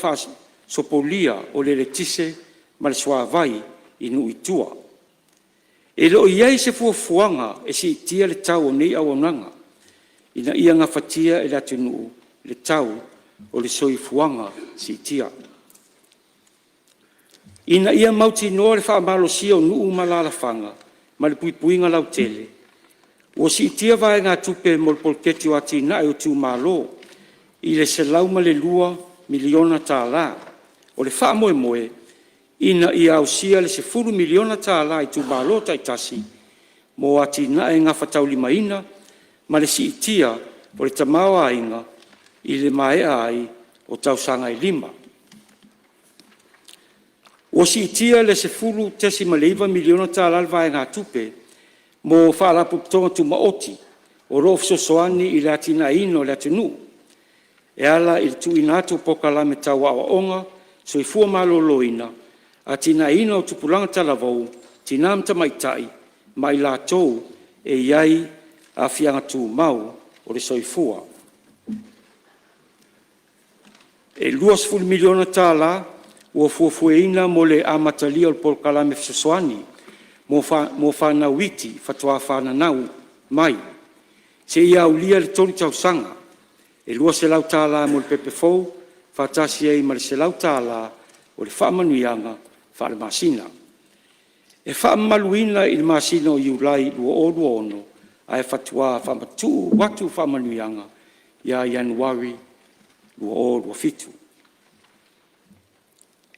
sopolia o le tise ma le swāvai, inu itua. E lo iai se fuafuanga e si itia le tau o nei awananga. Ina ia ngawhatia e la tunu le tau o le soifuanga si tia. Ina ia mauti noa le whaamalosia o nuu malalafanga, ma le puipuinga lau tele. O si tia vai ngā tupe mo le polketi o ati na o tu malo, i le se lau ma le 2 miliona tā la. O le wha moe moe, ina ia au sia le se 10 miliona tā la i tu malo taitasi, mo ati na e ngā whatau lima ina, ma le si tia o le tamawa inga, i le mae ai o tausanga i 5. O si tia le se 10 miliona tā la vai ngā tupe, mo whaala puputonga tu maoti, o rof sosoani i le atina ino le atinu. E ala i tu inatu pokala me tau awa onga, so i fua malo loina, atina ino tu pulanga talavou, tinamta maitai, mai la tou, e iai a fianga tu mau, o le soifua. E 2 miliona tā la, ua fuafueina mo le amatalia o le pokala me sosoani, mo whana witi, whatua whana nau, mai. Se ia ulia le tori tausanga, e lua se lau tāla mo le pepefou, whatasi ei ma le se lau tāla o le whaamanuianga, whaale masina. E whaamaluina i le masina o iulai lua o lua ono, a e whatua whaamatu watu whaamanuianga, ia Januari lua o lua fitu.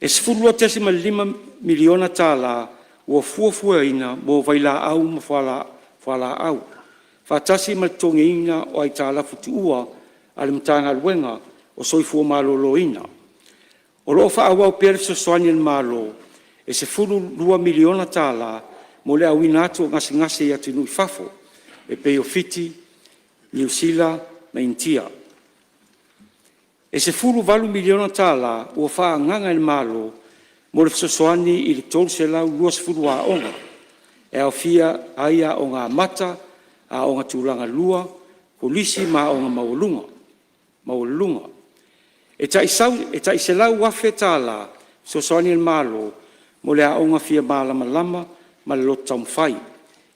E 10 miliona tāla, ua fuafuaina mo vaila au ma whala au. Whatasi ma tongeina o ai tālafu tuua a le mtanga luenga o soifua maloloina. O loo whaawau pere sosoani al malo, e se 2 miliona tāla mo le awina atu o ngasi i atu nui fafo, e peo fiti, New Zealand, ma Intia. E se 4 miliona tāla ua wha nganga il malo, mo le sosoani i le tolu se lau 2 a onga, e au fia aia o ngā mata, a o ngā tūlanga lua, polisi ma o ngā maulunga. E tai se lau wafe tāla, sosoani il malo, mo le a o ngā fia malama, ma le lotu taumwhai,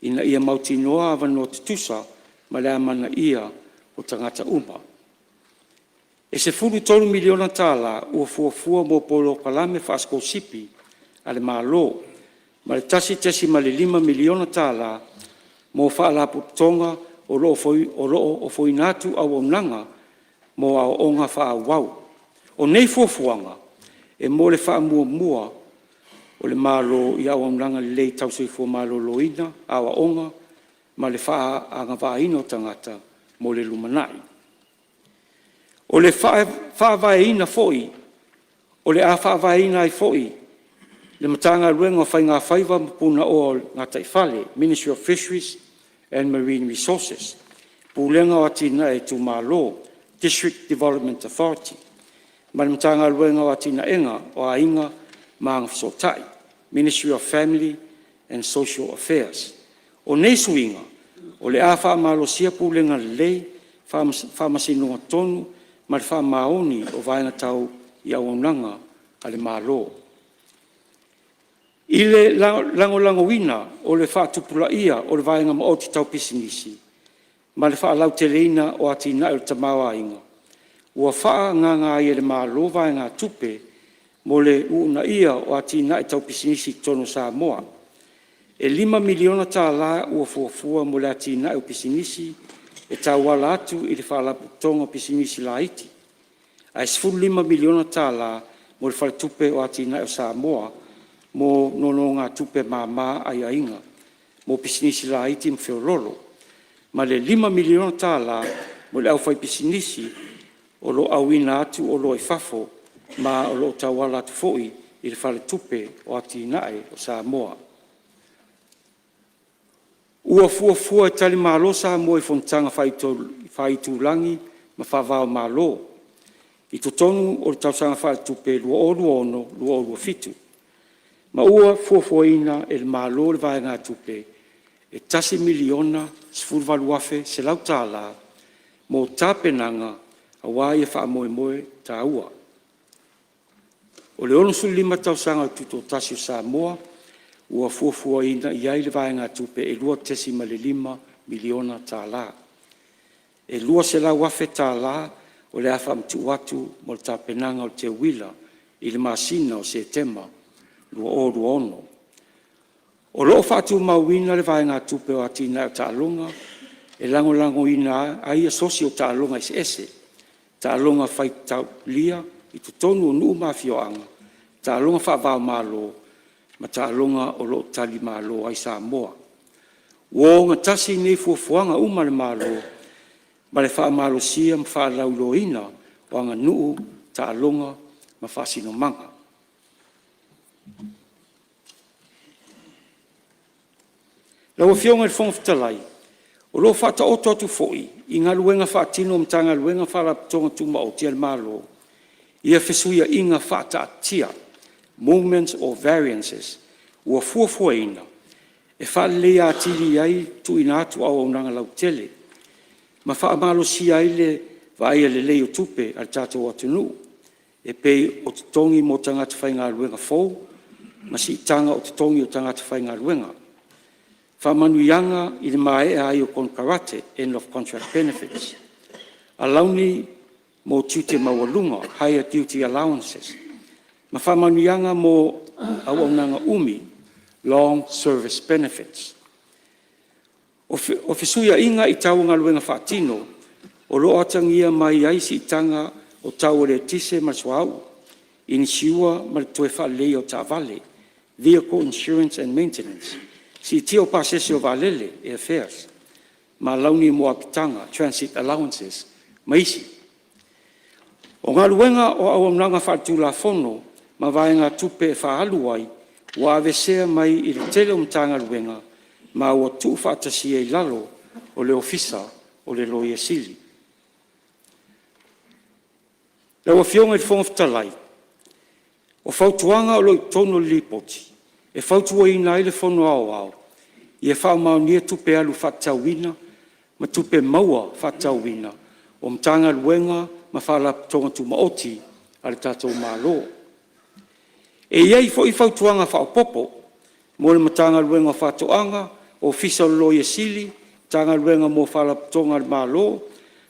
ina ia mauti noa avano tutusa, ma le amana ia o tangata uma. E se 3 miliona tāla ua fuafua mo polo kalame whaasko sipi ale malo, ma le tasi ma le 5 miliona tāla mo whaala putonga o loo o foinatu au onanga mo au onga whaawau. O nei fuafuanga e mo le whaamua o le malo i au onanga le lei tausoi fua malo loina au onga ma le whaanga vaino tangata mo le lumanai. O le whaavaina foi, o le a whaavaina ai foi, le matanga ruenga whai ngā whaiva puna o ngā taifale, Ministry of Fisheries and Marine Resources, pūlenga o atina e tu malo, District Development Authority, ma le matanga ruenga o atina enga o a inga maanga fisotai, Ministry of Family and Social Affairs. O nesuinga, o le a whaamalosia pūlenga lei, whaamasinunga tonu, ma le whaamaoni o vaenga tau i awananga a le malo. I le lango-langoina o le whaatupula ia o le vaenga maoti tau pisinisi, ma le whaalau teleina o atina o le tamawa inga. Ua wha nganga i le malo vaenga tupe mo le una ia o atina i tau pisinisi tono Samoa. E 5 miliona tāla ua fuafua mo le atina o pisinisi e tauala atu i le whaalaputonga pisinisi la iti. A 5 miliona tāla mo le whalatupe o atina o Samoa, mo nono ngā tupe māmā ai ainga, mo pisinisi la iti mwhewrolo. Ma le 5 miliona tāla mo le au whai pisinisi o lo awina atu o lo e fafo, ma o lo tauala atu foi i le whalatupe o atina o Samoa. Ua fuafua e tali malo Samoa i Fonotaga whaitulangi ma whawao malo. I totonu o le tausaga whaatupe lua ono, lua fitu. Ma ua fuafuaina e le malo le vaenga tupe e 10 miliona 10 se lau tāla mo tāpenanga a wai e whaamoemoe tā ua. O le 5 tausaga o tuto tasi o Samoa, ua fuafuaina i ai le vaenga tupe e 2.5 miliona tāla. E lua se lau wafe tāla o le afa mtu atu mo le tapenanga o te wila i le masina o Septemba lua ono. O loo whātu mauina le vaenga tupe o atina o tālonga, e lango ina ai asosi o tālonga ese. Tālonga whai tau lia i tu tonu o nuu mawhioanga. Tālonga whawao mālo, ma tālonga o loo tali mālo ai Samoa. Wo ngā tasi nei fuafuanga umale mālo, ma le wha mālo sia ma wha laulo ina o anga nuu tālonga ma whasino manga. Lau fionga le fonga fitalai, o lo fata oto atu foi, i ngā luenga whaatino o mtanga luenga whalapatonga tuma o tia le mālo, ia fesuia inga whata atia, moments or variances, ua fuafuaina, e whalelea atili ai tu ina atu au aunanga lau tele, ma whaamalo si ai le vaia le leo tupe al tātou atunu, e pei o tutongi mo tangata whainga luenga fau, ma si tanga o tutongi o tangata whainga luenga. Whamanuianga i le mae ai o kon karate, end of contract benefits. Alauni mo tute mawalunga, higher duty allowances. Ma whamanuianga mo awaunanga umi, long service benefits. O fesuia inga i taunga luenga whaatino, o lo atangia mai aisi i tanga o tau le tise maswau, in siua ma le toe whalei o tāwale, vehicle insurance and maintenance. Si tio pasese o valele e affairs, ma launi mo apitanga, transit allowances, maisi. O ngā luenga o awamnanga whaatula fono, ma vaenga tupe e whaaluai, wa avesea mai i le tele o mtanga luenga, ma ua tu whaatasi e lalo o le ofisa o le loia sili. Lewa fionga i fonga fitalai, o whautuanga o loi tono lipoti, e whautua ina i le fono au, i e whaumaunia tupe alu whatauina, ma tupe maua whatauina, o mtanga luenga ma whalapatonga tu maoti ale tātou mālo. E iei fo i whautuanga whaupopo, mo le matanga luenga whatoanga, o fisa o loia sili, tanga luenga mo whalapatonga ale mālo,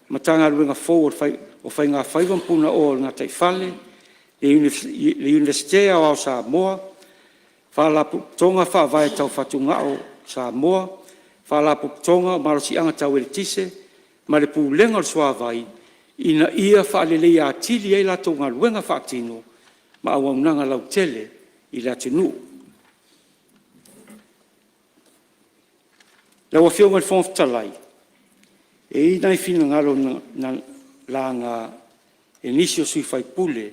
matanga luenga fo o whainga whaivampuna o ngā taifale, le Universitea o Samoa, whalapatonga whawai tau whatungao Samoa, whalapatonga marosi anga tau ele tise, ma le pūlenga o suawai, ina ia whaalelei atili e lato ngā luenga whaatino, ma awaunanga lau tele i la tunu. Lau a whionga le whongatalai, e i nai whina ngalo na la ngā enisio sui whai pule,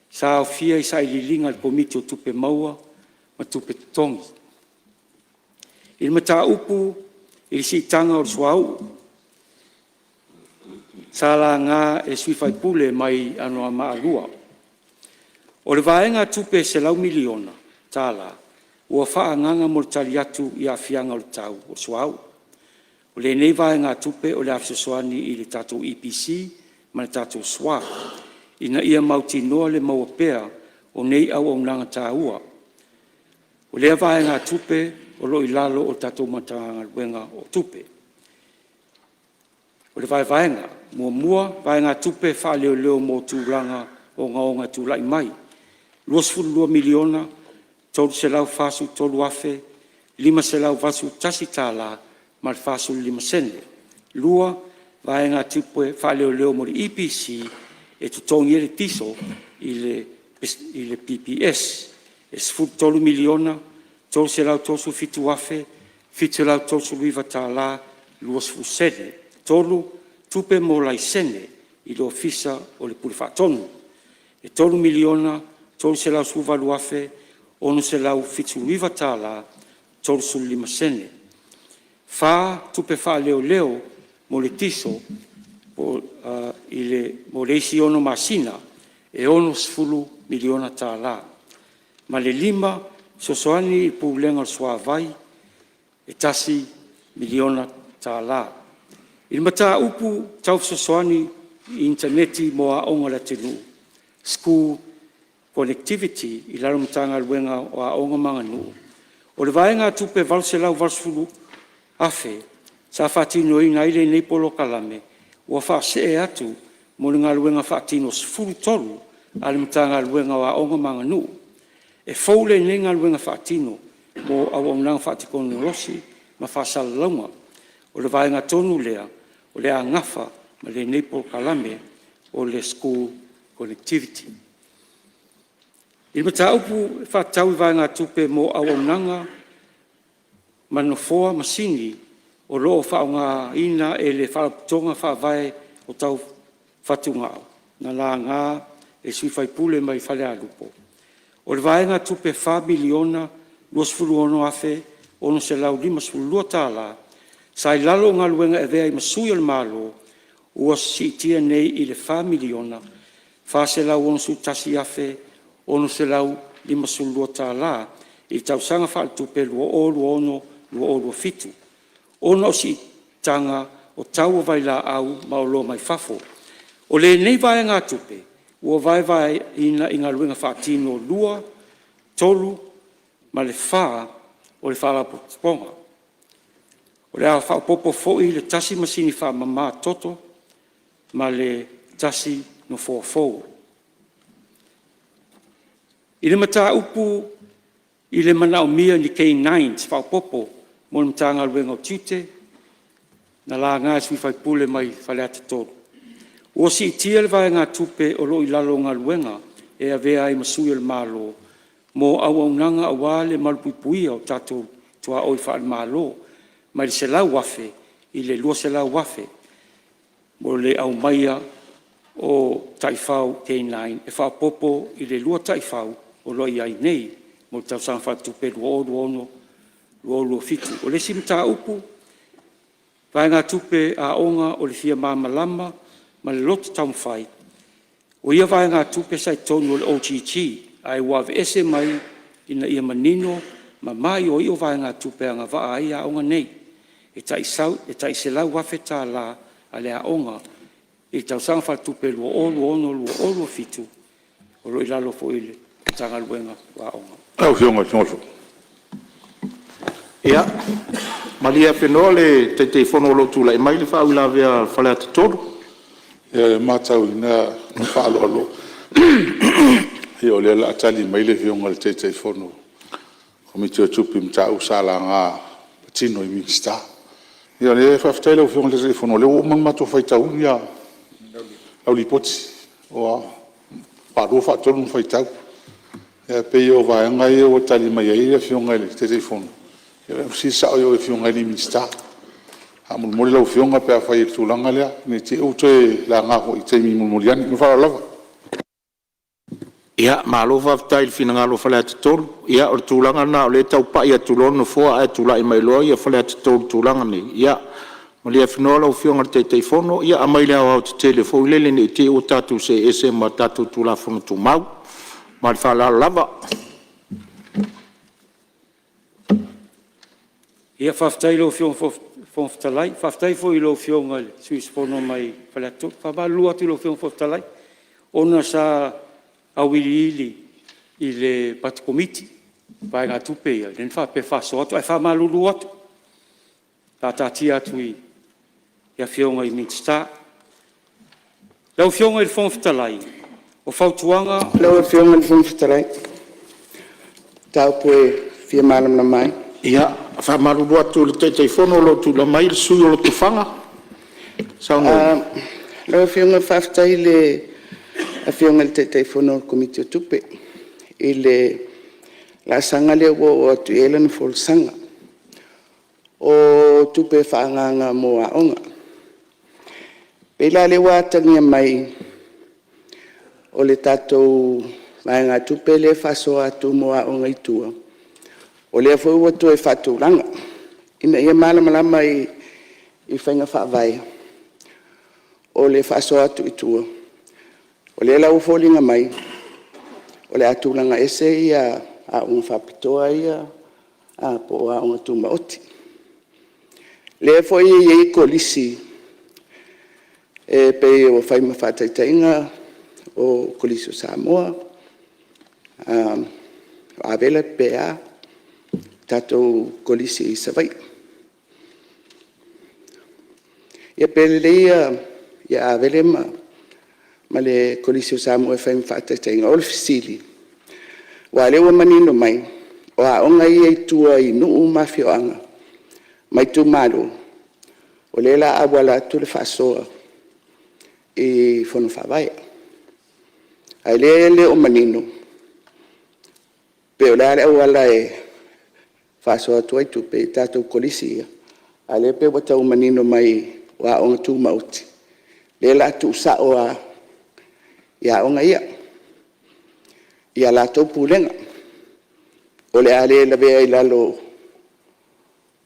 sa au fia i sa ililinga le komiti o tupe maua, ma tupe tongi. I le mata upu, i le si tanga o le suau, sa la ngā e sui whai pule mai anoa maarua. O le vaenga tupe se lau miliona, tāla, ua wha nganga mo le tali atu i a fianga o le tau o suau. O le nei vaenga tupe o le afsosoani i le tātou EPC, ma le tātou swa. Ina ia mauti noa le maua pea o nei au nanga tāua. O le vaenga tupe o lo i lalo o tātou matanga luenga o tupe. O le vaenga, mua, vaenga tupe wha leo mo tūranga o ngaonga tūlai mai. 2 miliona, tolu se lau fasu tolu afe, 5 se lau vasu tasi tāla, mal fasu 5 sene. Lua, vaenga tupe wha leo mo le EPC, e tutongi ele tiso i le PPS. E 10 miliona, tolu se lau tosu fitu afe, fitu lau tosu luiva tāla, 2 sene. Tolu, tupe mo lai sene, i lo ofisa o le pulfatonu. E 3 miliona, tolu se lau suvalu afe, ono se lau fitu luiva tāla, tolu su 5 sene. Fa tupe fa leo mo le tiso, mo le isi ono masina, e ono 10 miliona tāla. Ma le 5, sosoani i pūlenga o suavai, e tasi miliona tāla. I mata upu tau sosoani i interneti mo a onga la tenu. School connectivity i laro mtanga luenga o a onga manga nuu. O le vaenga tupe valse lau valsfulu afe, sa fatino i naile nei polo kalame, ua fa se atu mo le ngaluenga whaatino sifuru tolu, ale mta ngaluenga wa onga manganu. E fau le ne ngaluenga whaatino, mo awa unanga whaatikono rosi, ma whaasala launga. O le vaenga tonu lea, o le angafa, ma le Nepal Kalame, o le school connectivity. I mata upu whaatau i vaenga tupe mo awa unanga, manofoa masini, o loo whaonga ina e le whalaputonga whaavae o tau whatunga au. Nga la ngā e sui whaipule mai whale alupo. O le vaenga tupe 4 miliona, luas fulu ono afe, ono se lau 5 lua tāla, sa i lalo ngā luenga e vea i masui al malo, ua si tia nei i le 4 miliona, wha se lau ono su tasi afe, ono se lau 5 lua tāla, i tau sanga wha tupe lua ono, lua o fitu. Ono si tanga o tau o vai la au ma o lo mai fafo. O le nei vai ngā tupe, ua vai ina i ngā luenga whaatino lua, tolu, ma le wha o le wha la poponga. O le a whaopopo foi le tasi masini wha mama toto, ma le tasi no fōfou. I le mata upu, i le manao mia ni K9, whaopopo, mo le mtanga luenga o tute, na la ngā sui whaipule mai whale ata tolu. O si tia le vai ngā tupe o lo i lalo ngā luenga, e a vea i masui al malo, mo au unanga a wale malupuipuia o tatou tua oi wha al malo, mai le se lau wafe, i le lua se lau wafe, mo le au maia o taifau K9, e whaopopo i le lua taifau o lo i ai nei, mo le tau sang whatupe luono, luo fitu. O le simta upu, vai ngā tupe a onga o le fia māmalama, ma le loto taumwhai. O ia vai ngā tupe sai tonu o le OGG, ai wawe ese mai ina ia manino, ma mai o io vai ngā tupe a ngā waa ai a onga nei. E tai se lau wafe tā la a le a onga, e tau sanga wha tupe luo ono fitu, o lo i lalo fo ile, tanga luenga wa onga. Au fionga tōsu. Ia, malia whenua le te whono lo tūla, e mai le whau la vea whale ata tōru. Ia mātau ina whaalo alo. Ia o le ala atali mai le fionga le te whono. Komiti o tupi mta usala ngā patino i minsta. Ia le whaftai lau fionga le te whono. Le o mato whaitau ia au li poti. O paro whaatonu whaitau. Ia pei o vaenga ia o tali mai ai le fionga le te whono. Si sao yo fionga ni minsta amul mori lo fionga pe fa i tulanga le ni ti o te la nga ho i te mi molian ni fa lava Ia, malo whaftai le fina ngalo whale ata tōru. Ia, o tūlanga na o le tau pa ia tūlono fua ai tūla i mai loa ia whale ata tōru tūlanga ni. Ia, ma lea whinoa lau fionga te whono, ia a mai lea au te tele fōu lele ni te o tātou se ese ma tātou tūla whono tū mau. Ma le whala lava. Ia whaftai lo fionga whaftalai, whaftai fo i lo fionga sui spono mai whale atu, whamalua tu lo fionga whaftalai. Ona sa awili i le patu komiti, vai ngā tupe ia, nen whape whaso atu, ai whamalulu atu. Tātati atu ia fionga i minsta. Lau fionga i le whaftalai, o whautuanga. Lau fionga i le whaftalai, tau poe fia malam na mai. Ia, whamaruru atu le te whono lo tu la mai, sui o lo tu whanga. Lau fionga whaftai le a fionga le te whono komiti o tupe. I le la sanga le o atu elan fol sanga. O tupe whaanganga mo a onga. Pela le wātangia mai o le tātou mai ngā tupe le whaso atu mo a onga i tua. O lea foi watu e whatūranga. Ina ia malamalama i whainga whaavai. O le whaso atu i tua. O lea lau fōlinga mai. O le atūranga ese ia a unga whapitoa ia a po a unga tūma oti. Lea foi i kolisi e pe o whaima whataitainga o kolisi o Samoa. A vela pe a tātou kolisi i savai. Ia pelelea ia avelema ma le kolisi o Samoa fai mawhatatenga o le fisili. Wa le ua manino mai, o a onga ia I tua I nuu mafioanga, mai tu malu, o le la awala tu le whasoa I Fonotaga. Ai le o manino, pe o le awala e whasoa tu ai tu pe tātou kolisi ia. Ai le pe wata o manino mai wa onga tu mauti. Le la tu sa o a ia onga ia. Ia la tau pulenga. O le ale la vea I lalo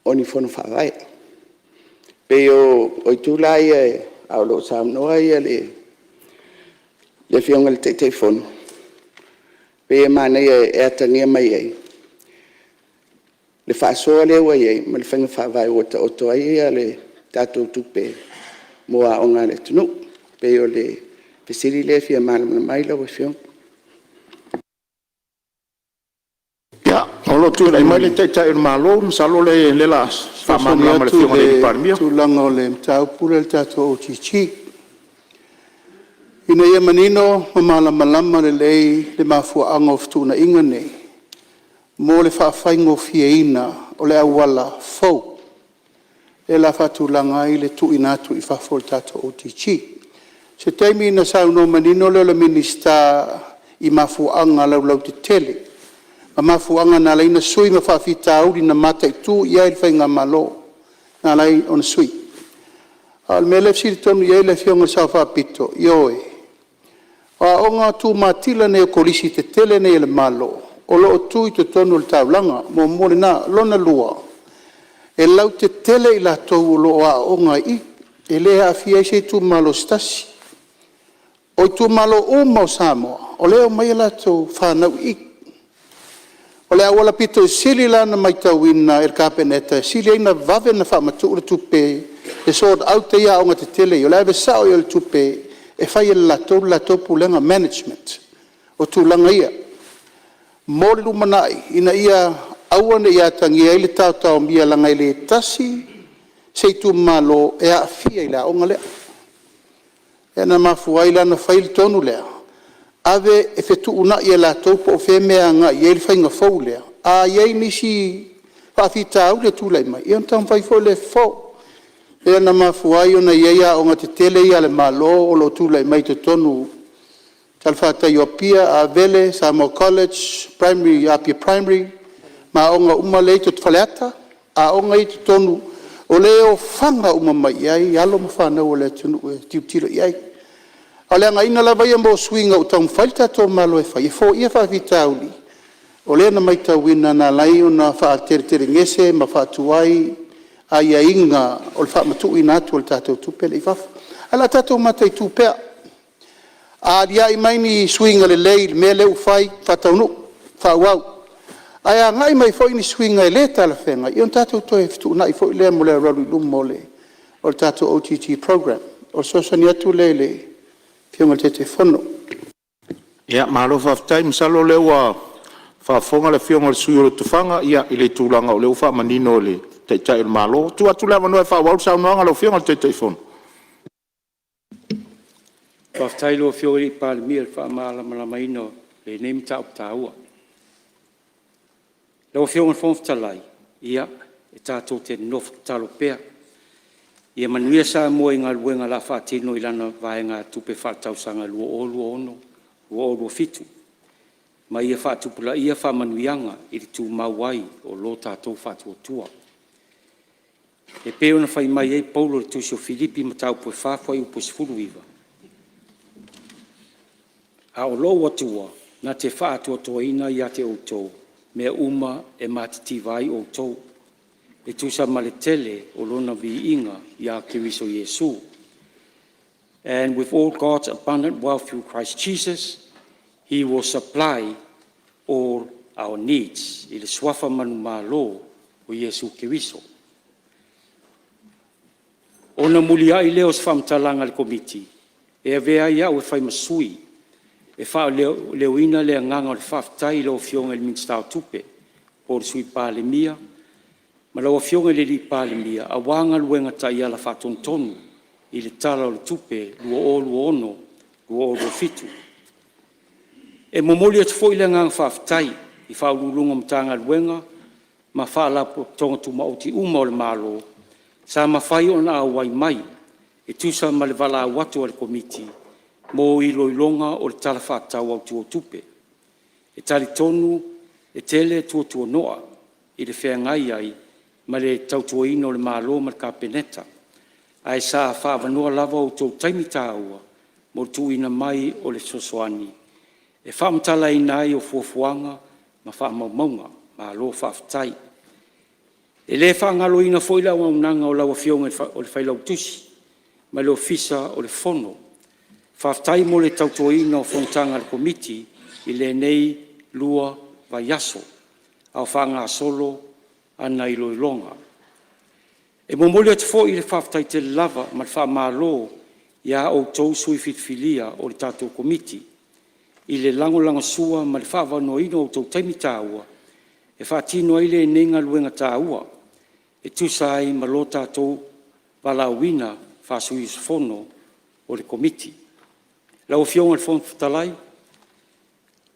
oni Fonotaga. Pe o I tu la ia e au lo Samoa ia le fionga le te fono. Pe e mana ia e atangia mai ai. Le whaasoa le ua iei, ma le whainga whaavai o toa ia le tātou tupe moa o ngā le tunu. Pe o le pesiri le fia mālamana mai lau e fionga. Ya, olo tu lai mai le teitai o malo, msalo le la whamamama le fionga le parmia. Tūlanga o le mtau pule le tātou o chichi. Ina ia manino, malama le lei, le mafua angof tūna inga nei. Mo le whawhaingo fieina o le awala fau. E la whatūlanga I le tuinatu I whafol tātou o chichi. Se teimi ina sauno manino le minista I mafuanga lau te tele. Ma mafuanga na leina sui ma whawhita auri na mata I tu ia I whainga malo. Na lei on sui. Al mele fsiri tonu ia le fionga sa whapito. Ioe. A onga tu matila ne o kolisi te tele ne le malo. O loo tui te tonu le taulanga. Mo mole na lona lua. E lau te tele I la tau o loo a onga I. E lea a fia se tu malo stasi. O tu malo o mau Samoa. O leo mai la tau whanau I. O lea wala pito sili lana mai tauina er kapeneta. Sili eina vave na whamatu ura tupe. E sood au te ia onga te tele. O lea ve sao i le tupe. E whai la tau pulenga management. O tu langa ia. Mōre lumanai. Ina ia awane ia tangi ai le tau mia langa I le tasi. Se tu malo e a fia I la onga lea. E na mafu ai lana whaile tonu lea. Ave e fetu una ia la tau po fe mea nga i ele whainga fau lea. A iei nisi whawhita au le tūlai mai. Ion tam whai fau le fau. E na mafu ai ona ia onga te tele ia le malo o lo tūlai mai te tonu. Talfata Iopia a vele Samoa College, primary, Apia Primary. Ma onga umale te whaleata. A onga I te tonu. O leo whanga umamai iai. Alo mawhana o le tunu e tiutilo iai. O lea ngaina la vai mo swinga o tau mwhaita tō malo e whai. E fō ia whawhita auli. O lea na mai tauina na lai o na wha tere ngese ma wha tuai a ia inga o le wha matu ina atu o le tātou tupele I wafa. Ala tātou matai tupea. A ria I maini swinga le lei mea leu whai whataunu wha wau. Aia ngai mai fo ini swinga e le tala whenga. Ion tātou toi fitu na I fo I lea mo le raru lumo le o le tātou OTT program. O sosani atu le fionga te fono. Ia, malo whaftai, msalo lewa whafonga le fionga le sui o le tufanga, ia I le tūlanga o leo wha manino le teitai o malo. Tu atu lewa noe wha wau sau noanga le fionga le teitai fono. Whaftai lo fionga I Palemene le wha malama ino le name ta ua. Leo fionga le fonftalai, ia, e tātou te nof talo pea. Ia manuia sa mua I ngā luenga la whaatino I lana vaenga tupe whaatausanga lua o fitu. Ma ia whaatupula ia whamanuianga I le tū mauai o lo tātou whaatuatua. E peo na whai mai ei Paulo le tūsio Filipi ma tau poe whawhai upo sifuru iwa. A o lo watua na te whaatuatua ina ia te outou, mea uma e matitivai outou. E tusa maletele o lona vi inga ia Kiriso Yesu. And with all God's abundant wealth through Christ Jesus, He will supply all our needs. I le swafa manu malo o Yesu Kiriso. Ona mulia I leo sfamtalanga le komiti. E avea ia o fai masui. E fa leo ina le nganga o le faftai leo fionga le minstau tupe. Por sui Palemene. Ma lawa fionga le li Palemene, a wanga luenga ta ia la whatontonu, I le tala o le tupe, lua o lua ono, kua o fitu. E momoli atu fo ile ngang whaafitai i whaululunga mtanga luenga ma whaalapo tonga tu mauti uma o le malo sa mawhai o na awai mai e tusa ma le wala watu o le komiti mo i loilonga o le tala whaatau au tuo tupe. E tali tonu e tele tuo noa i le whea ngai ai ma le tautua ino le malo ma le kapeneta. Ai sa whaavanoa lava o tau taimita aua mo tu ina mai o le sosoani. E whaamtala ina ai o fuafuanga ma whaamaumaunga ma lo whaafitai. E le whaangalo ina foila o unanga o lawa fionga o le whailau tusi ma le ofisa o le fono. Whaafitai mo le tautua ina o Fonotaga le komiti i le nei lua vai aso au whaanga solo ana i loilonga. E momoli atu fo i le whaafitai te lava ma le whaamalo ia o tau sui fitfilia o le tātou komiti i le lango sua ma le whaavano ino o tau taimi tāua e whaatino i le nenga luenga tāua e tusa ai ma lo tātou walauina whaasui fono o le komiti. Lau fionga le fono talai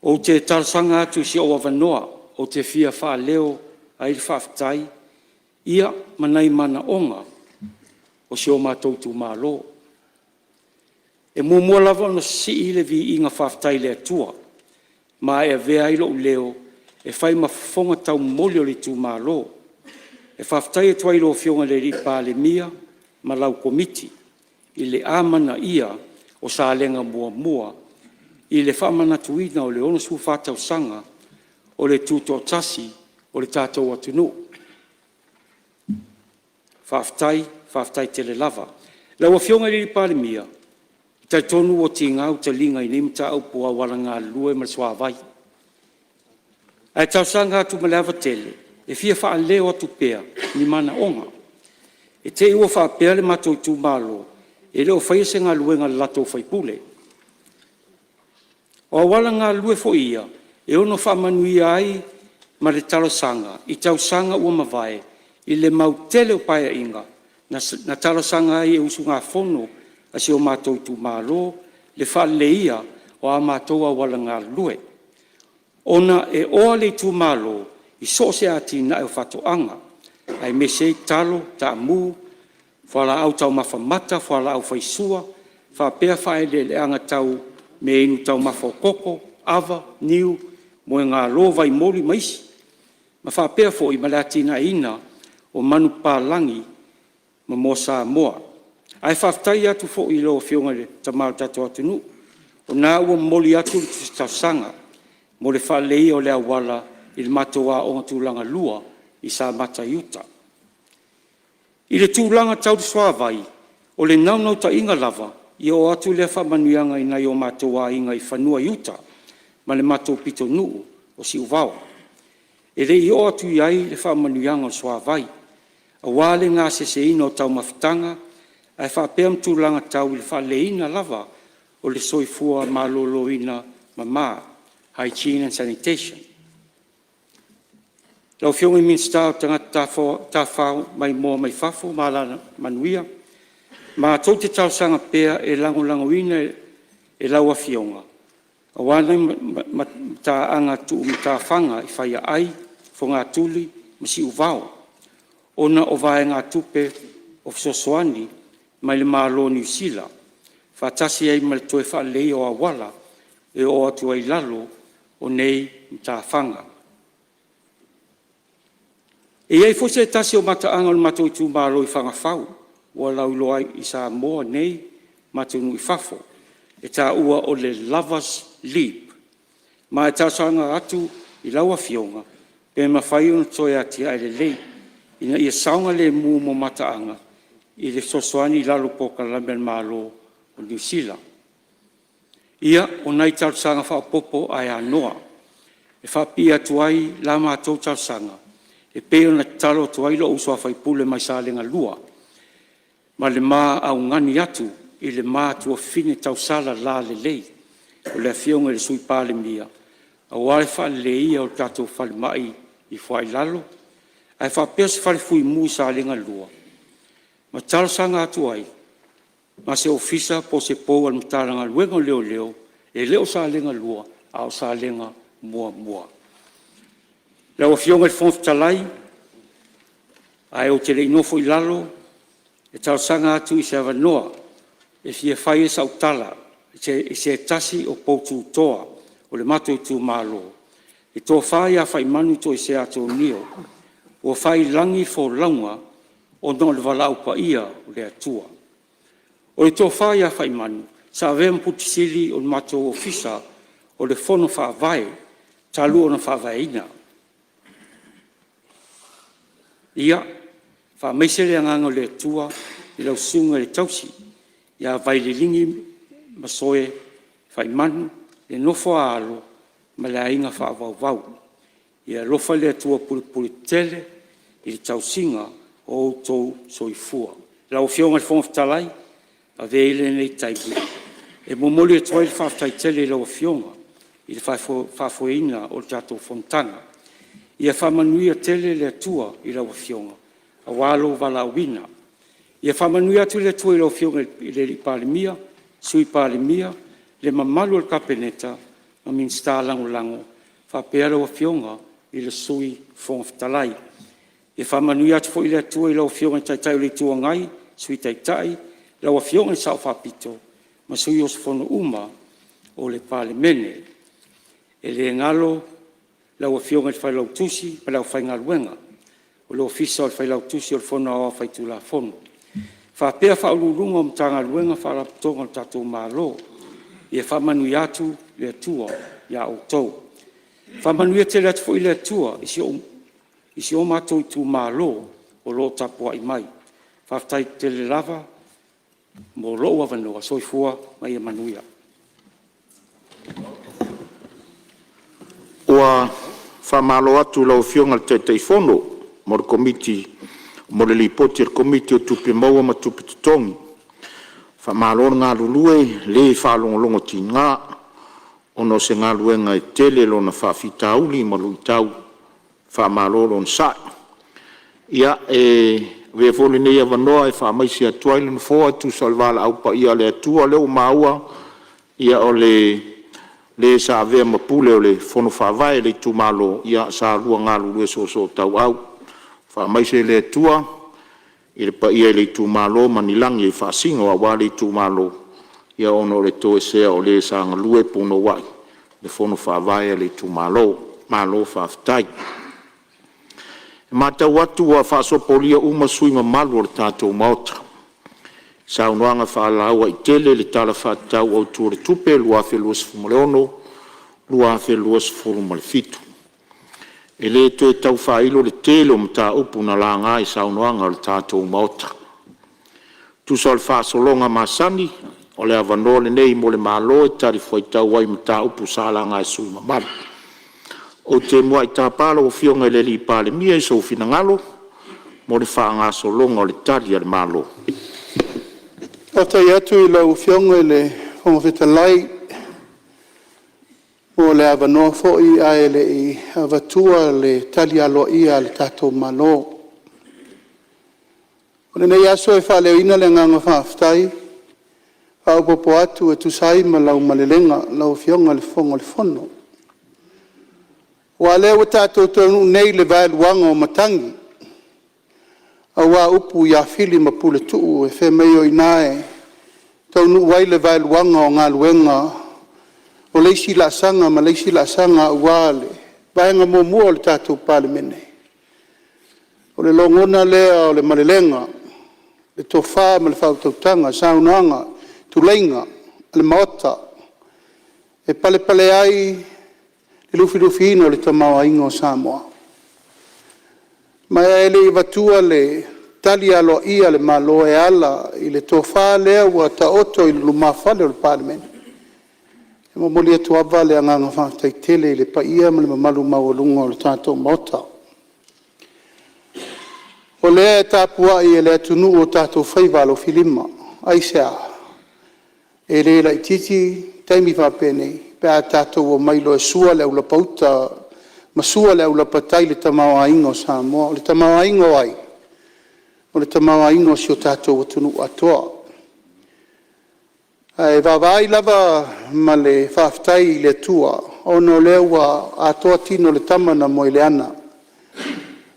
o te talasanga atu si o avanoa o te fia wha leo ai le whaafitai ia manai mana onga o si o mātou tu mālo. E mua lava no si i le vi inga whaafitai le atua ma e vea ilo leo e whai mafonga tau moli o le tu mālo. E whaafitai e tuai lo fionga le ri Palemene ma lau komiti i le amana ia o sa lenga mua i le whaamana tuina o le ono su whātau sanga o le tuto tasi o le tātou atunu. Whaafitai te le lava. Lau a fionga le ri Palemene tai tonu o ti ngau te linga i nimta au pua wala ngā lue ma swa vai. Ai tau sanga atu malava tele, e fia wha leo atu pea, ni mana onga. E te iwa wha pea le matou tu malo, e leo whaia se ngā lue ngā lato whai pule. O wala ngā lue fo ia, e ono wha manuia ai ma le talo sanga, i tau sanga ua mawai, i le mau tele o paia inga, na talo sanga ai e usu ngā fono, asi o mātou tu mālo, le whaleia o a mātou a wala ngā lue. Ona e oa le tu mālo, i so se ati na e whatoanga, ai me se talo, ta mu, whala au tau mawhamata, whala au whaisua, whapea whae le anga tau, me inu tau mawhokoko, ava, niu, mo e ngā lo vai mori maisi. Ma whapea fo i malati na ina, o manu pālangi, ma mo Samoa. Ai whaftai atu fo i lo fionga le tamau tatu atunu. O nā ua moli atu le tausanga, mo le whalei o le awala i le matoa o ngā tūlanga lua i sa mata iuta. I le tūlanga tau te swawai, o le naunau ta inga lava, i o atu le whamanuianga i nai o matoa inga i whanua iuta, ma le mato pito nuu o si uvao. E le i o atu iai le whamanuianga o swawai, a wale ngā sese ino tau mawhitanga, ai whapea mtūlanga tau i le whaleina lava o le soifua maloloina mamā, hygiene and sanitation. Lau fionga i minsta o tangata ta whao mai moa mai whafo, malana manuia, ma tau te tausanga pea e langolangoina e laua fionga. A wana ta anga tu ta whanga i whaia ai, fo ngā tuli, masi uvao. Ona o vai ngā tupe o sosoani, mai le malo New Zealand. Whatasi ai ma le toe whalei o awala e o atu ai lalo o nei mta whanga. E iei fose tasi o mata anga o mato i tu malo i whanga whau, ua lau loa i Samoa nei mato nui whafo, e tā ua o le Lovers Leap. Ma e tā sanga atu i laua fionga, pe ma whai o toe ati ai le lei, ina ia saunga le mu mo mata anga, i le sosoani lalo poka lamel malo o New Zealand. Ia o nai tausanga whaopopo ai anoa. E whapia tuai la mātou tausanga. E peo na talo tuai lo usua whaipule mai sa lenga lua. Ma le mā au ngani atu i le mā tua fine tausala la le lei. O le fionga le sui Palemene. A wale whale ia o tatou whale mai i whai lalo. Ai whapea se whale fui mu sa lenga lua. Ma tausanga atu ai. ma se ofisa po se pou al mtaranga luenga leo leo, e leo sa lenga lua, au sa lenga mua mua. Leo fionga il fonf talai, ai o te reinofo i lalo, e tau sanga atu i se avanoa, e fie fai e sa utala, e se tasi o poutu toa, o le mato i tu malo. E tō whai a whai manu to i se ato nio, o whai langi fo launga, o no le walau pa ia o le atua. O le tō whai a whai manu, sa vea mputisili o le mato ofisa, o le fono whawai, talu o na whawaina. Ia, whameisele anganga o le atua, i lau sunga le tausi, ia vai le lingi masoe, whai manu, le nofo alo, ma le ainga whaavau. Ia lofa le atua puli tele, i le tausinga o outou soifua. Lau fionga le fonga talai, a veile nei taibu. E momoli e toa i le whaftai tele lau fionga, i le whafoeina o le tato Fonotaga. Ia whamanuia tele le atua i lau fionga, a walo wala wina. Ia whamanuia atu le atua i lau fionga i le Palemene, sui Palemene, le mamalu al kapeneta, ma min sta lango, whapea lau fionga i le sui fonga talai. Ia whamanui atu fo i le atua i lau fionga i taitai o le tua ngai, sui taitai, lau fionga i sao whapito, ma sui os fono uma o le Palemene. E le ngalo, lau fionga i whai lau tusi, pa lau whai ngaluenga, o le ofisa o le whai lau tusi o le fono awa whai tu la fono. Whapea whaulurunga o mtanga luenga whalaputonga o tatou malo, ia whamanui atu le atua ia outou. Whamanuia te le atu fo i le atua, isi o mātou i tu malo o lo tapua i mai. Whaftai te le lava, mo lo avanoa, soifua mai e manuia. Ua whamalo atu lau fionga le te fono, mo le komiti, mo le lipoti le komiti o tupi maua ma tupi tutongi. Whamalo ngā lulue, le whalongolongo ti ngā, ono se ngā luenga e tele lo na whawhita uli ma lui tau, whamalo lo nsai. Ia we fole nei avanoa e whamaisi atua ilu na fōa tu salvala aupa ia le atua leo maua, ia o le sa avea mapule o le fono whawai le tu malo, ia sa lua ngā lulue so tau au. Whamaisi le atua, i le pa ia le tu malo manilangi e whasinga wa wale tu malo, ia ono le toe sea o le sa ngalue puno wai, le fono whawai le tu malo whaftai. Mata watu wa whasopolia uma sui mamalu o le tātou maota. Sa unuanga whaalaua i tele le tala whatau au tuare tupe lua wheluas fumoleono, lua wheluas furumalefitu. E le toe tau whailo le tele o mta upu na la ngai sa unuanga o le tātou maota. Tusa o le whasolonga masani, o le avanoa le nei mo le malo e tari whaitau wai mta upu sa la ngai sui mamalu. O te mua i tāpala o fionga i le li Palemene i so fina ngalo, mo le whaangaso longa o le tari al malo. O tai atu i lau fionga i le whangawhitalai, o le avanoa fo'i a le i avatua le tali alo ia le tatou malo. O le nei aso e wha leo ina le nganga whaaftai, au popo atu e tusai ma lau malelenga, lau fionga le fonga le fono. Wa leo tātou tonu nei le vaeluanga o matangi. A wā upu ia fili ma pule tuu e whemeo inae. Tonu wai le vaeluanga o ngā luenga. O leisi la sanga ma leisi la sanga uale. Vaenga mo mua o le tātou Palemene. O le longona lea o le malelenga. Le tofa ma le whautautanga, saunanga, tuleinga, le maota. E pale ai e lufi ino le tamawa ingo Samoa. Ma e le vatua le tali alo ia le malo e ala i le tofa lea ua ta oto i lumafale o le Palemene. E mamoli atu ava le anganga whaatai tele i le pa ia ma le mamalu mawalunga o le tātou mota. O lea e tāpua i e le atunu o tātou whaivalo filima, aisea. E le la ititi taimi whapene. Pea tātou o mailo e sua le ula pauta, ma sua le ula patai le tamawa ingo Samoa, o le tamawa ingo ai, o le tamawa ingo si o tātou o tunu atoa. E vavai lava ma le whaftai le tua, ono lewa atoa tino le tamana mo i le ana.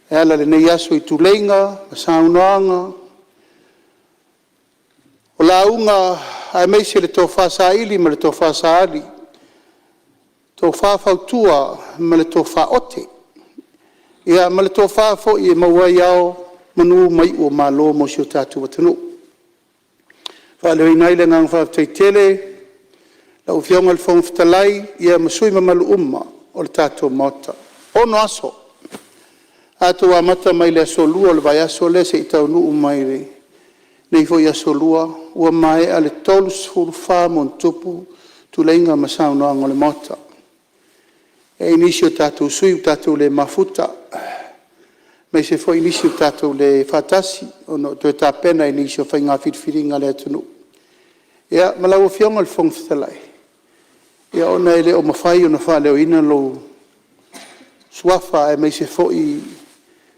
E ala le nei aso i tuleinga, ma saunoanga. O la unga ai meise le tō whasa ili ma le tō whasa ali. Tō whawhautua ma le tō whaote. Ia ma le tō whawho i e mawai au manu mai o malo mo si o tātu watanu. Whaleo i naile ngang whawtei tele, lau whionga le whongwhitalai, ia masui mamalu umma o le tātu mota. Ono aso. Ato wa mata mai le Aso Lua le vai aso le se i tau nuu mai le. Nei fo i Aso Lua, ua mai a le tolus hurufā mon tupu tu leinga masau noanga le mota. E inisio tātou sui tātou le mafuta. Mai se fo inisio tātou le fatasi, ono to e tāpena inisio whai ngā whitwhiringa le atunu. Ia, malaua whionga le whongwhitalai. Ia, ona ele o mawhai, ona whaleo ina lo suafa e mai se fo i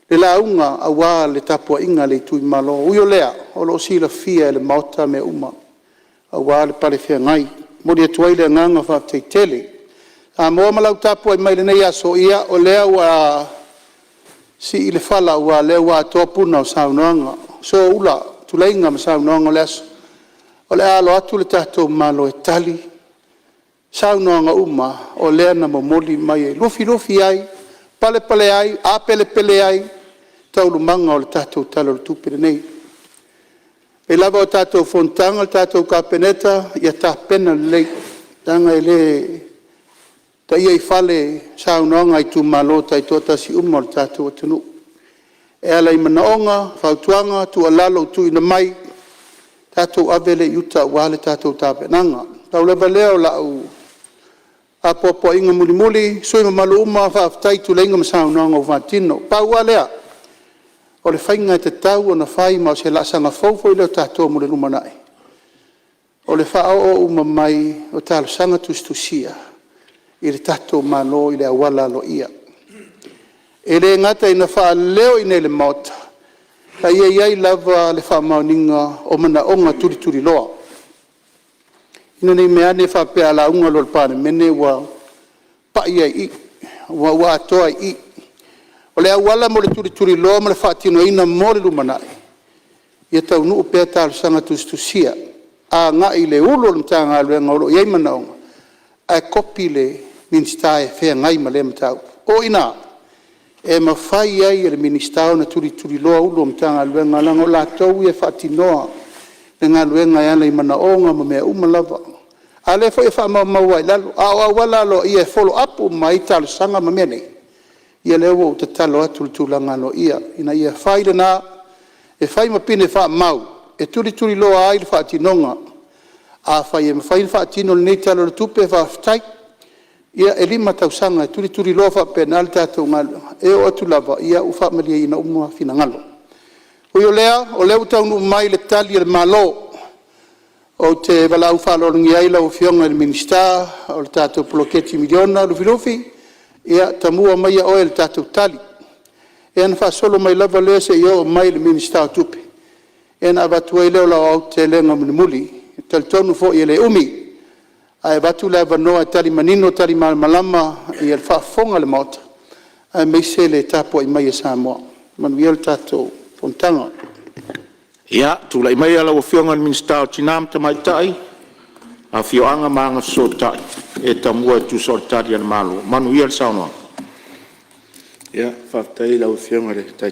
le launga a wā le tapua inga le tui malo. Uio lea, o lo sila fia le mauta me uma. A wā le pare fia ngai. Mori atuai le nganga whātei tele. A moa malau tapua i mai le nei aso ia, o lea wa si i le whala ua lea wa tōpuna o saunoanga. So ula, tuleinga ma saunoanga le aso. O lea alo atu le tātou malo e tali. Saunoanga uma, o lea na momoli mai e lufi ai, pale ai, a pele ai, taulu manga o le tātou talo le tupere nei. E lava o tātou Fonotaga, le tātou kapeneta, ia tāpena le lei, tanga e le, ta ia i fale saunoanga i tu malo tai tota si uma le tātou atunu. E ala i manaonga, whautuanga, tu alalo tu ina mai, tātou avele iuta wale tātou tāpenanga. Tau lewa leo lau, a popo inga muli, sui malu uma, whaaftai tu leinga masaunoanga o whatino. Pau alea, o le whainga te tau o na whai ma o se lasanga fawfo i leo tātou mule lumanai. O le whao o uma mai o tālo sanga tustusia, i le tātou malo i le awala lo ia. E le ngata ina wha leo i le mauta, ka ia iai lava le wha mauninga o mana onga turi loa. Ina nei mea ne whapea la unga lo le Palemene wa paia i, wa atoa i. O le awala mo le turi loa mo le whaatino ina mo le lumanai. Ia tau nuu pea tālu sanga tustusia. A ngā i le ulo le mtanga aluenga olo iei manaonga. A kopi le minsta e whea ngai ma le mtau. O ina, e mawhai ai le ministao na turi loa ulo mtanga aluenga langa o la tau e whaatinoa. Le ngā luenga e ala i manaonga ma mea umalava. A le fo e wha maua i lalo. A wala lo ia e follow up o mai tālu sanga ma mea nei. Ia leo o te talo atu tūlanga no ia. Ina ia whaile nā, e whai mapine wha mau. E turi loa ai le whaatinonga. A whai e mawhai le whaatino le nei talo le tupe whaafitai. Ia e lima tausanga e turi loa wha penal tātou ngalo. E o atu lava ia u wha malia ina umua fina ngalo. Ui o leo taunu mai le tali le malo. O te walau whalorungi ai lau whionga le minista, o le tātou poloketi miliona lufi. Ia tamua mai a oe le tātou tali. Ia na whaasolo mai lava lea se i o mai le minista o tupe. Ia na avatua i leo lau au te lenga muli. Tali tonu fo i le umi. Ai vatu le avanoa e tali manino, tali malama, i le whaafonga le maota. Ai meise le tāpua i mai e Samoa. Manu ia le tātou Fonotaga. Ia, tula i mai ala o whionga le minista o tinam ta mai tai. A whioanga maanga so tai. E tamua tu so tari an malo. Manu ia le saunoa. Ia, whaftai lau whionga le tai.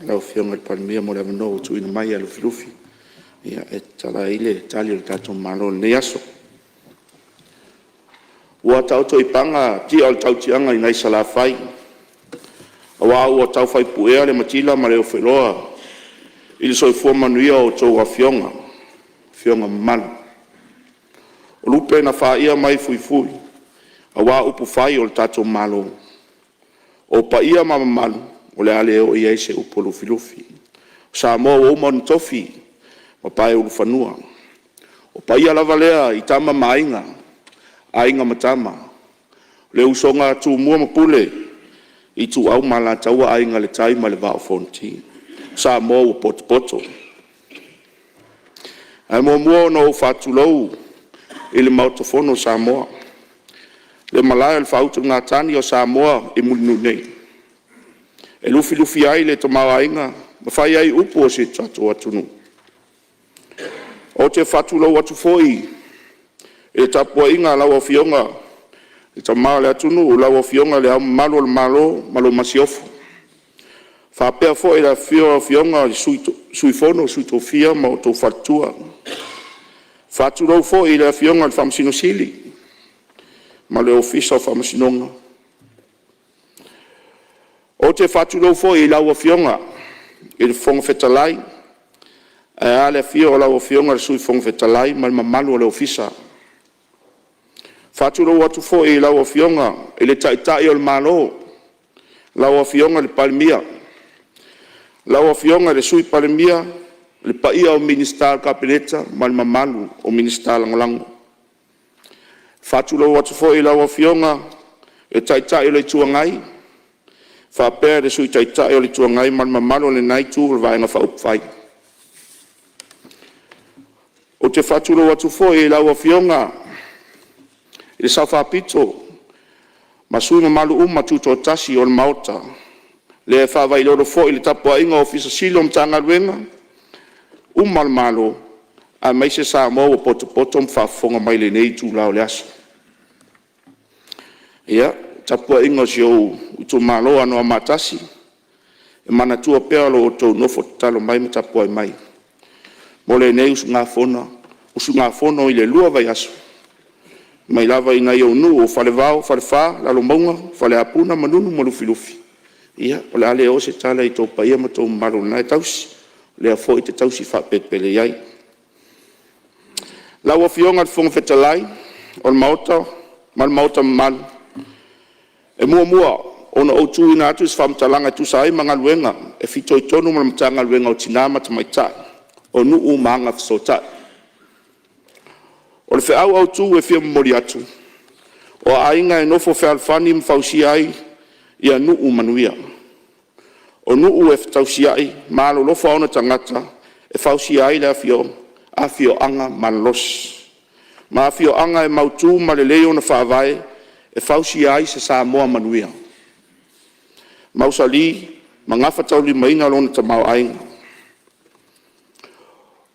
Lau whionga le Palemene mo le avanoa tu ina mai alu filufi. Ia, e tala ile tali le tātou malo le aso. Ua tau toi panga ti al tau tianga i nai sala fai. Awa ua tau fai puea le matila ma leo wheloa. Ili soi fua manuia o tau a whionga malu. O lupe na whaia mai fui. Awa upu fai o le tātou malo. O pa ia mama malu, o le ale o ia se upo lufi. Samoa o umon tofi, ma pae ulufanua. O pa ia lava lea i tama mainga, ainga matama. Le usonga tu mua mapule, i tu au mala taua ainga le taima le vao fonti. Samoa o poto. Ai mua no fatulou, i le mautofono o Samoa. Le malaya le whautu ngā tani o Samoa i mulinu nei. E lufi ai le tomau ainga, ma whai ai upu o se tatu atunu. O te whatulau atu foi, e tapua inga lau fionga, e tamau le atunu, lau fionga le malo malo masiofu. Whapea fo e la fionga sui fono, sui tofia, ma o tō whatua. Whatulau fo e la fionga le whamasino sili, ma le ofisa o whamasinonga. O te whatulau fo e lau fionga, e le fonga whetalai, e ale fio o lau fionga le sui fonga whetalai, ma le mamalu o le ofisa. Whatulau atu fo e lau fionga, e le taitai o le malo, lau fionga le Palemene. Lau fionga le sui Palemene, le paia o minister kapeleta, ma le mamalu o minister langolango. Whatulau atu fo e lau fionga, e taitai o le tuangai, whapea le sui taitai o le tuangai, ma le mamalu o le naitu o le vaenga whaupwhai. O te whatulau atu fo e lau fionga, le sawhapito, ma sui mamalu tuto tasi o le maota, le whawai loro fo i le tapua inga ofisa silo mtanga luenga, le malo, a mai se Samoa o poto mwhafonga mai le nei tu lao le aso. Ia, tapua inga si o utu malo ano a matasi, e mana tua pea lo o tau nofo talo mai me tapua mai. Mo le nei usu ngā fono i le lua vai aso. Mai lava ina i onu o fale vau, fale wha, lalo maunga, fale apuna, manunu, mo lufi. Ia, o le ale o se tala i tō paia ma tō maro nai tausi, le a fo i te tausi whapepele iai. Lau a fionga le fonga whetalai, o le maota, ma le maota malu. E mua, ona o tū ina atu is whamtalanga tu sa ai manga luenga, e fito i tonu ma le matanga luenga o tinama ta mai tai, o nuu maanga fisotai. O le wheau au tū e whia mori atu. O ainga e nofo whealfani mwhausi ai i a nuu manuia. O nuu e whetausi ai, maalo lofa ona tangata, e whausi ai le a whio anga malos. Ma a whio anga e mautū ma le leo na whaavae, e whausi ai se Samoa manuia. Mausali, ma ngafa tau li maina lona tamau ainga.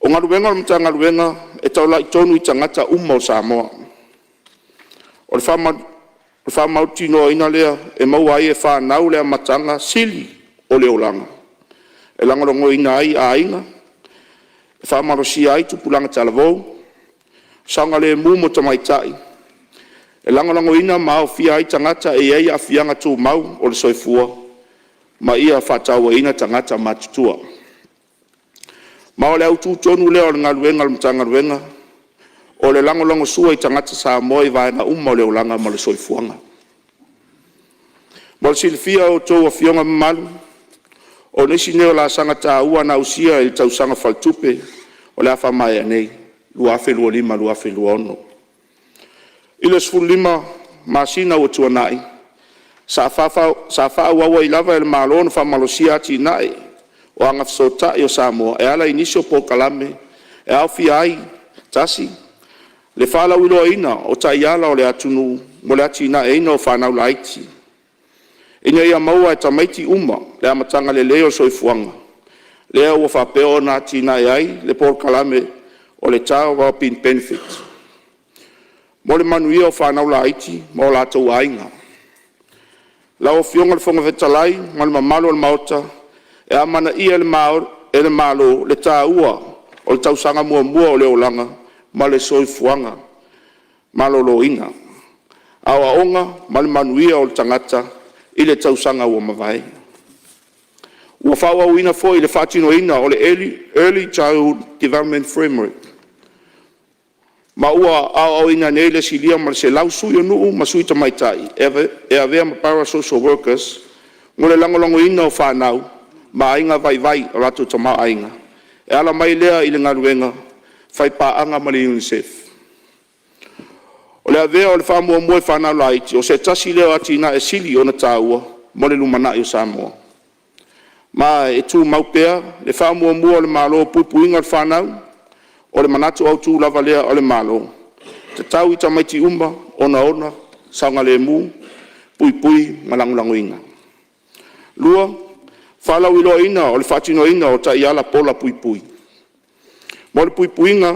O ngaruenga mta ngaruenga e tau lai tonu i tangata o Samoa. O le whamau tino ina lea e mau ai e whanau lea matanga sili o leo langa. E langarongo ina ai a inga, e whamarosi ai tupulanga talavou, sanga le mumo tamaitai. E langarongo ina mao fia ai tangata e ei a fianga tu mau o le soifua, ma ia whataua ina tangata matutua. Ma o le au tūtonu leo le ngaluenga le mta ngaluenga, o le langolongo sua i tangata Samoa i vaenga o leo langa ma le soifuanga. Mo le silifia o tō a fionga malu, o nisi neo la sanga tā ua na usia i tau sanga faltupe, o le afa mai anei, luafe lua lima, luafe lua ono. I le sfulu lima, masina o tuanai, sa wha uawa i lava e le malona wha malosia ati nai, o anga fisota i o Samoa, e ala inisio po kalame, e au fia ai, tasi, le whala wilo ina, o tai ala o le atunu, mo le ati ina e ina o whanau laiti. Ina ia maua e tamaiti uma, le amatanga le leo soifuanga, lea ua whapeo na ati ina e ai, le po kalame, o le tau wa pin benefit. Mo le manuia o whanau laiti, mo la tau ainga. Lau fionga le fonga vetalai, ma le mamalo le maota, e amana ia le malo le tā ua o le tausanga mua o leo langa ma le soifuanga ma lo inga. Awa onga ma le manuia o le tangata i le tausanga ua mawai. Ua whaua uina fo i le whatino ina o le Early Childhood Development Framework. Ma ua au ina nei le silia ma le se lau sui o nuu ma sui tamaitai e avea ma parasocial workers ngole langolongo ina o whanau ma ainga vai o ratu tama ainga. E ala mai lea i le ngaruenga, whai paanga ma le UNICEF. O le avea o le whamua mua whanau laiti, o se tasi leo ati ina e sili o na tāua, mo le lumana i o Samoa. Ma e tū maupea, le whamua mua o le malo pupuinga o le whanau, o le manatu au tū lava lea o le malo. te tau i tamaiti uma, ona, saunga le mu, pui, malangulango inga. Lua, whalau i loa ina, o le whatino ina o ta iala pola pui. Mo le pui inga,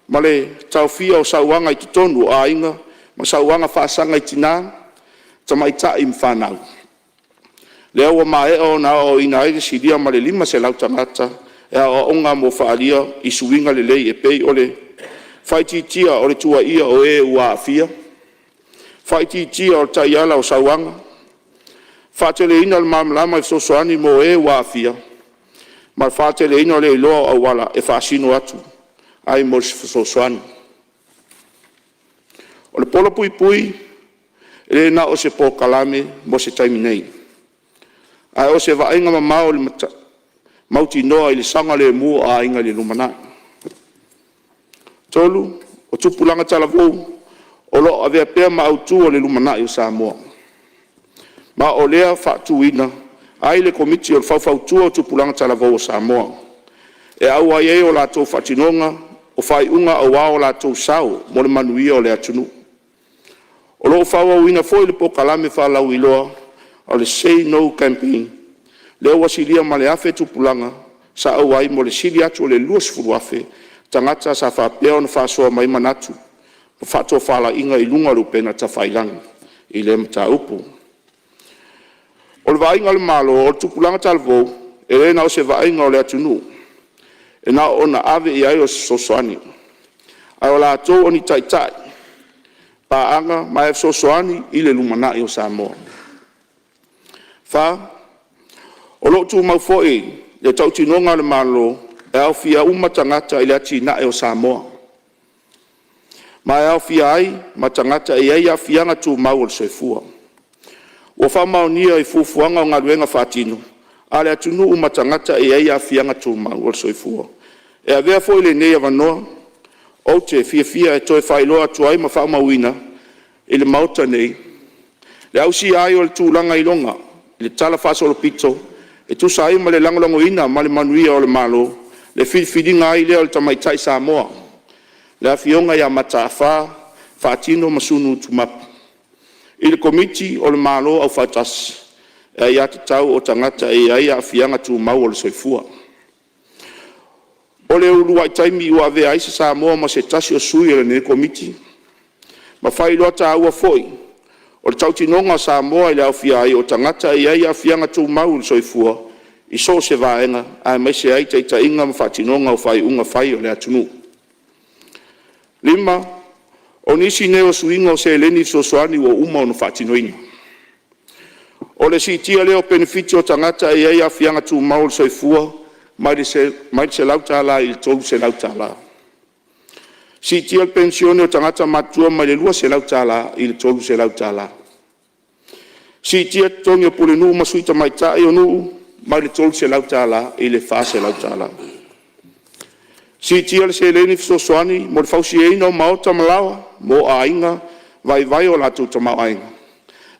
ma le tau fia o sauanga i tutonu a inga, ma sauanga whaasanga i tina, tamaita i mwhanau. Le aua mae o na o ina aere siria ma le 5 se lau tangata, e a onga mo whaalia i suinga le lei e pei o le whaititia o le tua ia o e ua afia, whaititia o le taiala o sauanga, whaatele ina le mamlama i sosoani mo e ua afia, ma whaatele ina le iloa au wala e whaasino atu, ai mo sosoani. O le polo pui, e na o se po kalame mo se taimi nei. Ai o se vaenga mamao le mauti noa i le sanga le mu a inga le lumana. Tolu, o tupulanga talavou, o lo avea pea ma autu o le lumana i o Samoa. Ma o lea whaatuina, ai le komiti o le whautua o tupulanga talavou o Samoa. E au ai e o lātou whatinonga, o whaiunga o wao lātou sau, mo le manuia o le atunu. O lo whaua uina foi le pokalame whalau iloa, o le Say No campaign, leo wasilia ma le afe tupulanga, sa au ai mo le sili atu o le luas furu afe, tangata sa whapea na whasoa mai manatu, o whato whala inga i lunga rupena ta whailangi, i le mta upu. O le vainga le malo, o tupulanga talvou, e rena o se vainga o le atunu, e na o na ave i ai o sosoani, ai o la atou o ni taitai, pa anga mai e sosoani i le lumana i o Samoa. Fa, o lo tu mau foi, le tau tinonga le malo, e au fia tangata i le atina e o Samoa. Ma e au fia ai, ma tangata e ai a fianga tu mau o le soifua. O fa maunia i fufuanga o ngaluenga whatino, a le atunu tangata e ai a fianga tu mau o le soifua. E a vea foi le nea vanoa, o te fia e toi whailoa tuai ma wha mauina, i le mauta nei. Le au si ai o le tūlanga i longa, le tala faso lo pito, e tu sai ma le langolongo ina ma le manuia o le malo, le whiwhiringa ai leo le tamaitai Samoa, le awhionga ia mata awha, whaatino masunu tumapu. I le komiti o le malo au whatas, e ai ati tau o tangata e ai a whianga tu mau o le soifua. O le urua i taimi ua vea aise Samoa ma se tasi o sui o le ne komiti, ma whailoa ta aua foi, o le tautinonga Samoa i le au fia ai o tangata i ai a fianga tu mau le soifua, i so se vaenga, a mai se ai teita inga ma whatinonga o whai unga whai o le atunu. 5, o nisi neo suinga o se eleni sosoani o uma o no whatinoinga. O le sitia leo benefiti o tangata i ai a fianga tu mau le soifua, mai se lautala i le tolu se lautala. Si tia pensione o tangata matua mai le lua se lautala i le tolu se lautala. Si tia tongi o pule nuu masuita mai tae o nuu mai le tolu se lautala i le fa se lautala. Si tia le se leni fisosoani mo le fausi eina o maota malawa mo a inga vai o latu tamau ainga.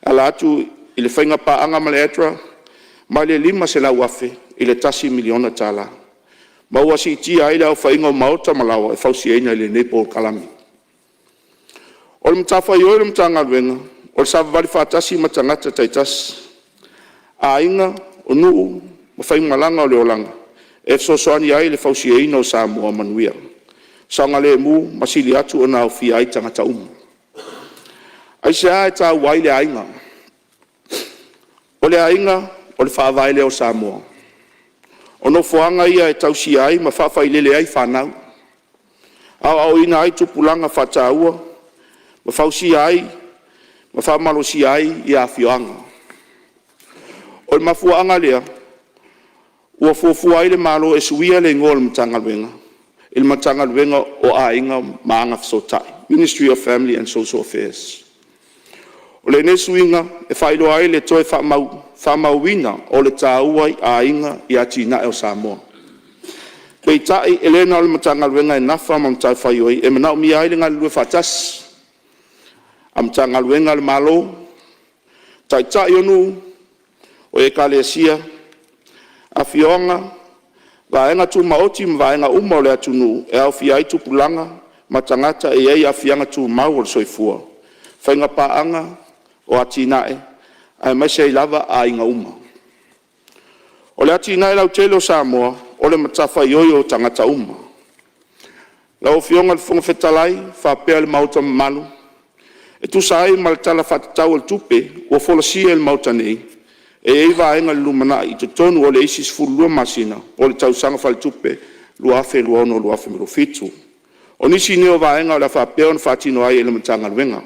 A latu i le whainga paanga ma le etra mai le 5 se lau afe i le tasi miliona tala. Maua si tia aile au whainga o maota malawa e fausi eina i le nepo o kalami. O le mtafa i oi le mtanga luenga, o le sawa vali whaatasi matangata taitas. A inga o nuu ma whainga malanga o le olanga, e sosoani ai le fausi eina o Samoa manuia. Saunga le mu masili atu o nao fia ai tangata umu. Aise a e ta wai le ainga. O le ainga o le whaavaile o Samoa. Ono foanga ia e tausi ai ma whawhailele ai whanau. Au ina ai tupulanga whataua, ma whausi ai, ma whamalosi ai i a whioanga. O le mafuanga lea, ua fuafua ai le malo e suia le ngō le matanga luenga. Il matanga luenga o a inga maanga fisotai. Ministry of Family and Social Affairs. O le nesuinga e whailo ai le toi whamauina o le tāuai a inga i atina e o Samoa. Pei tai elena o le matanga luenga e nafa ma mtai whaioi e manau mi ai le ngai lue whatas. A matanga luenga le malo, tai tai onu o e kalesia, a fionga, vaenga tu maoti ma vaenga uma o le atunu e au fia i tupulanga ma tangata e ai afianga tu mau o soifua. Whainga paanga o atinae, ai mai sei lava a inga uma. O le atinae lau tele o Samoa, o le matafa ioi o tangata uma. Lau fionga le fonga fetalai, whapea le mauta manu. E tu sai ma le tala whatatau al tupe, ua folasia le mauta nei. E eiva ainga le lumana i te tonu o le isis fulua masina, o le tausanga whale tupe, luafe luono luafe miro fitu. O nisi neo vaenga o la whapea on whatino ai ele matanga luenga.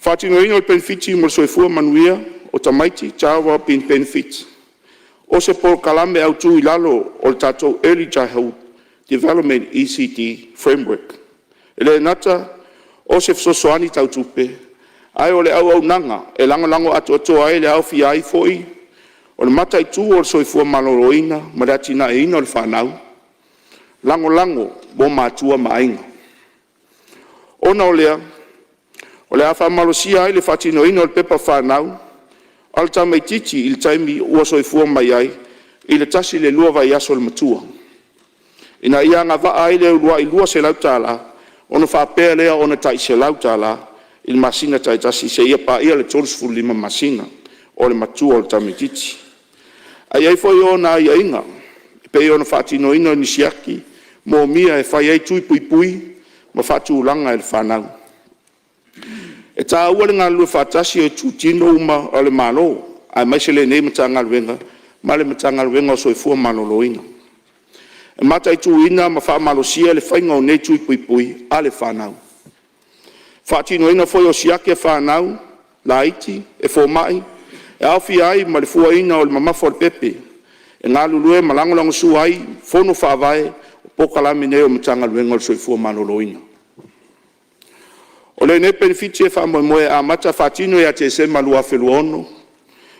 Whatino ino le benefiti mo le soifua manuia o tamaiti tawa pin benefit. O se por kalame au tu ilalo o le tatou early childhood development ECD framework. Ele nata o se fsosoani tau tupe. Ai o le au nanga e lango atu ai le au fi ai foi. O le mata i tu o le soifua maloloina ma le atina e ino le whanau. Lango bo matua mainga. Ona o lea awha malosia ai le whatino ino le pepa whanau. Al tamai titi il taimi ua soifua mai ai i le tasi le lua vai aso le matua. Ina ia ngā vaa ai le lua i lua se lau tāla, ona whapea lea ona tai se lau tāla, il masina tai tasi se ia pa ia le tolsful lima masina o le matua o le tamai titi. Ai ai foi ona ia inga, pe ona whatino ino ni siaki, mo mia e whai ai tui pui, ma whatu ulanga e le whanau. E tā ua le ngā lua whatasi e tūtino uma o le malo, ai mai se le nei matanga luenga, ma le matanga luenga o soifua maloloina. E mata i tūina ma wha malosia le whainga o nei tui pui, a le whanau. Whatino ina foi o siake whanau, la iti, e fo mai, e awhi ai ma le fua ina o le mamafo le pepe, e ngā lulue malangolango su ai, fono whawai, o pokalami nei o matanga luenga o soifua maloloina. O le ne benefiti e whamoe a mata whatino e a te sema lua wheluono,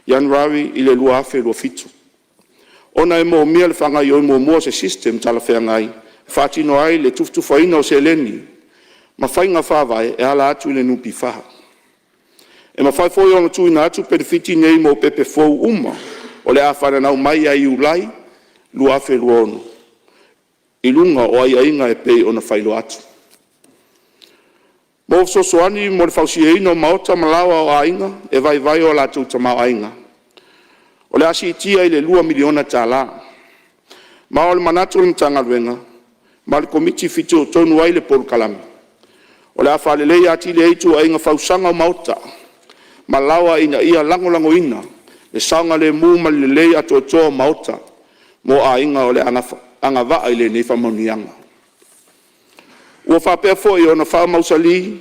Januari i le lua whelua fitu. Ona e mo mia le whanga i o mua se system tala whea ngai, whatino ai le tuftufaina o se leni, ma whainga whawai e ala atu i le nupi whaha. E ma whai foi ono tuina atu benefiti nei mo pepe fou uma, o le a whananau mai ai ulai, lua wheluono. I lunga o ai ainga e pei ona whailo atu. Mo sosoani mo le fausiaina o maota malawa o ainga, e vai o la tamau ainga. O le asitia i le 2 miliona tala. Ma o le manatu le mtanga luenga, ma le komiti fitu o tonu ai le polu kalami. O le awhalelei ati le eitu ainga fausanga o maota, malawa ina ia lango ina, le saunga le mu ma le lei atu o toa maota, mo ainga o le anga vaa i le nei whamonianga. Ua whapea foi o na whamausali,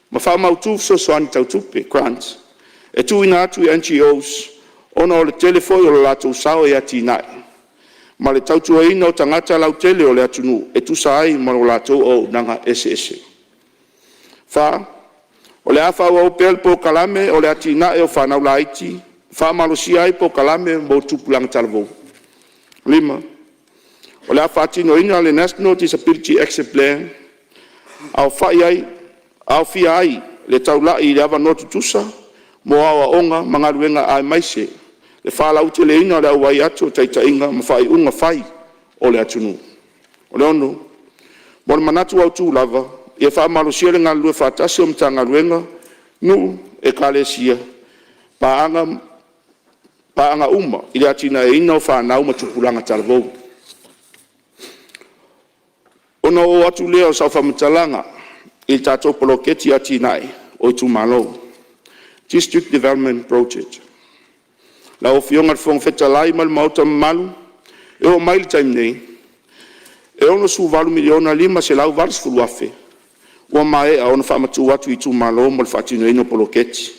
ma whamautu soani tautupe, grants. E tuina atu i NGOs, ona o le telefoi o le latou sao e ati nai. Ma le tautua ina o tangata lau tele o le atunu, e tusa ai ma o latou o nanga ese. O le awha o pel po kalame o le ati nai o whanau la iti, whamalosia ai po kalame mo tupulanga talavou. 5. O le awha atino ina le National Disability Action Plan, au fia ai le taulai i le awa notu tusa, mo awa onga mangaruenga ai maise, le whalau te le ina le awai atu taita inga ma whai unga whai o le atunu. O le ono, mo le manatu au tū lava, i e wha malosia le ngā lue whatasi o mta ngaruenga, nu e kalesia, paanga uma i le atina e ina o whanau ma tupulanga talavou. Ona o atu lea o sau whamatalanga i tātou poloketi ati nai o tu malo. District Development Project. La o fionga whong whetalai mal mauta malu, e o maili taim nei. E ono su valu miliona 5 se lau varas fuluafe. Ua mae a ona whamatu atu i tu malo mal whatino ino poloketi.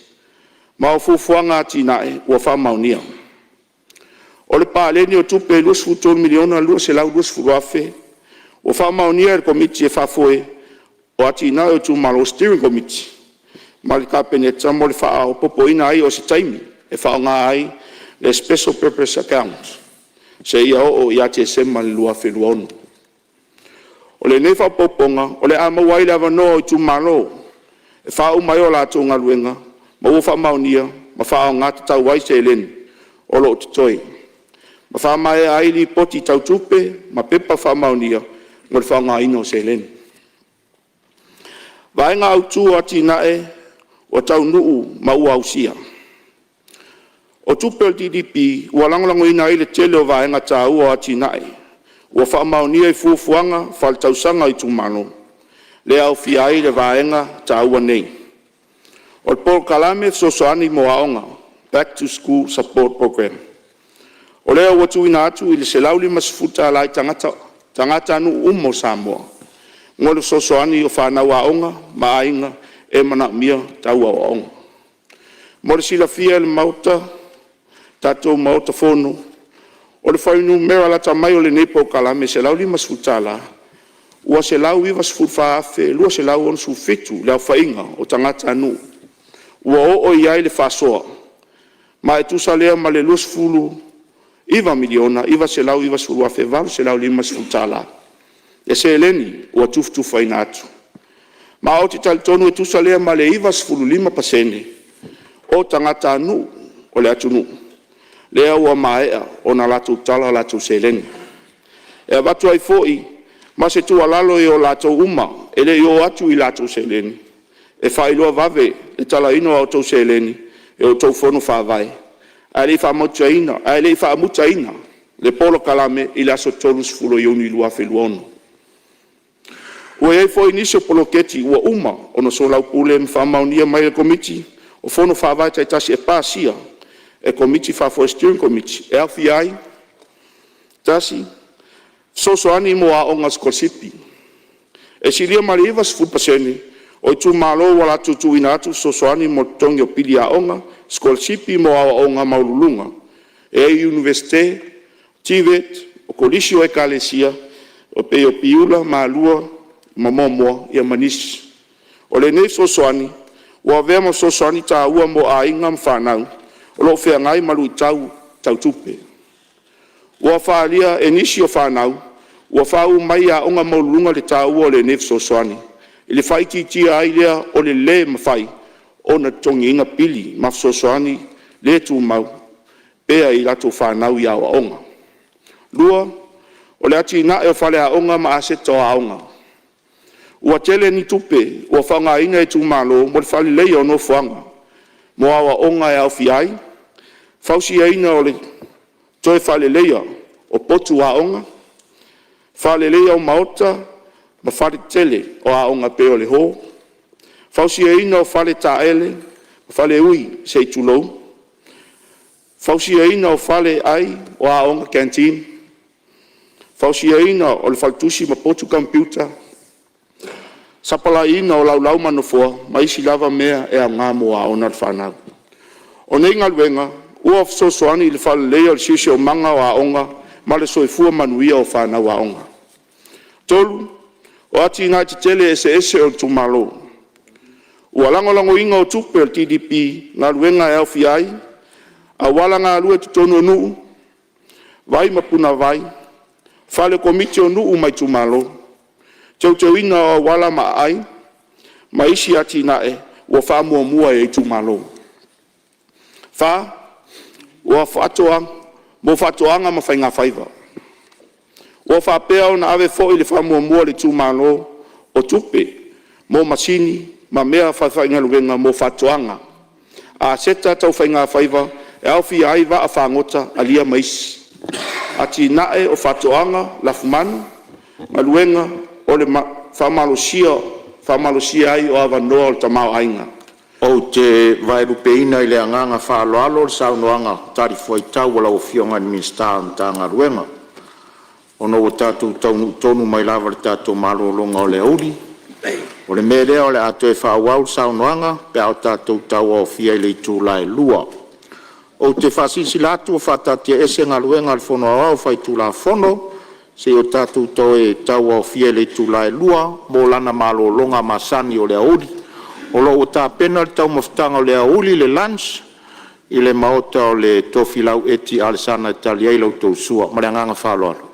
Ma o fufuanga ati nai ua whamaunia. O le Palemene o tupe 2 miliona 2 se lau 2 fuluafe. O whamaunia e komiti e whafoe o ati nai o tu malo steering committee. Ma le kapeneta mo le wha o popoina ai o se taimi e whaonga ai le special purpose account. Se ia o ia te sema le lua wheluonu. O le nefa poponga, o le amawai le avanoa o tu malo, e whao mai o la tonga luenga, ma ua whamaunia, ma whao ngata tau wai se eleni, o lo tutoi. Ma wha mai ai li poti tau tupe, ma pepa whamaunia, mo le whaonga ino se eleni. Vaenga au tu ati nae o tau nuu mau au sia. O tupel DDP, ua langolango ina ile tele o vaenga ta ua ati nae. Ua wha maunia I fuafuanga, whal tausanga I tumano. Le au fiai le vaenga ta ua nei. O Paul Kalame sosoani mo aonga, Back to School Support Program. O lea ua tuina atu ile se lauli masfuta lai tangata anu umo Samoa. Ngolo sosoani o whanau aonga, maainga, e mana mia tau aonga. More sila fia le mauta, tatou mauta fono. O le whainu mera lata mai o le nepo Kalame se lauli masfuta la. Ua se lau iwa sfufa afe, lua se lau on su fitu, leo whainga o tangata anu. Ua o iai le whasoa. Ma e tusa lea ma le luas fulu, iwa miliona, iwa se lau iwa sfulu afe valu, se lau lima sfuta la. E se eleni, ua tufa ina atu. Ma o te talitonu e tusa lea ma le iwa sfulu 5% o tangata anu o le atunu. Lea ua maea o na latu tala latu se eleni. E watu ai foi, ma se tua lalo e o latu uma, ele I o atu I latu se eleni. E whailoa vave, e tala ino au tau se eleni, e o tau fono whawai. A le wha mutaina, le polo Kalame I le aso tolu sfulo Iuni lua wheluono. Ua ei fo inisio polo keti ua uma, ono so lau pule mwhamaunia mai le komiti, o fono whawai taitasi e pāsia, e komiti whafo steering committee, e au fiai, tasi, so ani mo a onga skolsipi. E silia mali iwa sfupaseni, o tu malo wala tu ina atu so ani mo tongi o pili a onga, skolsipi mo a onga maululunga. E universite, tivet, o kolisio e kalesia, o pe o piula, malua, mamomoa, ia manisi. O le nei so ani, ua vema so ani ta ua mo a inga mwhanau, o lo fea ngai malu I tau tupe. Ua whaalia e nisi o whanau, ua whau mai a onga maulunga le ta ua o le nei so ani. Ile whai tia ai lea o le mawhai, o na tongi inga pili, mafsosoani, le tu mau, pea I lato whanau ia o onga. Lua, o le ati na e o whale a onga ma aseto a onga. Ua tele ni tupe, ua whanga inga e tu malo, mo le whale lei o no whanga. Mo awa onga e au fiai, whausi e ina o le toe whale leia o potu a onga, whale leia o maota, ma whale tele o a onga pe o le ho, whausi e ina o whale taele, whale ui se tulou, whausi e ina o whale ai o a onga canteen, whausi e ina o le whaltusi ma potu computer, sapala ina o lau manofoa, ma isi lava mea e a ngamo a ona whanau. O nei ngaluenga, ua sosoani le whale leia o le sisi o manga o a onga, ma le soifua manuia o whanau a onga. Tolu, o ati ngai te tele ese o tumalo. Ua langolango inga o tupe o TDP, ngā ruenga e au fiai, a wala ngā rue tutono nuu, vai mapuna vai, whale komiti o nuu mai tumalo, tau ina o wala ma ai, ma isi ati nae, ua wha mua e tumalo. Wha, ua mo whatoanga ma whainga whaiva. Ua whapea o na ave fo I le wha mua le tumalo o tupe, mo masini, ma mea whainga luenga mo whatoanga. A seta tau whainga whaiva, e au fi aiva a whangota alia maisi. Ati nae o whatoanga, lafumanu, ma luenga o le whamalosia ai o avanoa o le tamao ainga. O te vairupeina I le anganga whaaloalo le saunoanga tari foi tau wala o fionga ni minsta ta ngaruenga. Ono o tātou tonu mai lava le tātou malolonga o le auri. O le melea o le ato e whaawau saunoanga pe au tātou tau o fia I le itu lai lua. O te whasisi latu o whatatia ese ngaruenga le fono au whai tu la fono se o tātou tau e tau o fia le itu lai lua mo lana malolonga masani o le auri. O lo o tā pena le tau maftanga o le auli le lunch I le maota o le tofilau eti alesana italiai lau tau sua. Mare anganga whaaloalo.